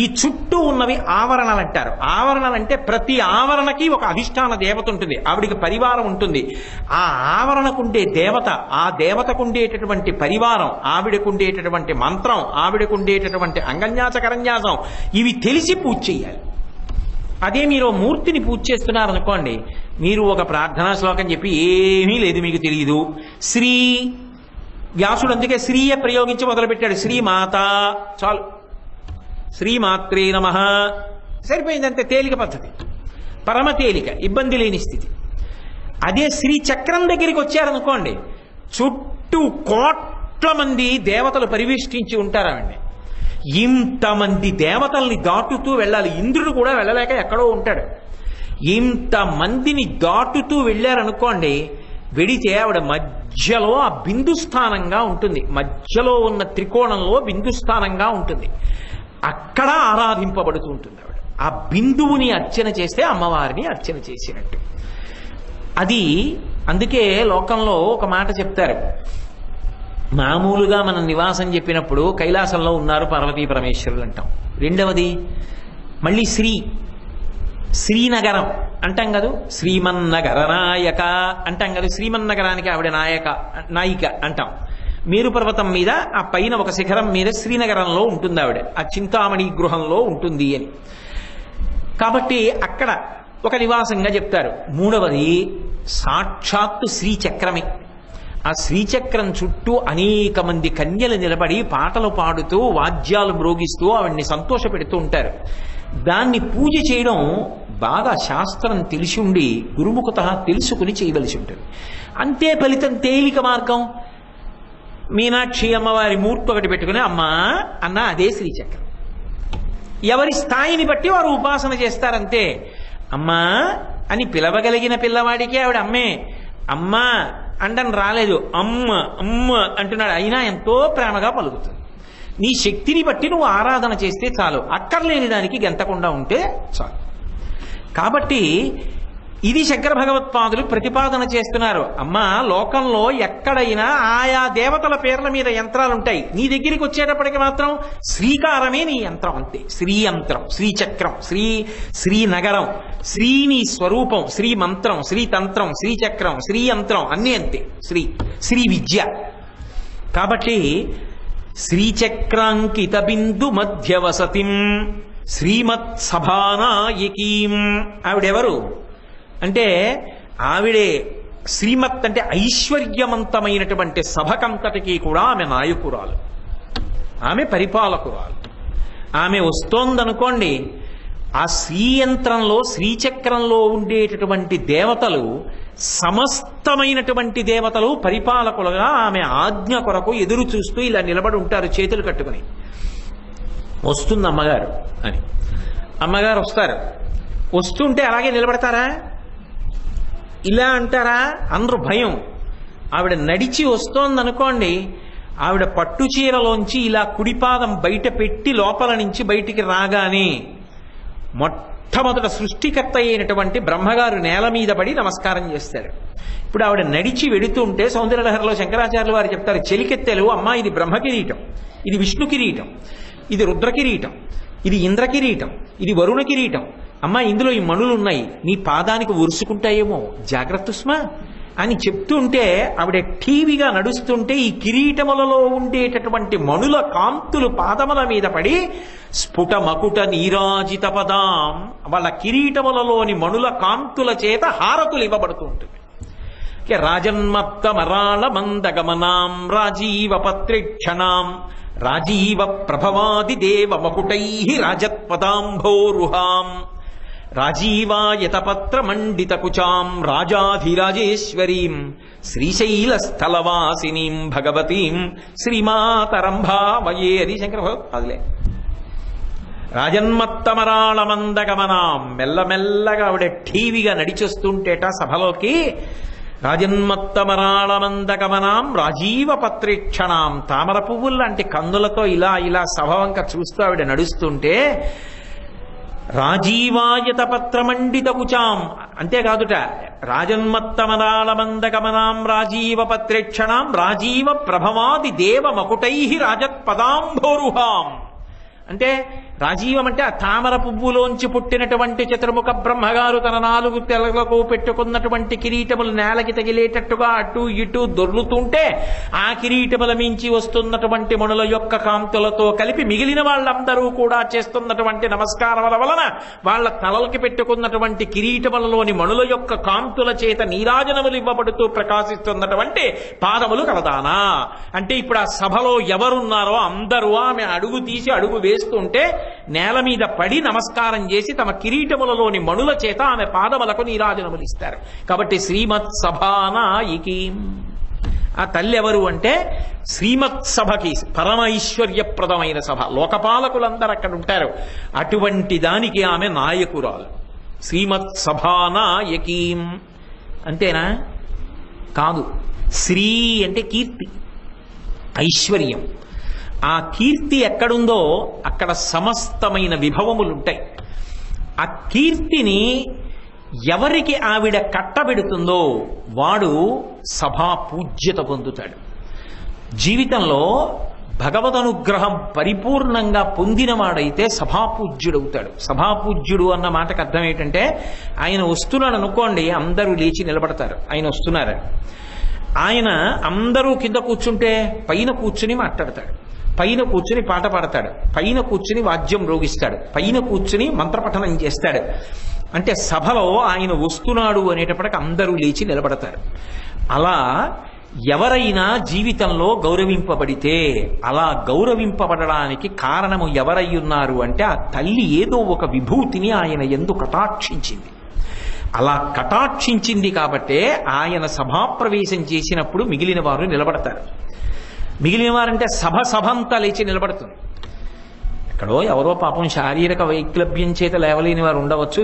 ఈ చుట్టూ ఉన్నవి ఆవరణలు అంటారు. ఆవరణలు అంటే ప్రతి ఆవరణకి ఒక అధిష్టాన దేవత ఉంటుంది, ఆవిడికి పరివారం ఉంటుంది. ఆ ఆవరణకుండే దేవత, ఆ దేవతకుండేటటువంటి పరివారం, ఆవిడకుండేటటువంటి మంత్రం, ఆవిడకుండేటటువంటి అంగన్యాసం, కరన్యాసం, ఇవి తెలిసి పూజ చేయాలి. అదే మీరు మూర్తిని పూజ చేస్తున్నారనుకోండి, మీరు ఒక ప్రార్థనా శ్లోకం చెప్పి ఏమీ లేదు, మీకు తెలియదు. శ్రీ వ్యాసుడు అందుకే శ్రీయ ప్రయోగించి మొదలుపెట్టాడు. శ్రీమాత చాలు, శ్రీమాత్రే నమః సరిపోయిందంటే తేలిక పద్ధతి, పరమ తేలిక, ఇబ్బంది లేని స్థితి. అదే శ్రీ చక్రం దగ్గరికి వచ్చారనుకోండి, చుట్టూ కోట్ల మంది దేవతలు పరివేష్టించి ఉంటారండి. ఇంతమంది దేవతల్ని దాటుతూ వెళ్ళాలి. ఇంద్రుడు కూడా వెళ్ళలేక ఎక్కడో ఉంటాడు. ఇంతమందిని దాటుతూ వెళ్ళారనుకోండి, వెడితే ఆవిడ మధ్యలో ఆ బిందుస్థానంగా ఉంటుంది, మధ్యలో ఉన్న త్రికోణంలో బిందుస్థానంగా ఉంటుంది. అక్కడ ఆరాధింపబడుతూ ఉంటుంది ఆవిడ. ఆ బిందువుని అర్చన చేస్తే అమ్మవారిని అర్చన చేసినట్టు. అది అందుకే లోకంలో ఒక మాట చెప్తారు. మామూలుగా మనం నివాసం చెప్పినప్పుడు కైలాసంలో ఉన్నారు పార్వతీ పరమేశ్వరులు అంటాం. రెండవది మళ్ళీ శ్రీనగరం అంటాం కదా, శ్రీమన్నగర నాయక అంటాం కదా, శ్రీమన్నగరానికి ఆవిడ నాయిక అంటాం. మేరు పర్వతం మీద ఆ పైన ఒక శిఖరం మీద శ్రీనగరంలో ఉంటుంది ఆవిడ, ఆ చింతామణి గృహంలో ఉంటుంది అని. కాబట్టి అక్కడ ఒక నివాసంగా చెప్తారు. మూడవది సాక్షాత్తు శ్రీచక్రమే. ఆ శ్రీచక్రం చుట్టూ అనేక మంది కన్యలు నిలబడి పాటలు పాడుతూ వాద్యాలు మ్రోగిస్తూ ఆవిడ్ని సంతోష పెడుతూ ఉంటారు. దాన్ని పూజ చేయడం బాగా శాస్త్రం తెలిసి ఉండి గురుముఖత తెలుసుకుని చేయవలసి ఉంటుంది. అంతే ఫలితం, తేలిక మార్గం. మీనాక్షి అమ్మవారి మూర్తి ఒకటి పెట్టుకుని అమ్మా అన్న అదే శ్రీచక్రం. ఎవరి స్థాయిని బట్టి వారు ఉపాసన చేస్తారంతే. అమ్మా అని పిలవగలిగిన పిల్లవాడికి ఆవిడ అమ్మే. అమ్మా అంటని రాలేదు, అమ్మ అమ్మ అంటున్నాడు, అయినా ఎంతో ప్రేమగా పలుకుతుంది. నీ శక్తిని బట్టి నువ్వు ఆరాధన చేస్తే చాలు, అక్కర్లేని దానికి గెంతకుండా ఉంటే చాలు. కాబట్టి ఇది శంకర భగవత్పాదులు ప్రతిపాదన చేస్తున్నారు. అమ్మా లోకంలో ఎక్కడైనా ఆయా దేవతల పేర్ల మీద యంత్రాలు ఉంటాయి, నీ దగ్గరికి వచ్చేటప్పటికి మాత్రం శ్రీకారమే నీ యంత్రం అంతే. శ్రీయంత్రం, శ్రీచక్రం, శ్రీనగరం, శ్రీని స్వరూపం, శ్రీమంత్రం, శ్రీతంత్రం, శ్రీచక్రం, శ్రీయంత్రం అన్నీ అంతే. శ్రీ విద్య. కాబట్టి శ్రీచక్రాంకిత బిందు మధ్యవసతిం శ్రీమత్ సభానాయకీం. ఆవిడెవరు అంటే ఆవిడే శ్రీమత్ అంటే ఐశ్వర్యవంతమైనటువంటి సభకంతటికి కూడా ఆమె నాయకురాలు, ఆమె పరిపాలకురాలు. ఆమె వస్తోందనుకోండి, ఆ శ్రీయంత్రంలో శ్రీచక్రంలో ఉండేటటువంటి దేవతలు సమస్తమైనటువంటి దేవతలు పరిపాలకులుగా ఆమె ఆజ్ఞ కొరకు ఎదురు చూస్తూ ఇలా నిలబడి ఉంటారు చేతులు కట్టుకుని. వస్తుంది అమ్మగారు అని. అమ్మగారు వస్తారు. వస్తుంటే అలాగే నిలబడతారా, ఇలా అంటారా? అందరూ భయం. ఆవిడ నడిచి వస్తోందనుకోండి, ఆవిడ పట్టు చీరలోంచి ఇలా కుడిపాదం బయట పెట్టి లోపల నుంచి బయటికి రాగానే మొట్టమొదట సృష్టికర్త అయినటువంటి బ్రహ్మగారు నేల మీద పడి నమస్కారం చేస్తారు. ఇప్పుడు ఆవిడ నడిచి వెడుతుంటే సౌందర్యలహరిలో శంకరాచార్యులు వారు చెప్తారు, చెలికెత్తెలు అమ్మా ఇది బ్రహ్మ కిరీటం, ఇది విష్ణు కిరీటం, ఇది రుద్ర కిరీటం, ఇది ఇంద్ర కిరీటం, ఇది వరుణ కిరీటం. అమ్మా ఇందులో ఈ మణులు ఉన్నాయి, నీ పాదానికి ఒరుసుకుంటాయేమో, జాగ్రత్త సుమా అని చెప్తుంటే ఆవిడ టీవీగా నడుస్తుంటే ఈ కిరీటములలో ఉండేటటువంటి మణుల కాంతులు పాదముల మీద పడి స్ఫుట మకుట నీరాజిత పదాం, వాళ్ళ కిరీటములలోని మణుల కాంతుల చేత హారతులు ఇవ్వబడుతూ ఉంటుంది. రాజన్మత్త మరాళ మందగమనాం రాజీవ పత్రిక్షణాం రాజీవ ప్రభవాది దేవ మకుటై రాజత్పదాంభోరుహాం రాజీవాయతపత్ర మండిత కుచాం రాజాధిరాజేశ్వరీం శ్రీశైలస్థలవాసినీం భగవతీం శ్రీమాతరంభావయే. అది శంకర అదిలే. రాజన్మత్తమరాళమందగమనాం, మెల్లమెల్లగా ఆవిడ టీవీగా నడిచొస్తుంటేట సభలోకి. రాజన్మత్తమరాళమందగమనాం రాజీవ పత్రేక్షణాం, తామర పువ్వుల్లాంటి కందులతో ఇలా ఇలా సభ వంక చూస్తూ ఆవిడ నడుస్తుంటే రాజీవాయత పత్రమండిత కుచాం, అంతేకాదుట రాజన్మత్తమరాళమందగమనాం రాజీవ పత్రేక్షణాం రాజీవ ప్రభవాది దేవ మకుటై రాజత్పదాంభోరుహాం. అంటే రాజీవం అంటే ఆ తామర పువ్వులోంచి పుట్టినటువంటి చతుర్ముఖ బ్రహ్మగారు తన 4 తెలలకు పెట్టుకున్నటువంటి కిరీటములు నేలకి తగిలేటట్టుగా అటు ఇటు దొర్లుతుంటే ఆ కిరీటముల మించి వస్తున్నటువంటి మణుల యొక్క కాంతులతో కలిపి మిగిలిన వాళ్ళందరూ కూడా చేస్తున్నటువంటి నమస్కారముల వలన వాళ్ళ తలలకి పెట్టుకున్నటువంటి కిరీటములలోని మణుల యొక్క కాంతుల చేత నీరాజనములు ఇవ్వబడుతూ ప్రకాశిస్తున్నటువంటి పాదములు కలదానా. అంటే ఇప్పుడు ఆ సభలో ఎవరున్నారో అందరూ ఆమె అడుగు తీసి అడుగు వేస్తుంటే నేల మీద పడి నమస్కారం చేసి తమ కిరీటములలోని మణుల చేత ఆమె పాదములకు నీరాజనములు ఇస్తారు. కాబట్టి శ్రీమత్ సభానాయికీం, ఆ తల్లి ఎవరు అంటే శ్రీమత్ సభకి పరమైశ్వర్యప్రదమైన సభ, లోకపాలకులందరూ అక్కడ ఉంటారు. అటువంటి దానికి ఆమె నాయకురాలు. శ్రీమత్ సభానాయకీం అంతేనా? కాదు. శ్రీ అంటే కీర్తి, ఐశ్వర్యం. ఆ కీర్తి ఎక్కడుందో అక్కడ సమస్తమైన విభవములుంటాయి. ఆ కీర్తిని ఎవరికి ఆవిడ కట్టబెడుతుందో వాడు సభా పూజ్యత పొందుతాడు. జీవితంలో భగవదనుగ్రహం పరిపూర్ణంగా పొందినవాడైతే సభాపూజ్యుడవుతాడు. సభాపూజ్యుడు అన్న మాటకు అర్థం ఏంటంటే ఆయన వస్తున్నాడు అనుకోండి, అందరూ లేచి నిలబడతారు. ఆయన వస్తున్నారని. ఆయన అందరూ కింద కూర్చుంటే పైన కూర్చుని మాట్లాడతాడు, పైన కూర్చుని పాట పాడతాడు, పైన కూర్చుని వాద్యం రోగిస్తాడు, పైన కూర్చుని మంత్రపఠనం చేస్తాడు. అంటే సభలో ఆయన వస్తున్నాడు అనేటప్పటికి అందరూ లేచి నిలబడతారు. అలా ఎవరైనా జీవితంలో గౌరవింపబడితే అలా గౌరవింపబడడానికి కారణము ఎవరై ఉన్నారు అంటే ఆ తల్లి ఏదో ఒక విభూతిని ఆయన యందు కటాక్షించింది. అలా కటాక్షించింది కాబట్టే ఆయన సభాప్రవేశం చేసినప్పుడు మిగిలిన వారు నిలబడతారు. మిగిలిన వారంటే సభంతా లేచి నిలబడుతుంది. ఎక్కడో ఎవరో పాపం శారీరక వైక్లభ్యం చేత లేవలేని వారు ఉండవచ్చు,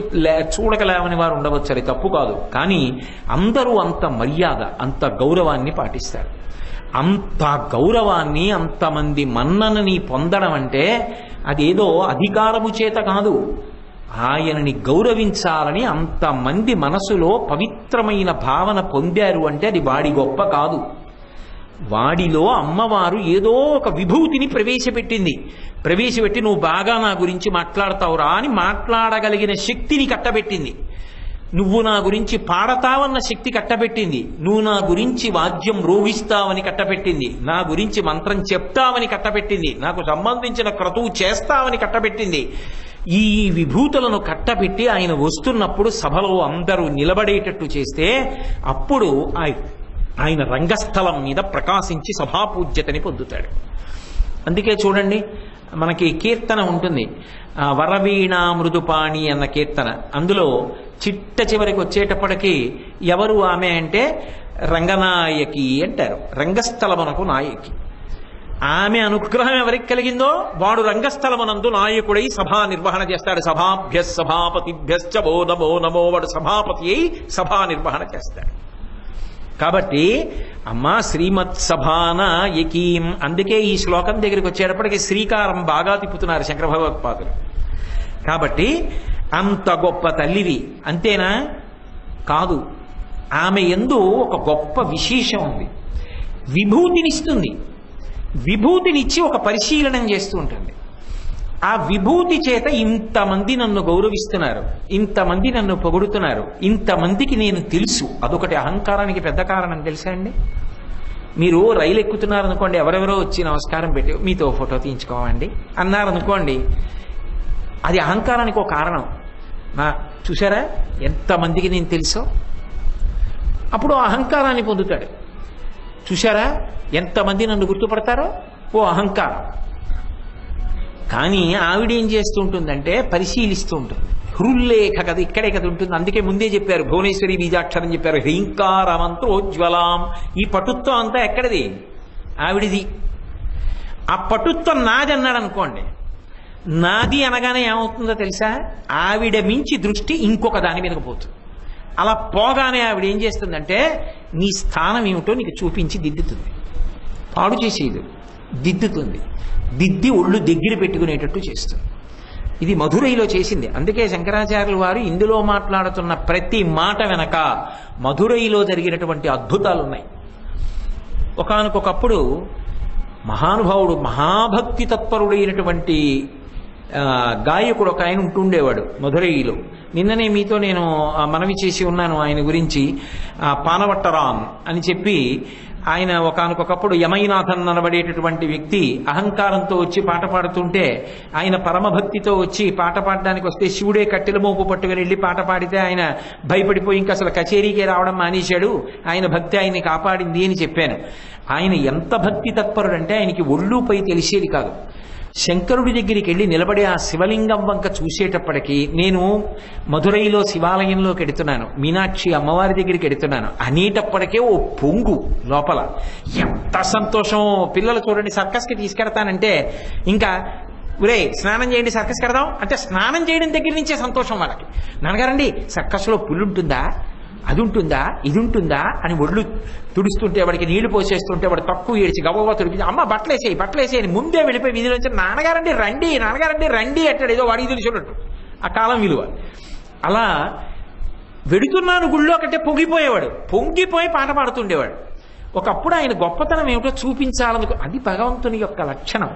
చూడక లేవని వారు ఉండవచ్చు, అది తప్పు కాదు. కానీ అందరూ అంత మర్యాద, అంత గౌరవాన్ని పాటిస్తారు. అంత గౌరవాన్ని, అంతమంది మన్ననని పొందడం అంటే అదేదో అధికారము చేత కాదు. ఆయనని గౌరవించాలని అంతమంది మనసులో పవిత్రమైన భావన పొందారు అంటే అది వాడి గొప్ప కాదు. వాడిలో అమ్మవారు ఏదో ఒక విభూతిని ప్రవేశపెట్టి నువ్వు బాగా నా గురించి మాట్లాడతావురా అని మాట్లాడగలిగిన శక్తిని కట్టబెట్టింది. నువ్వు నా గురించి పాడతావన్న శక్తి కట్టబెట్టింది. నువ్వు నా గురించి వాద్యం రోగిస్తావని కట్టబెట్టింది. నా గురించి మంత్రం చెప్తావని కట్టబెట్టింది. నాకు సంబంధించిన క్రతువు చేస్తావని కట్టబెట్టింది. ఈ విభూతులను కట్టబెట్టి ఆయన వస్తున్నప్పుడు సభలో అందరూ నిలబడేటట్టు చేస్తే అప్పుడు ఆయన రంగస్థలం మీద ప్రకాశించి సభాపూజ్యతని పొందుతాడు. అందుకే చూడండి, మనకి కీర్తన ఉంటుంది, వరవీణా మృదుపాణి అన్న కీర్తన. అందులో చిట్ట చివరికి వచ్చేటప్పటికి ఎవరు ఆమె అంటే రంగనాయకి అంటారు, రంగస్థలమునకు నాయకి. ఆమె అనుగ్రహం ఎవరికి కలిగిందో వాడు రంగస్థలమునందు నాయకుడై సభా నిర్వహణ చేస్తాడు. సభాభ్య సభాపతిభ్యశ్చ వో నమో నమో, వాడు సభాపతి అయి సభా నిర్వహణ చేస్తాడు. కాబట్టి అమ్మా శ్రీమత్ సభాన యకీం, అందుకే ఈ శ్లోకం దగ్గరికి వచ్చేటప్పటికి శ్రీకారం బాగా తిప్పుతున్నారు శంకర భగవత్పాదులు. కాబట్టి అంత గొప్ప తల్లివి అంతేనా? కాదు, ఆమె యందు ఒక గొప్ప విశేషం ఉంది. విభూతినిస్తుంది, విభూతినిచ్చి ఒక పరిశీలనం చేస్తూ ఉంటుంది. ఆ విభూతి చేత ఇంతమంది నన్ను గౌరవిస్తున్నారు, ఇంతమంది నన్ను పొగుడుతున్నారు, ఇంతమందికి నేను తెలుసు. అదొకటి అహంకారానికి పెద్ద కారణం తెలుసా అండి? మీరు రైలు ఎక్కుతున్నారనుకోండి, ఎవరెవరో వచ్చి నమస్కారం పెట్టి మీతో ఫోటో తీయించుకోవండి అన్నారనుకోండి, అది అహంకారానికి ఒక కారణం. చూసారా ఎంతమందికి నేను తెలుసో, అప్పుడు అహంకారాన్ని పొందుతాడు. చూసారా ఎంతమంది నన్ను గుర్తుపడతారో, ఓ అహంకారం. కానీ ఆవిడ ఏం చేస్తూ ఉంటుందంటే పరిశీలిస్తూ ఉంటుంది. హృల్లేఖ కదా, ఇక్కడే కదా ఉంటుంది. అందుకే ముందే చెప్పారు, భువనేశ్వరి బీజాక్షరం చెప్పారు, హ్రీంకారమంత్రోజ్వలాం. ఈ పటుత్వం అంతా ఎక్కడిది? ఆవిడిది. ఆ పటుత్వం నాది అన్నాడు అనుకోండి, నాది అనగానే ఏమవుతుందో తెలుసా? ఆవిడ మించి దృష్టి ఇంకొక దాని మీదకి పోతుంది. అలా పోగానే ఆవిడ ఏం చేస్తుందంటే నీ స్థానం ఏమిటో నీకు చూపించి దిద్దుతుంది. పాడు చేసేది దిద్దుతుంది, దిద్ది ఒళ్ళు దగ్గర పెట్టుకునేటట్టు చేస్తుంది. ఇది మధురైలో చేసింది. అందుకే శంకరాచార్యుల వారు ఇందులో మాట్లాడుతున్న ప్రతి మాట వెనక మధురైలో జరిగినటువంటి అద్భుతాలు ఉన్నాయి. ఒకానొకప్పుడు మహానుభావుడు, మహాభక్తి తత్పరుడైనటువంటి గాయకుడు ఒక ఆయన ఉంటుండేవాడు మధురైలో. నిన్ననే మీతో నేను మనవి చేసి ఉన్నాను ఆయన గురించి. పానవట్టరాన్ అని చెప్పి ఆయన ఒకానొకప్పుడు యమైనాథన్ అనబడేటటువంటి వ్యక్తి అహంకారంతో వచ్చి పాట పాడుతుంటే, ఆయన పరమభక్తితో వచ్చి పాట పాడడానికి వస్తే శివుడే కట్టెల మోపు పట్టుకుని వెళ్ళి పాట పాడితే ఆయన భయపడిపోయి ఇంకా అసలు కచేరీకే రావడం మానేశాడు. ఆయన భక్తి ఆయన్ని కాపాడింది అని చెప్పాను. ఆయన ఎంత భక్తి తత్పరుడంటే ఆయనకి ఒళ్ళుపై తెలిసేది కాదు. శంకరుడి దగ్గరికి వెళ్ళి నిలబడి ఆ శివలింగం వంక చూసేటప్పటికీ, నేను మధురైలో శివాలయంలోకి ఎడుతున్నాను, మీనాక్షి అమ్మవారి దగ్గరికి ఎడుతున్నాను అనేటప్పటికే ఓ పొంగు లోపల. ఎంత సంతోషం! పిల్లలు చూడండి, సర్కస్కి తీసుకెడతానంటే ఇంకా ఒరే స్నానం చేయండి సర్కస్ కడదాం అంటే స్నానం చేయడం దగ్గర నుంచే సంతోషం వాళ్ళకి. నాన్నగారండి సర్కస్లో పుల్లు ఉంటుందా, అది ఉంటుందా, ఇది ఉంటుందా అని ఒళ్ళు తుడుస్తుంటే, వాడికి నీళ్లు పోసేస్తుంటే వాడు తక్కువ ఏడ్చి గబగబా తుడిపి అమ్మ బట్టలేసేయి అని ముందే వెళ్ళిపోయి వీధిలో వచ్చి నాన్నగారండి రండి అంటాడు. ఏదో వాడికి తెలిసినట్టు ఆ కాలం విలువ. అలా వెడుతున్నాను గుళ్ళో కంటే పొంగిపోయి పాట పాడుతుండేవాడు. ఒకప్పుడు ఆయన గొప్పతనం ఏమిటో చూపించాలనుకో, అది భగవంతుని యొక్క లక్షణం.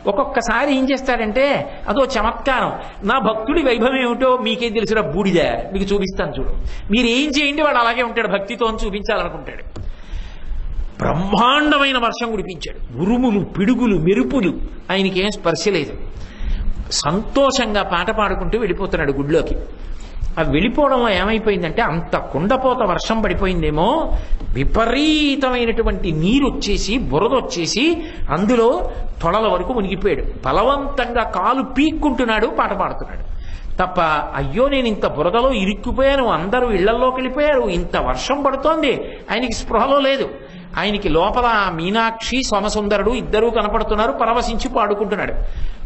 ఒక్కొక్కసారి ఏం చేస్తాడంటే అదో చమత్కారం. నా భక్తుడి వైభవం ఏమిటో మీకేం తెలిసిన బూడిద, మీకు చూపిస్తాను చూడు, మీరు ఏం చేయండి వాడు అలాగే ఉంటాడు, భక్తితో చూపించాలనుకుంటాడు. బ్రహ్మాండమైన వర్షం కురిపించాడు, ఉరుములు పిడుగులు మెరుపులు, ఆయనకేం స్పర్శ లేదు. సంతోషంగా పాట పాడుకుంటూ వెళ్ళిపోతున్నాడు గుడిలోకి. ఆ వెళ్ళిపోవడంలో ఏమైపోయిందంటే అంత కుండపోత వర్షం పడిపోయిందేమో, విపరీతమైనటువంటి నీరు వచ్చేసి బురద వచ్చేసి అందులో తొడల వరకు మునిగిపోయాడు. బలవంతంగా కాలు పీక్కుంటున్నాడు, పాట పాడుతున్నాడు తప్ప అయ్యో నేను ఇంత బురదలో ఇరుక్కుపోయాను, అందరూ ఇళ్లల్లోకి వెళ్ళిపోయారు, ఇంత వర్షం పడుతోంది, ఆయనకి స్పృహలో లేదు. ఆయనకి లోపల మీనాక్షి సోమసుందరుడు ఇద్దరూ కనపడుతున్నారు, పరవశించి పాడుకుంటున్నాడు.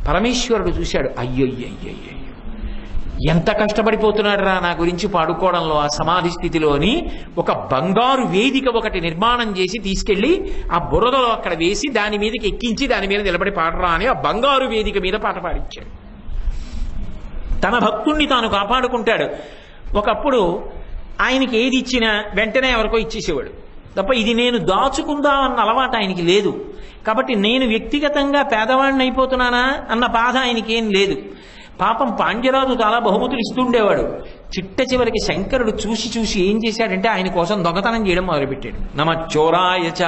పరమేశ్వరుడు చూశాడు, అయ్యయ్యయ్యయ్యో ఎంత కష్టపడిపోతున్నాడు రా నా గురించి పాడుకోవడంలో ఆ సమాధి స్థితిలోని. ఒక బంగారు వేదిక ఒకటి నిర్మాణం చేసి తీసుకెళ్లి ఆ బురదలో అక్కడ వేసి దాని మీదకి ఎక్కించి దాని మీద నిలబడి పాడరా అని ఆ బంగారు వేదిక మీద పాట పాడించాడు. తన భక్తుణ్ణి తాను కాపాడుకుంటాడు. ఒకప్పుడు ఆయనకి ఏది ఇచ్చినా వెంటనే ఎవరికో ఇచ్చేసేవాడు తప్ప ఇది నేను దాచుకుందామన్న అలవాటు ఆయనకి లేదు. కాబట్టి నేను వ్యక్తిగతంగా పేదవాడిని అయిపోతున్నానా అన్న బాధ ఆయనకేం లేదు. పాపం పాండ్యరాజు చాలా బహుమతులు ఇస్తుండేవాడు. చిట్ట చివరికి శంకరుడు చూసి ఏం చేశాడంటే ఆయన కోసం దొంగతనం చేయడం మొదలుపెట్టాడు. నమచ్చోరాయచ,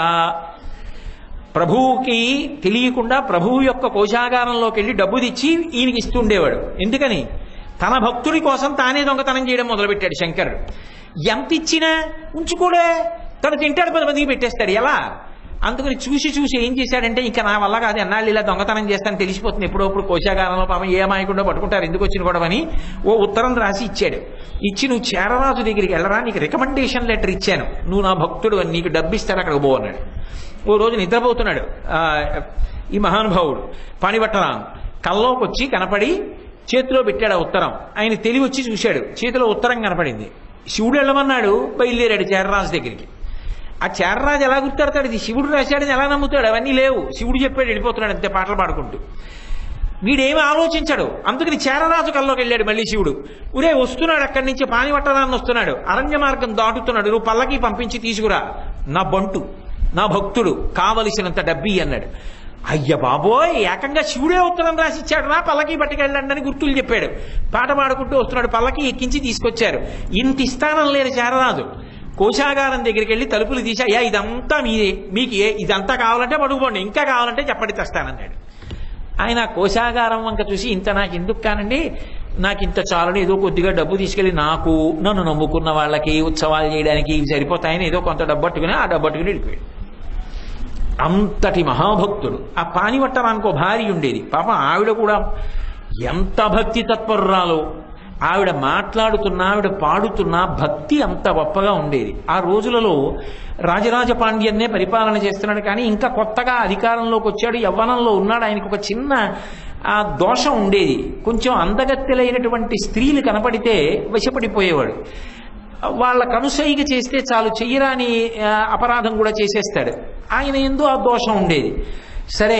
ప్రభువుకి తెలియకుండా ప్రభువు యొక్క కోశాగారంలోకి వెళ్ళి డబ్బు తెచ్చి ఈయనకి ఇస్తుండేవాడు. ఎందుకని? తన భక్తుడి కోసం తానే దొంగతనం చేయడం మొదలుపెట్టాడు శంకరుడు. ఎంత ఇచ్చినా ఉంచుకోడే, తను తింటాడు 10 మందికి పెట్టేస్తాడు. ఎలా? అందుకని చూసి చూసి ఏం చేశాడంటే, ఇంకా నా వల్ల కాదు, ఎన్నాళ్ళు ఇలా దొంగతనం చేస్తాను తెలిసిపోతుంది, ఎప్పుడప్పుడు కోశాగారంలో పాపం ఏ అమాయకుండా పట్టుకుంటారు, ఎందుకు వచ్చిన గొడవని ఓ ఉత్తరం రాసి ఇచ్చాడు. ఇచ్చి, నువ్వు చేరరాజు దగ్గరికి వెళ్ళరా, నీకు రికమెండేషన్ లెటర్ ఇచ్చాను, నువ్వు నా భక్తుడు అని, నీకు డబ్బు ఇస్తాను, అక్కడికి పో అన్నాడు. ఓ రోజు నిద్రపోతున్నాడు ఈ మహానుభావుడు పాణిభట్టరాం, కల్లోకి వచ్చి కనపడి చేతిలో పెట్టాడు ఆ ఉత్తరం. ఆయన తెలివి వచ్చి చూశాడు, చేతిలో ఉత్తరం కనపడింది. శివుడు వెళ్ళమన్నాడు, బయలుదేరాడు చేరరాజు దగ్గరికి. ఆ చేరరాజు ఎలా గుర్తాడతాడు, ఇది శివుడు రాశాడని ఎలా నమ్ముతాడు? అవన్నీ లేవు, శివుడు చెప్పాడు, వెళ్ళిపోతున్నాడు అంతే పాటలు పాడుకుంటూ. వీడేమి ఆలోచించాడు, అందుకని చేరరాజు కల్లోకి వెళ్ళాడు. మళ్ళీ శివుడు ఉరే వస్తున్నాడు, అక్కడి నుంచి పాణిభట్టరాన్ని వస్తున్నాడు, అరణ్య మార్గం దాటుతున్నాడు, నువ్వు పల్లకి పంపించి తీసుకురా, నా బంటు, నా భక్తుడు, కావలసినంత డబ్బి అన్నాడు. అయ్య బాబోయ్, ఏకంగా శివుడే ఉత్తరం రాసిచ్చాడు, నా పల్లకి పట్టుకెళ్ళండి అని గుర్తులు చెప్పాడు. పాట పాడుకుంటూ వస్తున్నాడు, పల్లకి ఎక్కించి తీసుకొచ్చారు. ఇంత ఇస్తానం లేని చేరరాజు కోశాగారం దగ్గరికి వెళ్ళి తలుపులు తీసి, అయ్యా ఇదంతా మీదే, మీకు ఇదంతా కావాలంటే పడుకోండి, ఇంకా కావాలంటే చెప్పండి తెస్తానన్నాడు. ఆయన కోశాగారం వంక చూసి, ఇంత నాకు ఎందుకు కానండి, నాకు ఇంత చాలని, ఏదో కొద్దిగా డబ్బు తీసుకెళ్ళి నాకు, నన్ను నమ్ముకున్న వాళ్ళకి ఉత్సవాలు చేయడానికి ఇవి సరిపోతాయని ఏదో కొంత డబ్బు పట్టుకుని ఆ డబ్బు పట్టుకుని వెళ్ళిపోయాడు. అంతటి మహాభక్తుడు. ఆ పాణిభట్టరానికి ఒక భార్య ఉండేది, పాపం ఆవిడ కూడా ఎంత భక్తి తత్పరురాలో. ఆవిడ మాట్లాడుతున్నా, ఆవిడ పాడుతున్నా భక్తి అంత గొప్పగా ఉండేది. ఆ రోజులలో రాజరాజ పాండ్యన్నే పరిపాలన చేస్తున్నాడు, కానీ ఇంకా కొత్తగా అధికారంలోకి వచ్చాడు, యవ్వనంలో ఉన్నాడు. ఆయనకు ఒక చిన్న ఆ దోషం ఉండేది, కొంచెం అందగత్తెలైనటువంటి స్త్రీలు కనపడితే వశపడిపోయేవాడు. వాళ్ళ కనుసైగ చేస్తే చాలు, చెయ్యరాని అపరాధం కూడా చేసేస్తాడు. ఆయన ఎందు ఆ దోషం ఉండేది. సరే,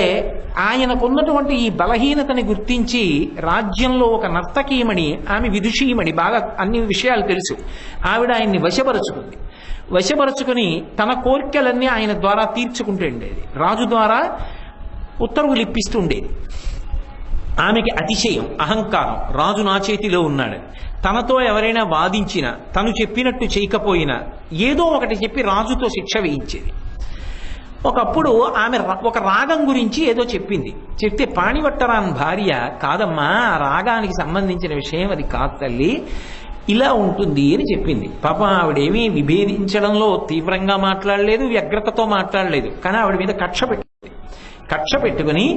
ఆయనకున్నటువంటి ఈ బలహీనతని గుర్తించి రాజ్యంలో ఒక నర్తకీమణి, ఆమె విదుషీమణి, బాగా అన్ని విషయాలు తెలుసు, ఆవిడ ఆయన్ని వశపరుచుకుంది. వశపరుచుకుని తన కోరికలన్నీ ఆయన ద్వారా తీర్చుకుంటూ ఉండేది. రాజు ద్వారా ఉత్తర్వులు ఇప్పిస్తూ ఉండేది. ఆమెకి అతిశయం, అహంకారం, రాజు నా చేతిలో ఉన్నాడు, తనతో ఎవరైనా వాదించినా, తను చెప్పినట్టు చేయకపోయినా ఏదో ఒకటి చెప్పి రాజుతో శిక్ష వేయించేది. ఒకప్పుడు ఆమె ఒక రాగం గురించి ఏదో చెప్పింది. చెప్తే పాణిభట్టరాన్ భార్య, కాదమ్మా ఆ రాగానికి సంబంధించిన విషయం అది కాదు తల్లి, ఇలా ఉంటుంది అని చెప్పింది. పాపం ఆవిడేమీ విభేదించడంలో తీవ్రంగా మాట్లాడలేదు, వ్యగ్రతతో మాట్లాడలేదు, కానీ ఆవిడ మీద కక్ష పెట్టుకుని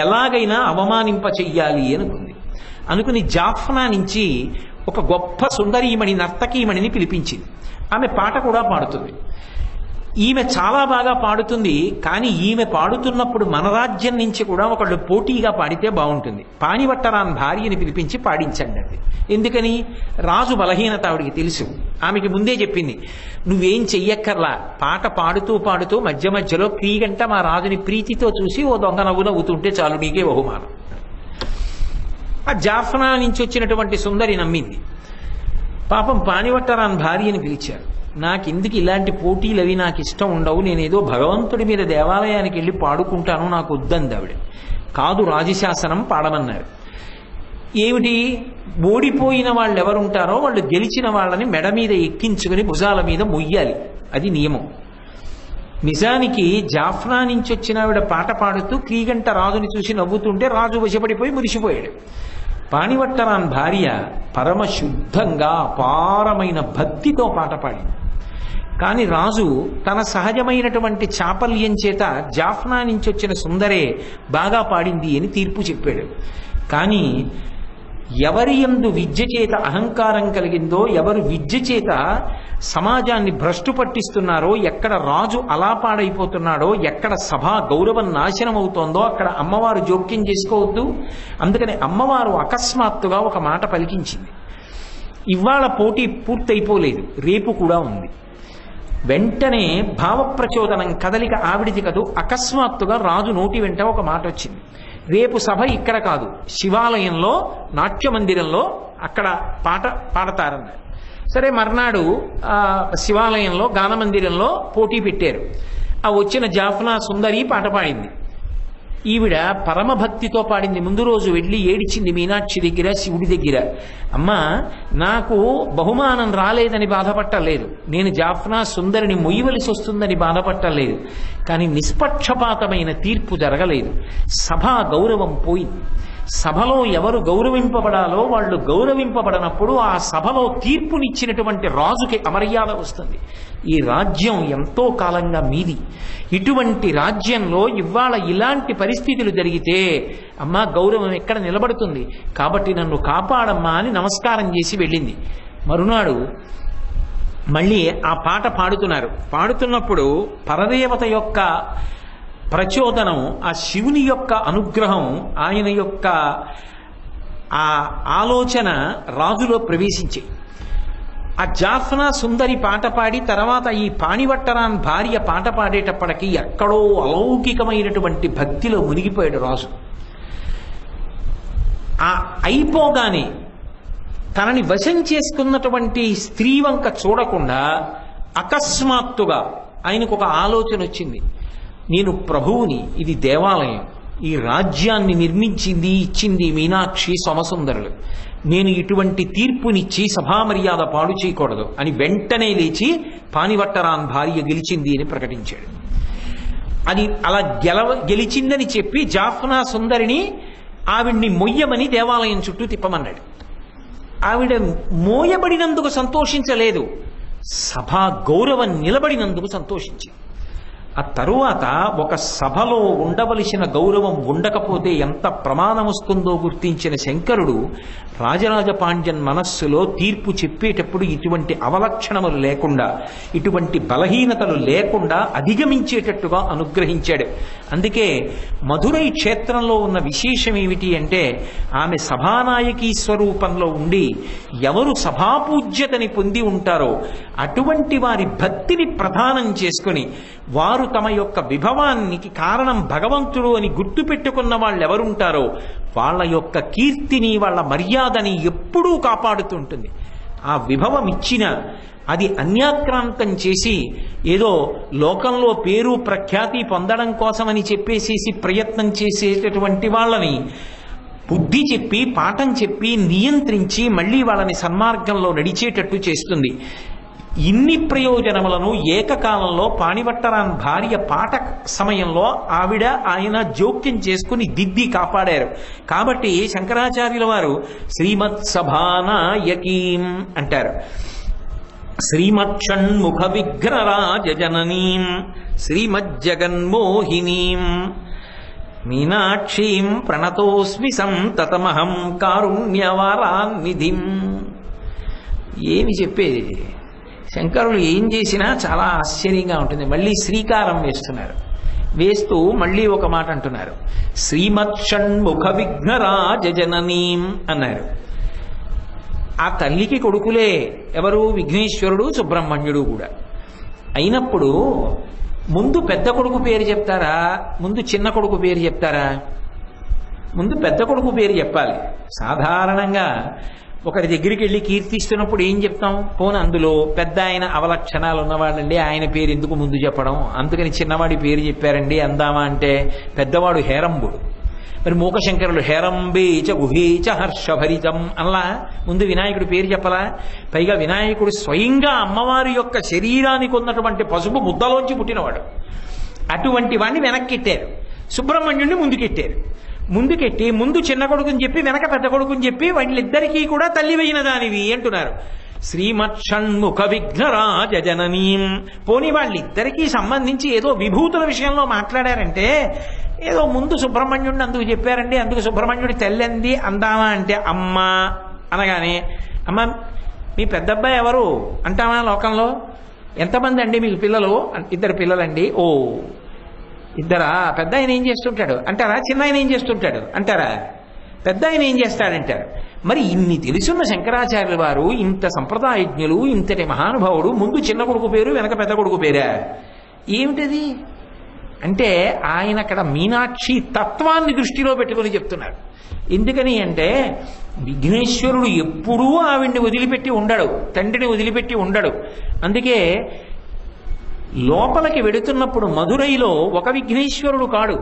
ఎలాగైనా అవమానింప చెయ్యాలి అనుకుంది. అనుకుని జాఫ్నా నుంచి ఒక గొప్ప సుందరీమణి, నర్తకీమణిని పిలిపించింది. ఆమె పాట కూడా పాడుతుంది. ఈమె చాలా బాగా పాడుతుంది, కానీ ఈమె పాడుతున్నప్పుడు మన రాజ్యం నుంచి కూడా ఒకళ్ళు పోటీగా పాడితే బాగుంటుంది. పాణిభట్టరాన్ భార్యని పిలిపించి పాడించండి అది. ఎందుకని? రాజు బలహీనత ఆవిడికి తెలుసు. ఆమెకి ముందే చెప్పింది, నువ్వేం చెయ్యక్కర్లా, పాట పాడుతూ పాడుతూ మధ్య మధ్యలో క్రీగంట మా రాజుని ప్రీతితో చూసి ఓ దొంగ నవ్వు నవ్వుతుంటే చాలు, నీకే బహుమానం. ఆ జాఫ్నా నుంచి వచ్చినటువంటి సుందరి నమ్మింది. పాపం పాణిభట్టరాన్ భార్యని పిలిచారు. నాకెందుకు ఇలాంటి పోటీలు అవి నాకు ఇష్టం ఉండవు, నేనేదో భగవంతుడి మీద దేవాలయానికి వెళ్ళి పాడుకుంటాను, నాకు వద్దంది ఆవిడ. కాదు, రాజశాసనం పాడమన్నారు. ఏమిటి? ఓడిపోయిన వాళ్ళు ఎవరుంటారో వాళ్ళు గెలిచిన వాళ్ళని మెడ మీద ఎక్కించుకుని భుజాల మీద మొయ్యాలి, అది నియమం. నిజానికి జాఫ్నా నుంచి వచ్చిన ఆవిడ పాట పాడుతూ క్రీగంట రాజుని చూసి నవ్వుతుంటే రాజు వశపడిపోయి మురిసిపోయాడు. పాణిభట్టరాన్ భార్య పరమశుద్ధంగా అపారమైన భక్తితో పాట పాడింది. కానీ రాజు తన సహజమైనటువంటి చాపల్యం చేత జాఫ్నా నుంచి వచ్చిన సుందరే బాగా పాడింది అని తీర్పు చెప్పాడు. కానీ ఎవరి యందు విద్య చేత అహంకారం కలిగిందో, ఎవరు విద్య చేత సమాజాన్ని భ్రష్టు పట్టిస్తున్నారో, ఎక్కడ రాజు అలా పాడైపోతున్నాడో, ఎక్కడ సభా గౌరవం నాశనం అవుతోందో అక్కడ అమ్మవారు జోక్యం చేసుకోవద్దు. అందుకని అమ్మవారు అకస్మాత్తుగా ఒక మాట పలికించింది. ఇవాళ పోటీ పూర్తయిపోలేదు, రేపు కూడా ఉంది. వెంటనే భావప్రచోదనం, కదలిక ఆవిడిది కదూ, అకస్మాత్తుగా రాజు నోటి వెంట ఒక మాట వచ్చింది. రేపు సభ ఇక్కడ కాదు, శివాలయంలో నాట్య మందిరంలో అక్కడ పాట పాడతారన్నారు. సరే, మర్నాడు శివాలయంలో గానమందిరంలో పోటీ పెట్టారు. ఆ వచ్చిన జాఫ్నా సుందరి పాట పాడింది. ఈవిడ పరమభక్తితో పాడింది. ముందు రోజు వెళ్ళి ఏడిచింది మీనాక్షి దగ్గర, శివుడి దగ్గర. అమ్మా, నాకు బహుమానం రాలేదని బాధపట్టలేదు, నేను జాఫ్నా సుందరిని మొయ్యవలసి వస్తుందని బాధపట్టలేదు, కానీ నిష్పక్షపాతమైన తీర్పు జరగలేదు, సభా గౌరవం పోయింది. సభలో ఎవరు గౌరవింపబడాలో వాళ్ళు గౌరవింపబడినప్పుడు ఆ సభలో తీర్పునిచ్చినటువంటి రాజుకి అమర్యాద వస్తుంది. ఈ రాజ్యం ఎంతో కాలంగా మీది. ఇటువంటి రాజ్యంలో ఇవాళ ఇలాంటి పరిస్థితులు జరిగితే అమ్మా గౌరవం ఎక్కడ నిలబడుతుంది, కాబట్టి నన్ను కాపాడమ్మా అని నమస్కారం చేసి వెళ్ళింది. మరునాడు మళ్ళీ ఆ పాట పాడుతున్నప్పుడు పరదేవత యొక్క ప్రచోదనం, ఆ శివుని యొక్క అనుగ్రహం, ఆయన యొక్క ఆ ఆలోచన రాజులో ప్రవేశించి ఆ జాఫ్నా సుందరి పాట పాడి తర్వాత ఈ పాణివట్టరాన్ భార్య పాట పాడేటప్పటికీ ఎక్కడో అలౌకికమైనటువంటి భక్తిలో మునిగిపోయాడు రాజు. ఆ అయిపోగానే తనని వశం చేసుకున్నటువంటి స్త్రీ వంక చూడకుండా అకస్మాత్తుగా ఆయనకు ఒక ఆలోచన వచ్చింది. నేను ప్రభువుని, ఇది దేవాలయం, ఈ రాజ్యాన్ని నిర్మించింది ఇచ్చింది మీనాక్షి సోమసుందరులు, నేను ఇటువంటి తీర్పునిచ్చి సభామర్యాద పాడు చేయకూడదు అని వెంటనే లేచి పాణివట్టరాన్ భార్య గెలిచింది అని ప్రకటించాడు. అది అలా గెలిచిందని చెప్పి జాఫ్నా సుందరిని ఆవిడ్ని మొయ్యమని దేవాలయం చుట్టూ తిప్పమన్నాడు. ఆవిడ మోయబడినందుకు సంతోషించలేదు, సభా గౌరవం నిలబడినందుకు సంతోషించింది. ఆ తరువాత ఒక సభలో ఉండవలసిన గౌరవం ఉండకపోతే ఎంత ప్రమాదం వస్తుందో గుర్తించిన శంకరుడు రాజరాజ పాండ్యన్ మనస్సులో తీర్పు చెప్పేటప్పుడు ఇటువంటి అవలక్షణములు లేకుండా, ఇటువంటి బలహీనతలు లేకుండా అధిగమించేటట్టుగా అనుగ్రహించాడు. అందుకే మధురై క్షేత్రంలో ఉన్న విశేషం ఏమిటి అంటే, ఆమె సభానాయకీ స్వరూపంలో ఉండి ఎవరు సభాపూజ్యతని పొంది ఉంటారో అటువంటి వారి భక్తిని ప్రధానం చేసుకుని వారు తమ యొక్క విభవానికి కారణం భగవంతుడు అని గుర్తు పెట్టుకున్న వాళ్ళు ఎవరుంటారో వాళ్ళ యొక్క కీర్తిని, వాళ్ళ మర్యాదని ఎప్పుడూ కాపాడుతుంటుంది. ఆ విభవం ఇచ్చిన అది అన్యాక్రాంతం చేసి ఏదో లోకంలో పేరు ప్రఖ్యాతి పొందడం కోసమని చెప్పేసేసి ప్రయత్నం చేసేటటువంటి వాళ్ళని బుద్ధి చెప్పి పాఠం చెప్పి నియంత్రించి మళ్ళీ వాళ్ళని సన్మార్గంలో నడిచేటట్టు చేస్తుంది. ఇన్ని ప్రయోజనములను ఏకకాలంలో పాణివట్టరాన్ భార్య పాట సమయంలో ఆయన జోక్యం చేసుకుని దిద్ది కాపాడారు. కాబట్టి శంకరాచార్యుల వారు శ్రీమత్ సభానాయకీం అంటారు. శ్రీమక్షణ్ముఖ విఘ్నరాజననీం శ్రీమజ్జగన్మోహినీం మీనాక్షీం ప్రణతోస్మి సంతతమహం కారుణ్యవారాన్నిధిం. ఏమి చెప్పేది, శంకరులు ఏం చేసినా చాలా ఆశ్చర్యంగా ఉంటుంది. మళ్ళీ శ్రీకారం వేస్తూ మళ్ళీ ఒక మాట అంటున్నారు, శ్రీమత్షణ్ముఖ విఘ్నరాజననీం అన్నారు. ఆ తల్లికి కొడుకులే ఎవరు, విఘ్నేశ్వరుడు సుబ్రహ్మణ్యుడు కూడా. అయినప్పుడు ముందు పెద్ద కొడుకు పేరు చెప్తారా, ముందు చిన్న కొడుకు పేరు చెప్తారా? ముందు పెద్ద కొడుకు పేరు చెప్పాలి. సాధారణంగా ఒకరి దగ్గరికి వెళ్ళి కీర్తిస్తున్నప్పుడు ఏం చెప్తాం, పోను అందులో పెద్ద ఆయన అవలక్షణాలు ఉన్నవాళ్ళండి, ఆయన పేరు ఎందుకు ముందు చెప్పడం, అందుకని చిన్నవాడి పేరు చెప్పారండి అందామా అంటే పెద్దవాడు హేరంబుడు. మరి మూకశంకరులు హేరంబేచ గుహేచ హర్షభరితం అలా ముందు వినాయకుడి పేరు చెప్పలా? పైగా వినాయకుడు స్వయంగా అమ్మవారి యొక్క శరీరానికి ఉన్నటువంటి పసుపు ముద్దలోంచి పుట్టినవాడు. అటువంటి వాడిని వెనక్కిట్టారు, సుబ్రహ్మణ్యుడిని ముందుకెట్టారు. ముందుకెట్టి ముందు చిన్న కొడుకుని చెప్పి వెనక పెద్ద కొడుకుని చెప్పి వాళ్ళిద్దరికీ కూడా తల్లి అయిన దానివి అంటున్నారు. శ్రీమత్షణ్ముఖ విఘ్నరాజననీం. పోనీ వాళ్ళిద్దరికీ సంబంధించి ఏదో విభూతుల విషయంలో మాట్లాడారంటే ఏదో ముందు సుబ్రహ్మణ్యుడిని అందుకు చెప్పారండి, అందుకు సుబ్రహ్మణ్యుడి తెల్లంది అందామా అంటే అమ్మ అనగానే అమ్మ మీ పెద్దబ్బాయి ఎవరు అంటామా? లోకంలో ఎంతమంది అండి మీకు పిల్లలు? 2 పిల్లలండి. ఓ ఇద్దరా? పెద్ద ఆయన ఏం చేస్తుంటాడు అంటారా? చిన్న ఆయన ఏం చేస్తుంటాడు అంటారా? పెద్ద ఆయన ఏం చేస్తాడంటారు. మరి ఇన్ని తెలుసున్న శంకరాచార్యుల వారు, ఇంత సంప్రదాయజ్ఞులు, ఇంతటి మహానుభావుడు, ముందు చిన్న కొడుకు పేరు వెనక పెద్ద కొడుకు పేరా? ఏమిటది అంటే ఆయన అక్కడ మీనాక్షి తత్వాన్ని దృష్టిలో పెట్టుకుని చెప్తున్నారు. ఎందుకని అంటే విఘ్నేశ్వరుడు ఎప్పుడూ ఆవిడ్ని వదిలిపెట్టి ఉండడు, తండ్రిని వదిలిపెట్టి ఉండడు. అందుకే లోపలికి వెడుతున్నప్పుడు మధురైలో ఒక విఘ్నేశ్వరుడు కాడు.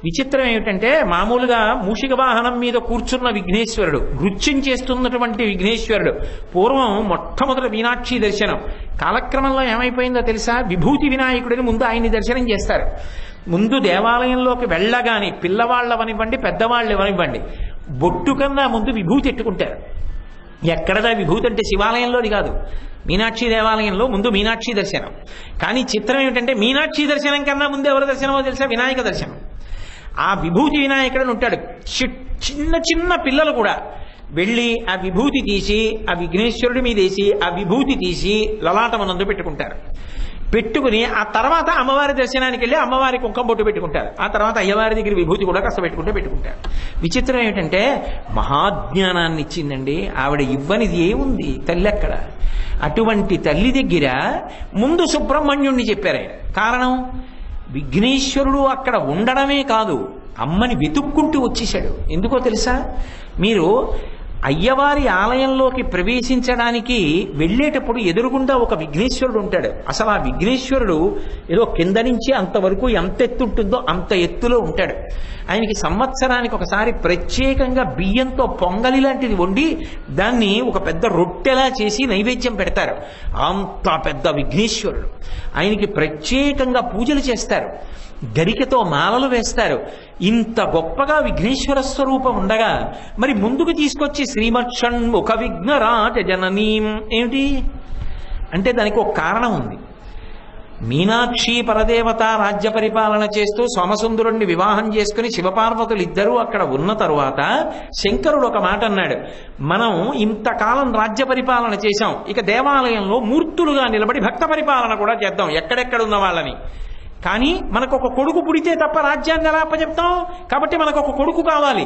విచిత్రం ఏమిటంటే మామూలుగా మూషిక వాహనం మీద కూర్చున్న విఘ్నేశ్వరుడు, నృత్యం చేస్తున్నటువంటి విఘ్నేశ్వరుడు. పూర్వం మొట్టమొదటి మీనాక్షి దర్శనం. కాలక్రమంలో ఏమైపోయిందో తెలుసా? విభూతి వినాయకుడిని ముందు ఆయన్ని దర్శనం చేస్తారు. ముందు దేవాలయంలోకి వెళ్ళగానే పిల్లవాళ్ళవనివ్వండి పెద్దవాళ్ళు ఎవనివ్వండి బొట్టు కన్నా ముందు విభూతి ఎట్టుకుంటారు. ఎక్కడదా విభూతి అంటే శివాలయంలోది కాదు, మీనాక్షి దేవాలయంలో ముందు మీనాక్షి దర్శనం. కానీ చిత్రం ఏమిటంటే మీనాక్షి దర్శనం కన్నా ముందు ఎవరి దర్శనమో తెలుసా? వినాయక దర్శనం. ఆ విభూతి వినాయకుడు ఉంటాడు. చిన్న చిన్న పిల్లలు కూడా వెళ్ళి ఆ విభూతి తీసి ఆ విఘ్నేశ్వరుడి మీద వేసి ఆ విభూతి తీసి లలాటమనందు పెట్టుకుంటారు. పెట్టుకుని ఆ తర్వాత అమ్మవారి దర్శనానికి వెళ్ళి అమ్మవారి కుంకం బొట్టు పెట్టుకుంటారు. ఆ తర్వాత అయ్యవారి దగ్గర విభూతి కూడా కాస్త పెట్టుకుంటారు. విచిత్రం ఏమిటంటే మహాజ్ఞానాన్ని ఇచ్చిందండి ఆవిడ. ఇవ్వనిది ఏముంది తల్లి అక్కడ? అటువంటి తల్లి దగ్గర ముందు సుబ్రహ్మణ్యుణ్ణి చెప్పారు. కారణం విఘ్నేశ్వరుడు అక్కడ ఉండడమే కాదు, అమ్మని వెతుక్కుంటూ వచ్చేశాడు. ఎందుకో తెలుసా? మీరు అయ్యవారి ఆలయంలోకి ప్రవేశించడానికి వెళ్ళేటప్పుడు ఎదురుగుండా ఒక విఘ్నేశ్వరుడు ఉంటాడు. అసలు ఆ విఘ్నేశ్వరుడు ఏదో కింద నుంచి అంతవరకు ఎంత ఎత్తు ఉంటుందో అంత ఎత్తులో ఉంటాడు. ఆయనకి సంవత్సరానికి ఒకసారి ప్రత్యేకంగా బియ్యంతో పొంగలి లాంటిది వండి దాన్ని ఒక పెద్ద రొట్టెలా చేసి నైవేద్యం పెడతారు. అంత పెద్ద విఘ్నేశ్వరుడు. ఆయనకి ప్రత్యేకంగా పూజలు చేస్తారు, గరికతో మాలలు వేస్తారు. ఇంత గొప్పగా విఘ్నేశ్వర స్వరూపం ఉండగా మరి ముందుకు తీసుకొచ్చి శ్రీమక్షణ్ముఖ విఘ్నరాజ జననీం ఏమిటి అంటే దానికి ఒక కారణం ఉంది. మీనాక్షి పరదేవత రాజ్య పరిపాలన చేస్తూ సోమసుందరుణ్ణి వివాహం చేసుకుని శివపార్వతులు ఇద్దరూ అక్కడ ఉన్న తరువాత శంకరుడు ఒక మాట అన్నాడు, మనం ఇంతకాలం రాజ్య పరిపాలన చేశాం, ఇక దేవాలయంలో మూర్తులుగా నిలబడి భక్త పరిపాలన కూడా చేద్దాం ఎక్కడెక్కడున్న వాళ్ళని. కానీ మనకు ఒక కొడుకు పుడితే తప్ప రాజ్యాన్ని ఎలా అప్పచెప్తాం? కాబట్టి మనకు ఒక కొడుకు కావాలి.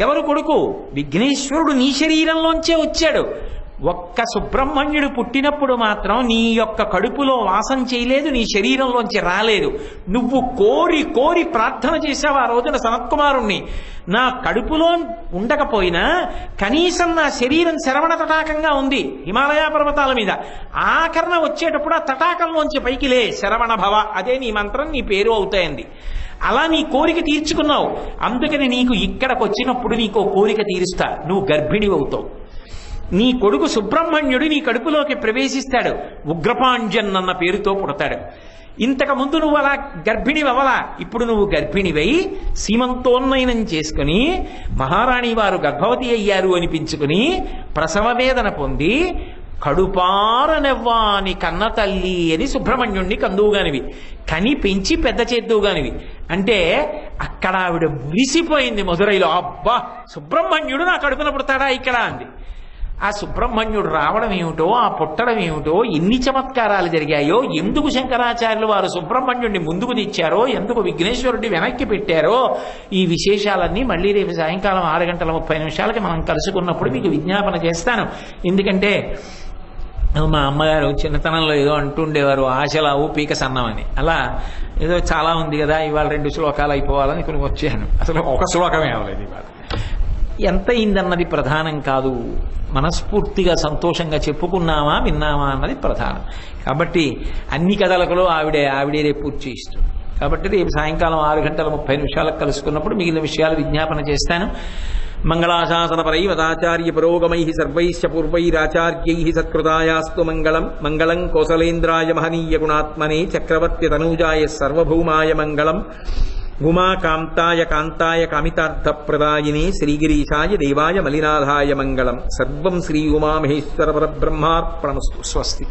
ఎవరు కొడుకు? విఘ్నేశ్వరుడు నీ శరీరంలోంచే వచ్చాడు. ఒక్క సుబ్రహ్మణ్యుడు పుట్టినప్పుడు మాత్రం నీ యొక్క కడుపులో వాసం చేయలేదు, నీ శరీరంలోంచి రాలేదు. నువ్వు కోరి కోరి ప్రార్థన చేశావు ఆ రోజున సనత్కుమారుణ్ణి, నా కడుపులో ఉండకపోయినా కనీసం నా శరీరం శరవణ తటాకంగా ఉంది హిమాలయ పర్వతాల మీద, ఆఖరణ వచ్చేటప్పుడు ఆ తటాకంలోంచి పైకి లే శరవణ భవ, అదే నీ మంత్రం, నీ పేరు అవుతాయండి. అలా నీ కోరిక తీర్చుకున్నావు. అందుకని నీకు ఇక్కడికి వచ్చినప్పుడు నీకు కోరిక తీరుస్తా, నువ్వు గర్భిణి అవుతావు. నీ కొడుకు సుబ్రహ్మణ్యుడు నీ కడుపులోకి ప్రవేశిస్తాడు, ఉగ్రపాంజన్ అన్న పేరుతో పుడతాడు. ఇంతకుముందు నువ్వు అలా గర్భిణి అవ్వలా, ఇప్పుడు నువ్వు గర్భిణివై సీమంతోన్నయనం చేసుకుని మహారాణి వారు గర్భవతి అయ్యారు అనిపించుకుని ప్రసవ వేదన పొంది కడుపారనెవ్వాని కన్న తల్లి అని సుబ్రహ్మణ్యుణ్ణి కందువుగానివి, కని పెంచి పెద్ద చేద్దువుగానివి. అంటే అక్కడ ఆవిడ మురిసిపోయింది మధురైలో, అబ్బా సుబ్రహ్మణ్యుడు నా కడుపున పుడతాడా ఇక్కడ అంది. ఆ సుబ్రహ్మణ్యుడు రావడం ఏమిటో, ఆ పుట్టడం ఏమిటో, ఎన్ని చమత్కారాలు జరిగాయో, ఎందుకు శంకరాచార్యులు వారు సుబ్రహ్మణ్యుడిని ముందుకు తెచ్చారో, ఎందుకు విఘ్నేశ్వరుడిని వెనక్కి పెట్టారో, ఈ విశేషాలన్నీ మళ్ళీ రేపు సాయంకాలం 6:30 మనం కలుసుకున్నప్పుడు మీకు విజ్ఞాపన చేస్తాను. ఎందుకంటే మా అమ్మగారు చిన్నతనంలో ఏదో అంటుండేవారు, ఆశలావు పీక సన్నమని. అలా ఏదో చాలా ఉంది కదా, ఇవాళ 2 శ్లోకాలు అయిపోవాలని కొన్ని వచ్చాను. అసలు ఒక శ్లోకమే అవ్వలేదు. ఇవాళ ఎంత అయిందన్నది ప్రధానం కాదు, మనస్ఫూర్తిగా సంతోషంగా చెప్పుకున్నామా విన్నామా అన్నది ప్రధానం. కాబట్టి అన్ని కథలకులో ఆవిడే రేపు పూర్తి చేయిస్తుంది. కాబట్టి రేపు సాయంకాలం 6:30 కలుసుకున్నప్పుడు మిగిలిన విషయాలు విజ్ఞాపన చేస్తాను. మంగళాశాసనపరై వదాచార్య పురోగమై సర్వైశ్చ పూర్వైరాచార్యై సత్కృతాయాస్తు మంగళం. మంగళం కోసలేంద్రాయ మహనీయ గుణాత్మనే చక్రవర్తి తనూజాయ సర్వభౌమాయ మంగళం. ఉమాకాంతాయ కాంతాయ కామితార్థప్రదాయినే శ్రీగిరీశాయ దేవాయ మలినాథాయ మంగళం. సర్వం శ్రీ ఉమామహేశ్వర పరబ్రహ్మార్పణమస్తు. స్వస్తి.